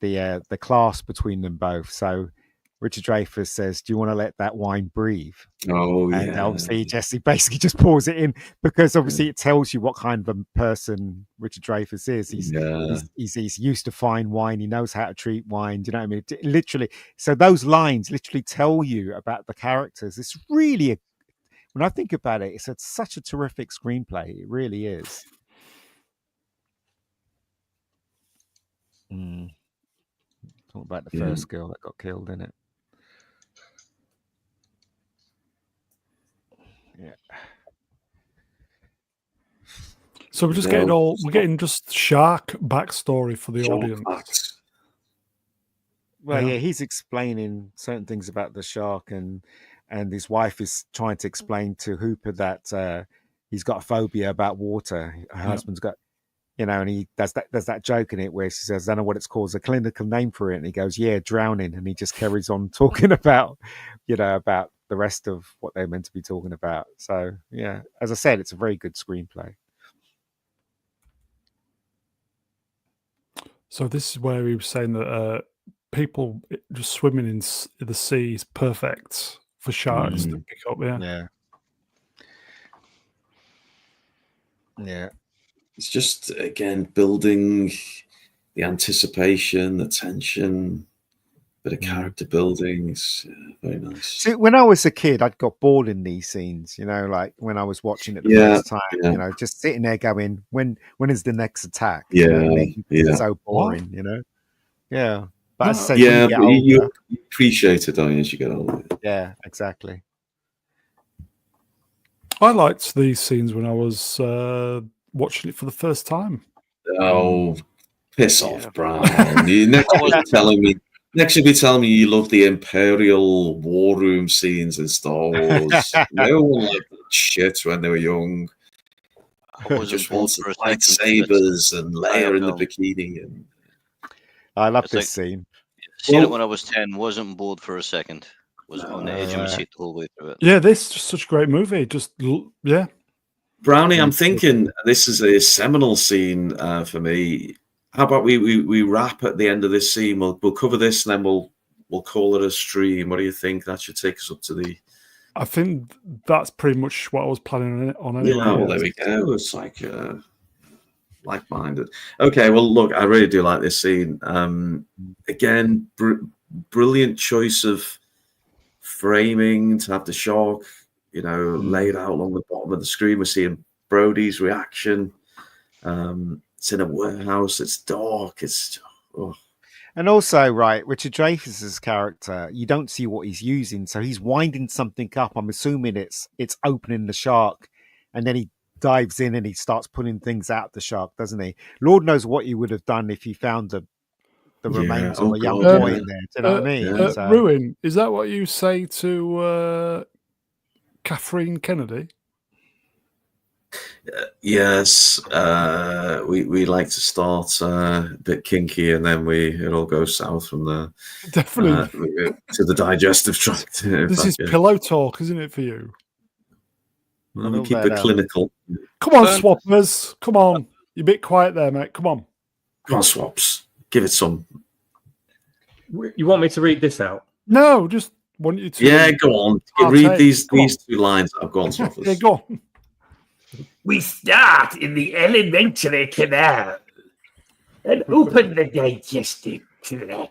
the class between them both. So Richard Dreyfuss says, "Do you want to let that wine breathe?" Oh, and obviously Jesse basically just pours it in because obviously it tells you what kind of a person Richard Dreyfuss is. He's used to fine wine. He knows how to treat wine. Do you know what I mean? Literally, so those lines literally tell you about the characters. It's really when I think about it, it's such a terrific screenplay. It really is. Talk about the first girl that got killed in it. Yeah. So we're just getting just shark backstory for the audience. Well, he's explaining certain things about the shark, and his wife is trying to explain to Hooper that he's got a phobia about water. Her husband's got, and he does that joke in it where she says, "I don't know what it's called, a clinical name for it," and he goes, "Yeah, drowning," and he just carries on talking about, about the rest of what they're meant to be talking about. So yeah, as I said, it's a very good screenplay. So this is where he was saying that people just swimming in the sea is perfect for sharks to pick up. Yeah. It's just, again, building the anticipation, the tension, bit of character building. It's very nice. See, when I was a kid, I'd got bored in these scenes, like when I was watching it the first time, just sitting there going, when is the next attack? It's so boring, Yeah. But I say, you appreciate it, don't you, as you get older? Yeah, exactly. I liked these scenes when I was watching it for the first time. Oh, piss off, Brian. Next you'll be telling me you love the Imperial War Room scenes in Star Wars. No one liked that shit when they were young. I just wanted lightsabers and Leia in the bikini. I love It's this scene. Seen it Well- when I was 10, wasn't bored for a second. Was on the edge of my Right. seat the whole way through it. Yeah, this is just such a great movie. Just yeah. Brownie, I'm Thank you. thinking this is a seminal scene for me. How about we wrap at the end of this scene? We'll cover this and then we'll call it a stream. What do you think? That should take us up to the. I think that's pretty much what I was planning on anyway. Yeah, well, there we go. It's like-minded. Okay, well, look, I really do like this scene. Again, brilliant choice of framing to have the shark, laid out along the bottom of the screen. We're seeing Brody's reaction. It's in a warehouse. It's dark. And also, right, Richard Dreyfuss's character, you don't see what he's using, so he's winding something up. I'm assuming it's opening the shark, and then he dives in and he starts pulling things out the shark, doesn't he? Lord knows what he would have done if he found the remains of a young God, boy yeah. in there. Do you know what I mean? yeah. So- Ruin, is that what you say to Catherine Kennedy? Yes, we like to start a bit kinky, and then it all goes south from there. Definitely. We go to the digestive tract. This is pillow talk, isn't it, for you? Well, we keep it clinical. Come on, swappers. Come on. You're a bit quiet there, mate. Come on. Come on, swaps. Give it some. You want me to read this out? No, just want you to. Yeah, go on. I'll Read take- these come on. two lines. I've gone, swappers. Yeah, go on. We start in the alimentary canal and open the digestive tract.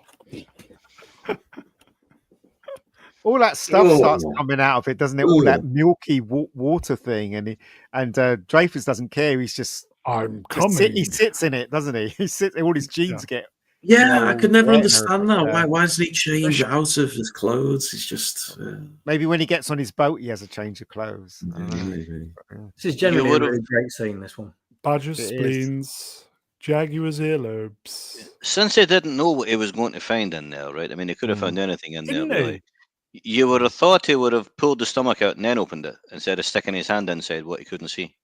all that stuff Oh. starts coming out of it, doesn't it? All that milky water thing, and Dreyfuss doesn't care. He's just I'm Just coming. he sits in it, doesn't he? He sits. All his jeans get. Yeah, I could never Yeah, understand that. yeah. Why doesn't he change out of his clothes? He's just. Maybe when he gets on his boat, he has a change of clothes. I don't know. Maybe. This is generally a would've- really great scene, this one. Badger's It is. spleens, Jaguar's earlobes. Since they didn't know what he was going to find in there, right? I mean, he could have Mm. found anything in Didn't there, he? really. You would have thought he would have pulled the stomach out and then opened it instead of sticking his hand inside what he couldn't see.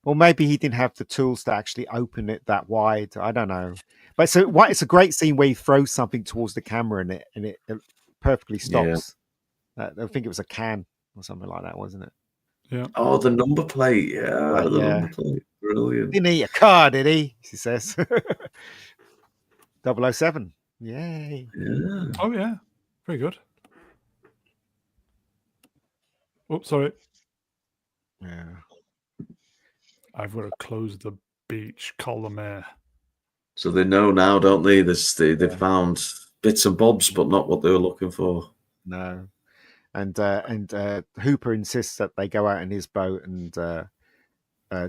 Or maybe he didn't have the tools to actually open it that wide. I don't know. But it's a great scene where he throws something towards the camera and it perfectly stops. I think it was a can or something like that, wasn't it? Oh, the number plate. Yeah, the number plate. Brilliant. Didn't eat a car, did he? He says. 007. Yay. Yeah. Oh, yeah. Very good. Oh, sorry. Yeah. I've got to close the beach column here. So they know now, don't they? They found bits and bobs, but not what they were looking for. No. And Hooper insists that they go out in his boat and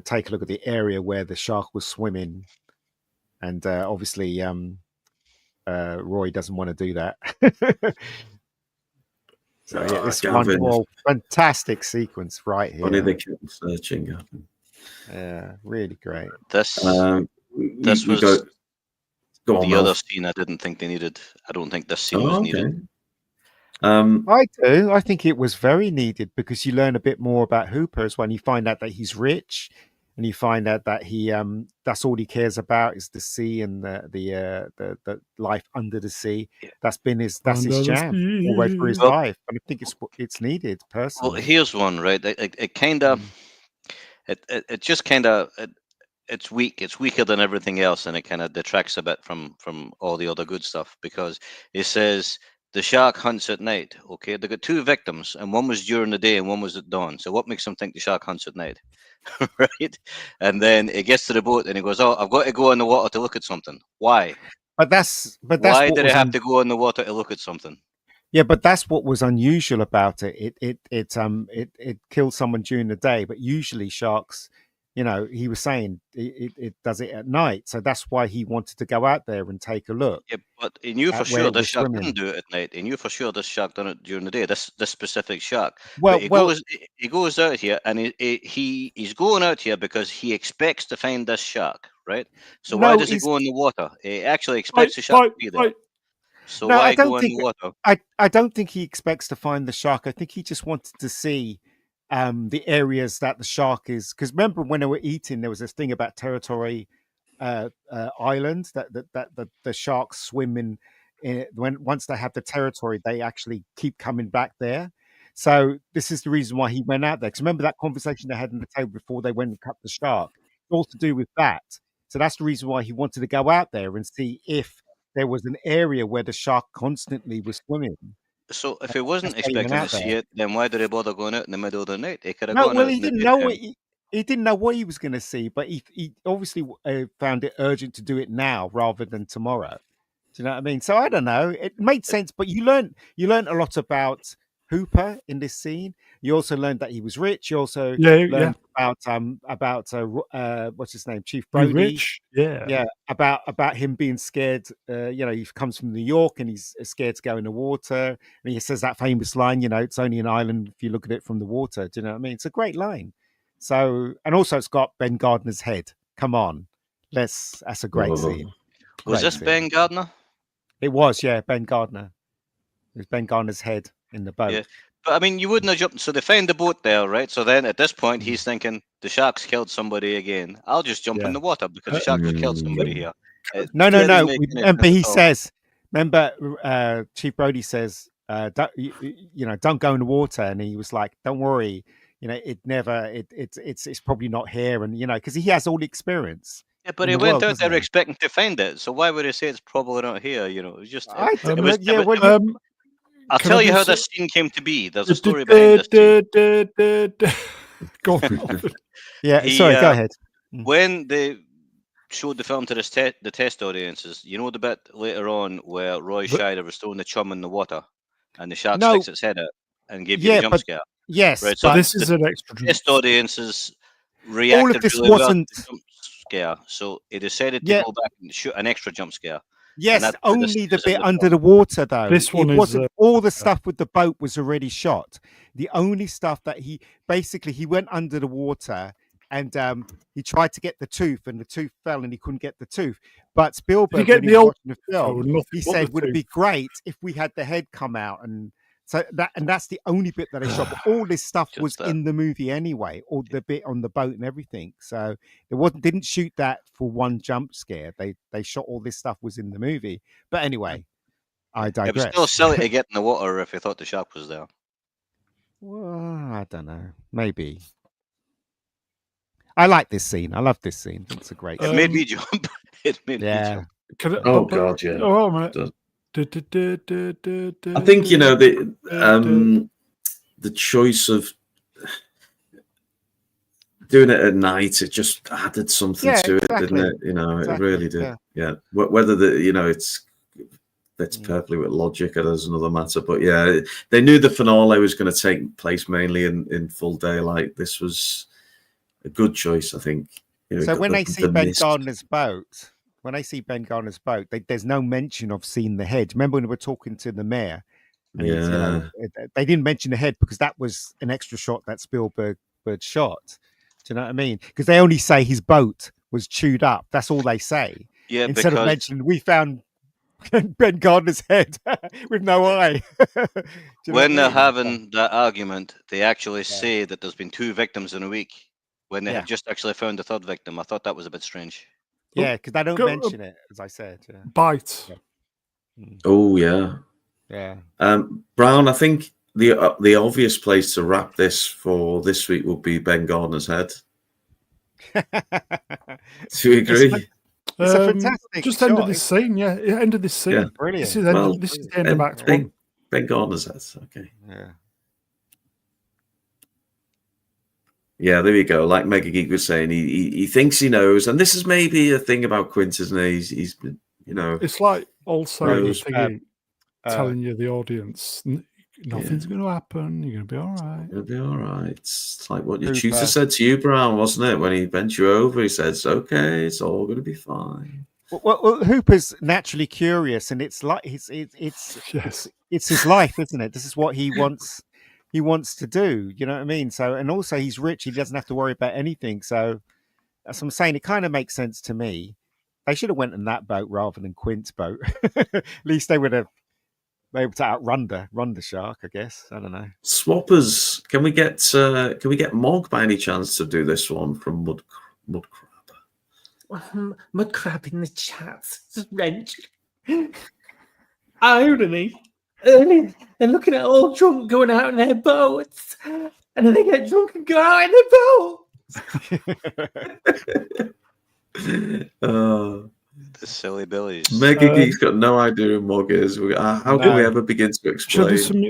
take a look at the area where the shark was swimming. And obviously, Roy doesn't want to do that. So yeah, this Gavin. wonderful, fantastic sequence right here. Funny they kept searching. Gavin. Yeah, really great. This This was go on, the other Mel. scene I didn't think they needed. I don't think this scene Oh, was okay. needed. I do. I think it was very needed because you learn a bit more about Hooper as well. And you find out that he's rich, and you find out that he that's all he cares about is the sea and the life under the sea. Yeah. That's his Under the jam all the way through his sea. life. And I think it's needed Well, personally. here's one, right? It kind of, it just kind of, it's weak. It's weaker than everything else, and it kind of detracts a bit from all the other good stuff because it says the shark hunts at night. Okay, they got two victims, and one was during the day, and one was at dawn. So what makes them think the shark hunts at night, right? And then it gets to the boat, and he goes, "Oh, I've got to go in the water to look at something. Why? But that's Why what did was I have to go in the water to look at something?" Yeah, but that's what was unusual about it. It killed someone during the day, but usually sharks, he was saying it does it at night. So that's why he wanted to go out there and take a look. Yeah, but he knew for At where sure it this was shark swimming. didn't do it at night. He knew for sure this shark done it during the day. This specific shark. Well, But he goes out here, and he's going out here because he expects to find this shark, right? So why No, does he he's- go in the water? He actually expects the shark to be there. So No, why I don't go in think- the water? I don't think he expects to find the shark. I think he just wanted to see the areas that the shark is. Because remember when they were eating, there was this thing about territory island that the sharks swim in once they have the territory, they actually keep coming back there. So this is the reason why he went out there. Because remember that conversation they had on the table before they went and cut the shark? It's all to do with that. So that's the reason why he wanted to go out there and see if there was an area where the shark constantly was swimming. So if he wasn't That's why he went expecting to out see there. it, then why did he bother going out in the middle of the night? He could have No, gone well, out he in the didn't know daytime. he didn't know what he was going to see, but he obviously found it urgent to do it now rather than tomorrow. Do you know what I mean? So I don't know. It made sense, but you learned a lot about Hooper in this scene. You also learned that he was rich. You also learned about what's his name, Chief Be Brody. rich, Yeah, about him being scared. He comes from New York and he's scared to go in the water. And he says that famous line, it's only an island if you look at it from the water. Do you know what I mean? It's a great line. So, and also it's got Ben Gardner's head. Come on, that's a great scene. Was this Ben Gardner? It was, yeah, Ben Gardner. It was Ben Gardner's head in the boat. Yeah. But I mean, you wouldn't have jumped. So they find the boat there, right? So then at this point, he's thinking the shark's killed somebody again. I'll just jump in the water because the shark just killed somebody here. No. Remember, he says. Remember, Chief Brody says, don't go in the water, and he was like, "Don't worry, it's probably not here," and because he has all the experience. Yeah, but he went out there expecting to find it. So why would he say it's probably not here? It's just. I'll tell you how this scene came to be. There's a story behind this. Go on. Yeah, sorry, go ahead. When they showed the film to the test audiences, the bit later on where Roy Scheider was throwing the chum in the water and the shark sticks its head out and gave you a jump scare. Yes, right. So this is an extra. Test audiences reacted all of this really wasn't well to the jump scare, so he decided to go back and shoot an extra jump scare. Yes, only the bit under the water, though. This one wasn't all the stuff with the boat was already shot. The only stuff that he went under the water and he tried to get the tooth, and the tooth fell, and he couldn't get the tooth. But Spielberg, when he was watching the film, he said, "Would it be great if we had the head come out?" And so that's the only bit that they shot. But all this stuff was in the movie anyway, all the bit on the boat and everything. So it didn't shoot that for one jump scare. They shot all this stuff was in the movie. But anyway, I digress. It was still silly to get in the water if you thought the shark was there. Well, I don't know. Maybe. I like this scene. I love this scene. It's a great scene. It made me jump. It made me jump. God, yeah. Oh, a minute. I think the choice of doing it at night, it just added something to it, didn't it? It really did. Yeah. Whether that's perfectly with logic, or there's another matter. But yeah, they knew the finale was going to take place mainly in full daylight. This was a good choice, I think. So when they see Ben Gardner's boat. When I see Ben Gardner's boat, there's no mention of seeing the head. Remember when we were talking to the mayor? And they didn't mention the head because that was an extra shot that Spielberg shot. Do you know what I mean? Because they only say his boat was chewed up. That's all they say. Yeah, instead of mentioning we found Ben Gardner's head with no eye. When they're having that argument, they actually say that there's been 2 victims in a week when they had just actually found the 3rd victim. I thought that was a bit strange. Yeah, because they don't mention it, as I said. Yeah. Bite. Oh yeah. Brown, I think the obvious place to wrap this for this week would be Ben Gardner's head. Do you agree? It's a fantastic just shot. ended this scene. Yeah, it ended this scene. Yeah. Brilliant. This is the end of Act 1. Ben Gardner's head. Okay. Yeah. Yeah, there you go. Like Mega Geek was saying, he thinks he knows, and this is maybe a thing about Quint, isn't it? He's been, It's like also telling you, the audience, nothing's going to happen. You're going to be all right. You'll be all right. It's like what your tutor said to you, Brown, wasn't it? When he bent you over, he said, "It's okay. It's all going to be fine." Well, Hooper's naturally curious, and it's like it's his life, isn't it? This is what he wants. He wants to do, you know what I mean? So, and also he's rich. He doesn't have to worry about anything. So that's what I'm saying. It kind of makes sense to me. They should have went in that boat rather than Quint's boat. At least they would have been able to outrun the shark, I guess. I don't know. Swappers, can we get Mog by any chance to do this one from Mud Crab? Mud crab in the chat. Just wrenched. Irony. Early, they're looking at all drunk going out in their boats. And then they get drunk and go out in their boat. The silly billies. Mega Geek's got no idea who Mug is. How can we ever begin to Should explain? some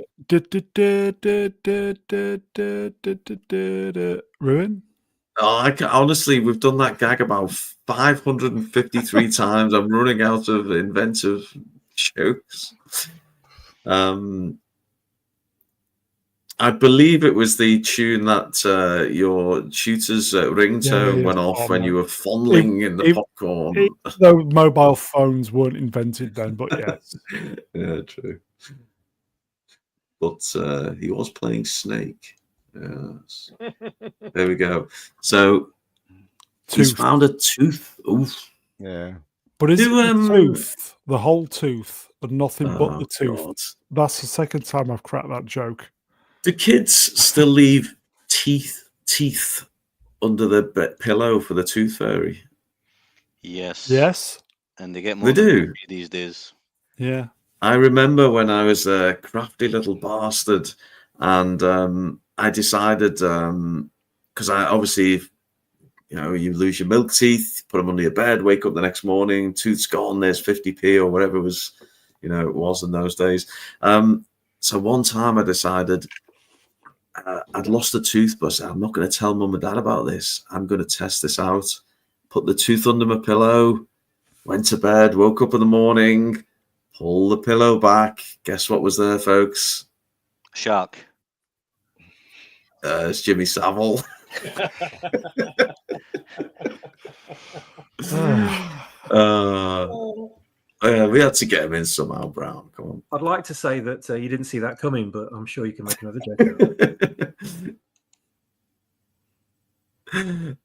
ruin? Honestly, we've done that gag about 553 times. I'm running out of inventive jokes. I believe it was the tune that your shooter's ringtone went off when you were fondling in the popcorn. Though mobile phones weren't invented then, but yes. Yeah, true. But he was playing Snake. Yes. There we go. So he's found a tooth. Oof. Yeah. But is it the tooth, the whole tooth, and nothing but the tooth? God. That's the second time I've cracked that joke. Do kids still leave teeth under the pillow for the tooth fairy? Yes. Yes. And they get more They do these days. Yeah. I remember when I was a crafty little bastard, and I decided because I obviously, you lose your milk teeth, put them under your bed, wake up the next morning, tooth's gone, there's 50p or whatever it was in those days. So one time I decided I'd lost a tooth, but I said, I'm not going to tell mum and dad about this. I'm going to test this out. Put the tooth under my pillow, went to bed, woke up in the morning, pull the pillow back. Guess what was there, folks? Shark. It's Jimmy Savile. We had to get him in somehow, Brown. Come on. I'd like to say that you didn't see that coming, but I'm sure you can make another joke.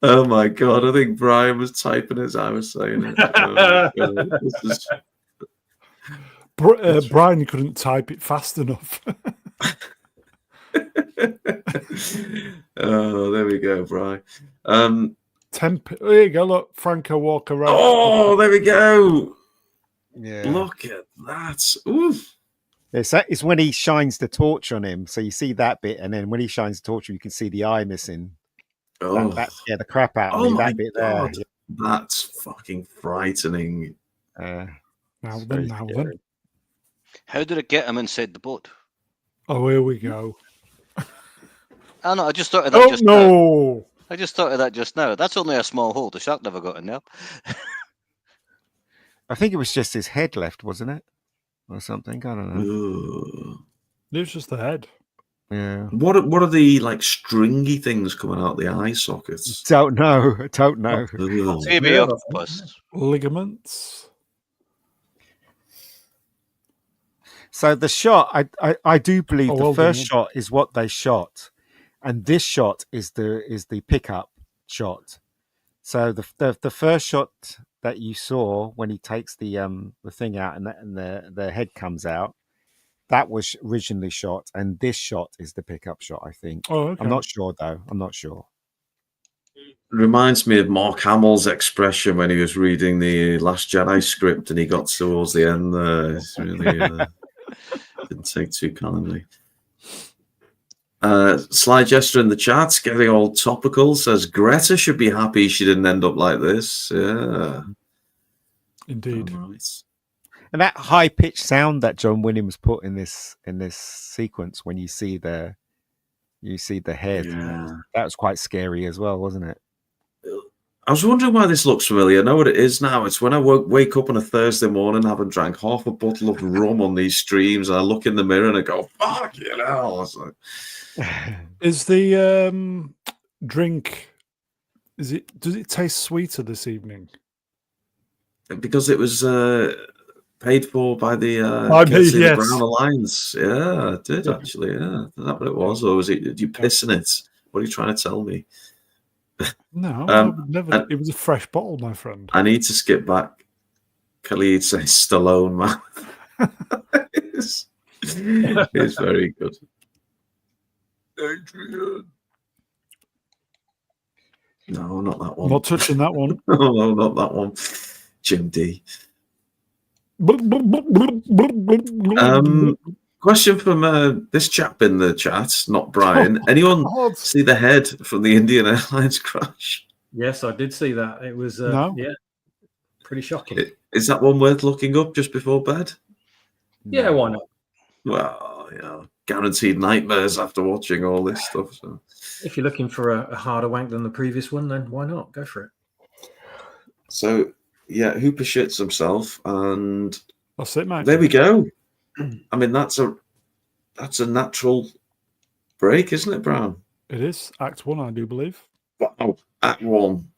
Oh my God, I think Brian was typing as I was saying it. Brian couldn't type it fast enough. Oh, there we go, Brian. There you go, look, Franco Walker Road. Oh, there we go. Yeah. Look at that. Oof. It's when he shines the torch on him. So you see that bit, and then when he shines the torch, you can see the eye missing. Oh, That scared the crap out of oh me. my That bit God. there. That's fucking frightening. Now very then. scary. How did it get him inside the boat? Oh, here we go. Oh no, I just thought of that just now. No. I just thought of that just now. That's only a small hole. The shark never got in there. I think it was just his head left, wasn't it? Or something. I don't know. Ugh. It was just the head. Yeah. What are the like stringy things coming out the eye sockets? Don't know. Ugh. Maybe octopus. Ligaments. So the shot, I do believe the well first done. shot is what they shot, and this shot is the pickup shot. So the first shot that you saw when he takes the thing out and the head comes out, that was originally shot, and this shot is the pickup shot. I think. Oh, okay. I'm not sure though. I'm not sure. Reminds me of Mark Hamill's expression when he was reading the Last Jedi script and he got towards the end there. It's really didn't take too kindly. Sly Jester in the chat, getting all topical, says Greta should be happy she didn't end up like this. Yeah. Indeed. All right. And that high pitched sound that John Williams put in this sequence when you see the head, that was quite scary as well, wasn't it? I was wondering why this looks familiar. I know what it is now. It's when I wake up on a Thursday morning, having drank half a bottle of rum on these streams, and I look in the mirror and I go, "Fuck you know!" Is the drink? Does it taste sweeter this evening? Because it was paid for by the Yes. Brown Alliance. Yeah, it did actually. Yeah, is that what it was, or was it? Did you piss in it? What are you trying to tell me? No, I would never. It was a fresh bottle, my friend. I need to skip back. Khalid says Stallone, man. it's very good. Adrian. No, not that one. Not touching that one. No, not that one. Jim D. Question from this chap in the chat, not Brian. Anyone God. see the head from the Indian Airlines crash? Yes, I did see that. It was No. yeah, pretty shocking. Is that one worth looking up just before bed? Yeah, why not? Well, guaranteed nightmares after watching all this stuff. So. If you're looking for a harder wank than the previous one, then why not? Go for it. So, yeah, Hooper shits himself, and That's it, mate. there we go. I mean, that's a natural break, isn't it, Brown? It is Act 1, I do believe. Wow, Act 1,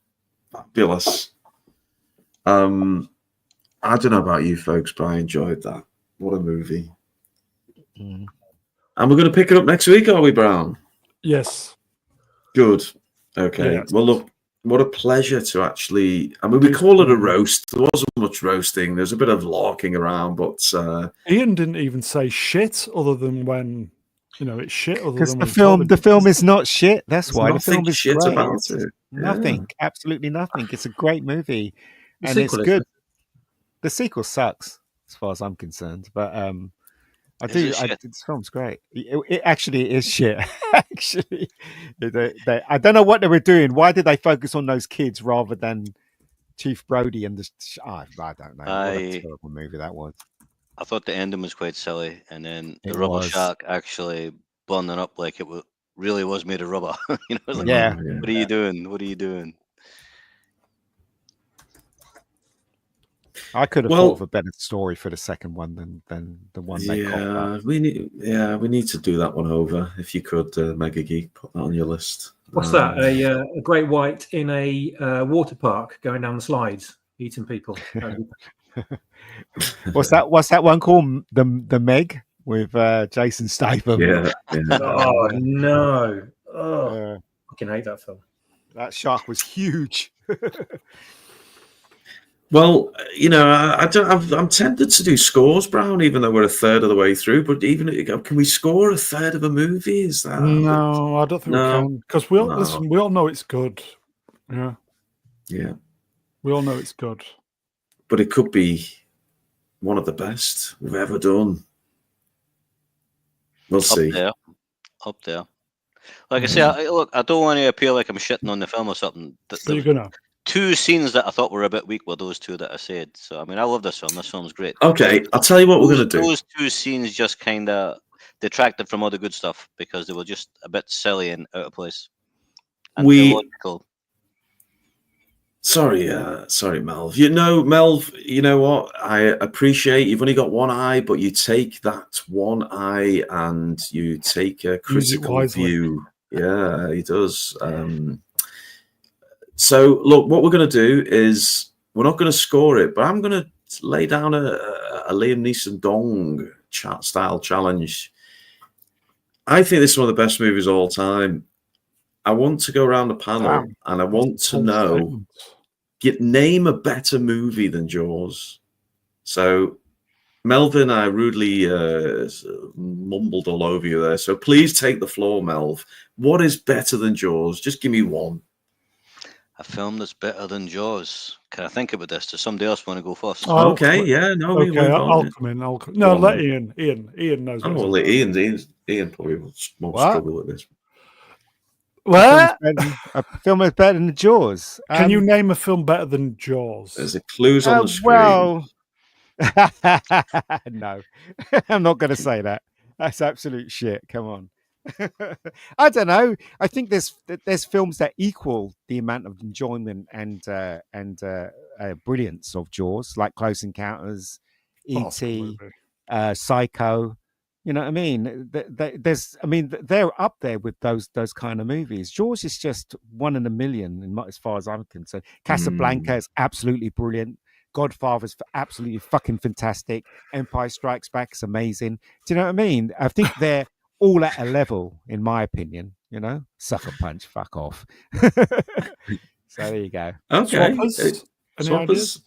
fabulous. I don't know about you folks, but I enjoyed that. What a movie. And we're going to pick it up next week, are we, Brown? Yes. Good. Okay. Yes. Well, look, what a pleasure to actually... I mean, we call it a roast. There wasn't much roasting. There's a bit of larking around, but... Ian didn't even say shit other than when, it's shit other Because than the film is not shit. That's There's why the nothing film is shit great. about It's it. nothing, absolutely nothing. It's a great movie, The and it's sequel is good. The sequel sucks, as far as I'm concerned, but this film's great. It actually is shit. Actually, I don't know what they were doing. Why did they focus on those kids rather than Chief Brody and the? I don't know. What a terrible movie that was. I thought the ending was quite silly, and then the It rubber was. shark actually burning up like it really was made of rubber. It was like, Yeah. what are you doing? What are you doing? I could have thought of a better story for the second one than the one they cocked up. we need to do that one over. If you could, Mega Geek, put that on your list. What's that? A great white in a water park going down the slides, eating people. What's that one called? The Meg with Jason Statham. Yeah. Oh no! Oh, I fucking hate that film. That shark was huge. Well, I'm tempted to do scores, Brown, even though we're a third of the way through. But can we score a third of a movie? Is that No, I don't think we can. Because we all know it's good. Yeah. Yeah. We all know it's good. But it could be one of the best we've ever done. We'll see. Up there. Like I say, I don't want to appear like I'm shitting on the film or something. But you're gonna. Two scenes that I thought were a bit weak were those two that I said. So, I mean, I love this film. This film's great. Okay, I'll tell you what we're going to do. Those two scenes just kind of detracted from all the good stuff because they were just a bit silly and out of place. And illogical. Sorry, Melv. Melv, you know what? I appreciate you've only got one eye, but you take that one eye and you take a critical view. Yeah, he does. So, look, what we're going to do is we're not going to score it, but I'm going to lay down a Liam Neeson Dong style challenge. I think this is one of the best movies of all time. I want to go around the panel and I want to name a better movie than Jaws. So, Melvin, I rudely mumbled all over you there. So please take the floor, Melv. What is better than Jaws? Just give me one. A film that's better than Jaws. Can I think about this? Does somebody else want to go first? I'll come in. No, let Ian. Ian knows. Oh, well, Ian probably won't struggle with this. What? A film is better than Jaws. Can you name a film better than Jaws? There's clues on the screen. Well, no, I'm not going to say that. That's absolute shit. Come on. I don't know. I think there's films that equal the amount of enjoyment and brilliance of Jaws, like Close Encounters, E.T., Psycho. You know what I mean? They're up there with those kind of movies. Jaws is just one in a million, as far as I'm concerned. Casablanca is absolutely brilliant. Godfather's absolutely fucking fantastic. Empire Strikes Back is amazing. Do you know what I mean? I think they're all at a level, in my opinion. Sucker Punch, fuck off. So there you go. Okay. Any ideas?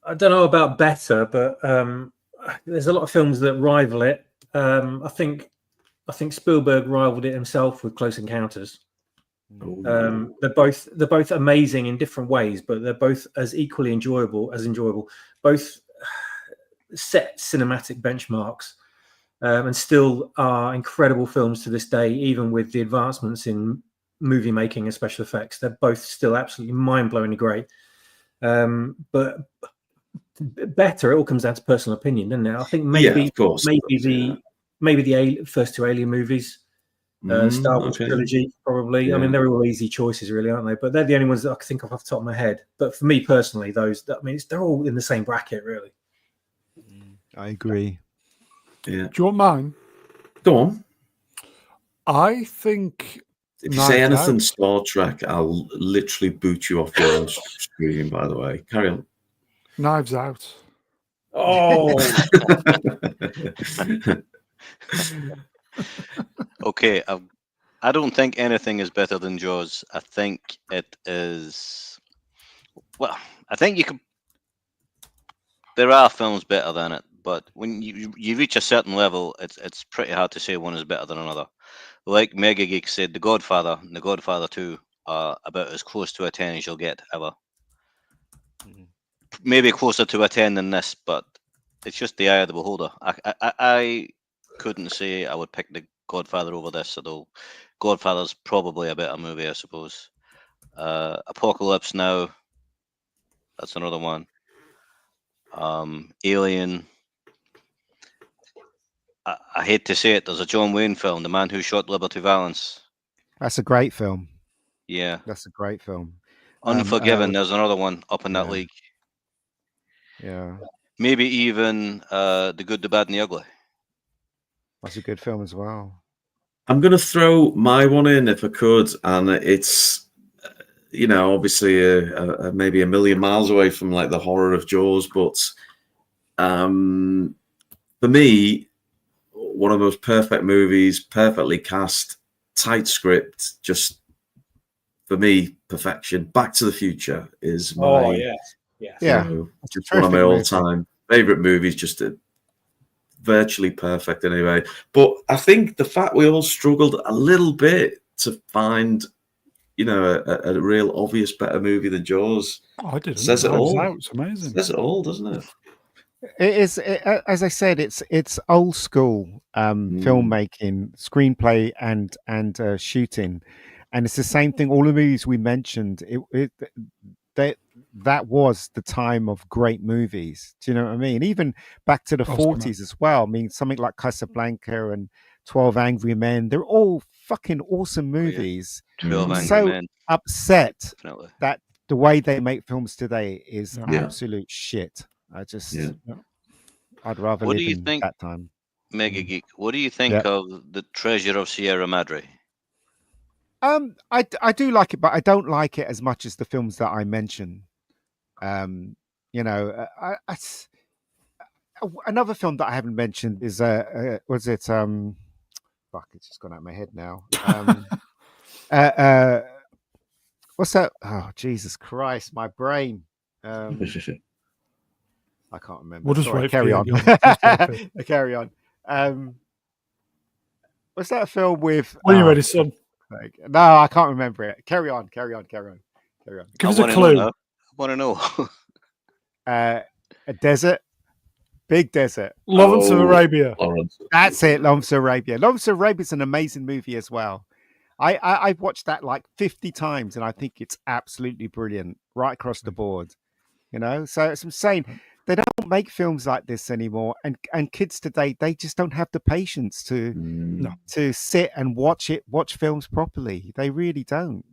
I don't know about better, but there's a lot of films that rival it. I think Spielberg rivaled it himself with Close Encounters. They're both amazing in different ways, but they're both as equally enjoyable. Both set cinematic benchmarks, and still are incredible films to this day, even with the advancements in movie making and special effects. They're both still absolutely mind-blowingly great. But better, it all comes down to personal opinion, doesn't it? I think maybe, of course, maybe the first two Alien movies, Star Wars trilogy, probably. Yeah. I mean, they're all easy choices, really, aren't they? But they're the only ones that I can think of off the top of my head. But for me personally, they're all in the same bracket, really. I agree. Yeah. Do you want mine? Go on. I think If you say Knives anything Out. Star Trek, I'll literally boot you off your screen, by the way. Carry on. Knives Out. Oh, Okay, I don't think anything is better than Jaws. I think it is. Well, I think you could. There are films better than it, but when you reach a certain level, it's pretty hard to say one is better than another. Like Mega Geek said, The Godfather and The Godfather 2 are about as close to a 10 as you'll get ever. Maybe closer to a 10 than this, but it's just the eye of the beholder. I couldn't say I would pick The Godfather over this at all. Godfather's probably a better movie, I suppose. Apocalypse Now, that's another one. Alien. I hate to say it, there's a John Wayne film, The Man Who Shot Liberty Valance. That's a great film. Yeah. That's a great film. Unforgiven, there's another one up in that league. Yeah. Maybe even The Good, the Bad, and the Ugly. That's a good film as well. I'm going to throw my one in if I could, and it's, obviously maybe a million miles away from like the horror of Jaws, but for me, one of the most perfect movies, perfectly cast, tight script, just for me, perfection. Back to the Future is my just one of my all-time favorite movies. Just virtually perfect anyway. But I think the fact we all struggled a little bit to find, a real obvious better movie than Jaws. I didn't. Says it all. It's amazing. Says it all, doesn't it? It is, as I said, it's old school filmmaking, screenplay, and shooting, and it's the same thing. All the movies we mentioned, that was the time of great movies. Do you know what I mean? Even back to the 40s as well. I mean, something like Casablanca and 12 Angry Men, they're all fucking awesome movies. 12 Angry so Men. upset Definitely. that the way they make films today is Yeah. absolute shit. I'd rather What live do you in think, that time. Mega Geek? What do you think of The Treasure of Sierra Madre? I do like it, but I don't like it as much as the films that I mentioned. Another film that I haven't mentioned is was it fuck, it's just gone out of my head now. What's that? Oh, Jesus Christ, my brain. I can't remember. We'll just Sorry, wait. carry for on. you. Just wait. Carry on. What's that film with? When you're ready, son. No, I can't remember it. Carry on. Give us a clue. I want to know. A desert, big desert. Lawrence of Arabia. Lawrence. That's it, Lawrence of Arabia. Lawrence of Arabia is an amazing movie as well. I've watched that like 50 times, and I think it's absolutely brilliant right across the board. So as I'm saying, they don't make films like this anymore, and kids today, they just don't have the patience to sit and watch films properly. They really don't,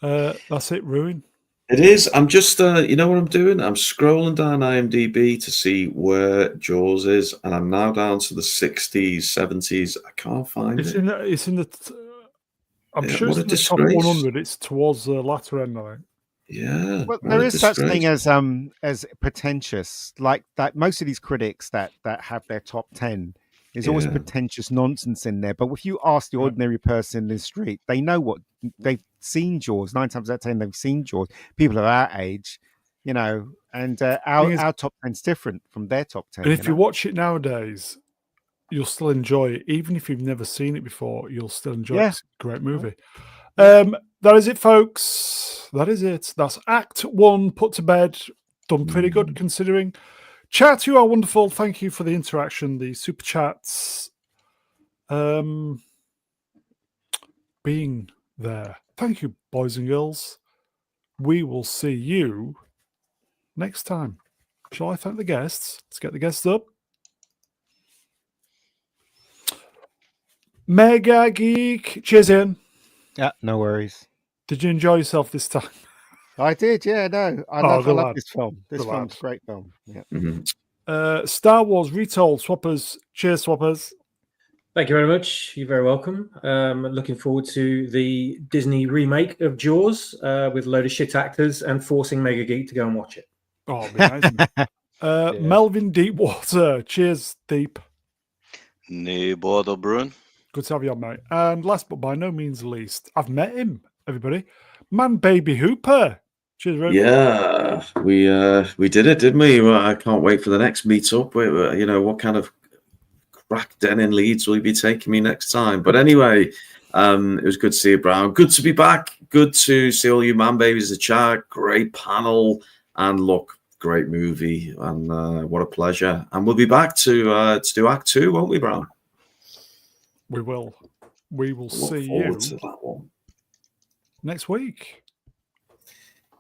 So, That's it, Ruin. It is. I'm just, you know what I'm doing? I'm scrolling down IMDb to see where Jaws is, and I'm now down to the 60s, 70s. I can't find it. It's in the. I'm sure it's in the top 100. It's towards the latter end, I think. Yeah. Well, there is such thing as pretentious, like that. Most of these critics that have their top 10, there's always pretentious nonsense in there. But if you ask the ordinary person in the street, they know what they've seen Jaws. 9 times out of 10, they've seen Jaws. People of our age, and our top 10's different from their top 10. And if you watch it nowadays, you'll still enjoy it, even if you've never seen it before. You'll still enjoy it. It's a great movie. That is it, folks. That is it. That's Act 1 put to bed. Done pretty good considering. Chat, you are wonderful. Thank you for the interaction, the super chats, being there. Thank you, boys and girls. We will see you next time. Shall I thank the guests? Let's get the guests up. Mega Geek. Cheers, Ian. Yeah, no worries. Did you enjoy yourself this time? I did, yeah, no. I good love lad. this film. This Good film's lad. a great film. Yeah. Star Wars Retold. Swappers. Cheers, Swappers. Thank you very much. You're very welcome. Looking forward to the Disney remake of Jaws with a load of shit actors and forcing Mega Geek to go and watch it. Oh, it'd be amazing. Melvin Deepwater. Cheers, Deep. No bother, Bruin. Good to have you on, mate. And last but by no means least, I've met him, everybody. Man Baby Hooper. Cheers, Ron. Yeah, we did it, didn't we? Well, I can't wait for the next meetup. You know, what kind of crack den in Leeds will you be taking me next time? But anyway, it was good to see you, Brown. Good to be back. Good to see all you man babies in the chat. Great panel. And look, great movie. And what a pleasure. And we'll be back to do Act 2, won't we, Brown? We will. We will Look see forward you to that one. next week.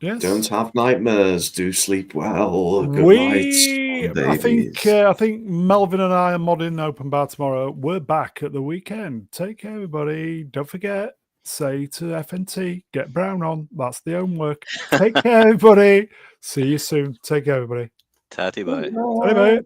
Yes. Don't have nightmares. Do sleep well. Good night, babies. I think Melvin and I are modding Open Bar tomorrow. We're back at the weekend. Take care, everybody. Don't forget, say to FNT, get Brown on. That's the homework. Take care, everybody. See you soon. Take care, everybody. Tatty bye. Bye, mate.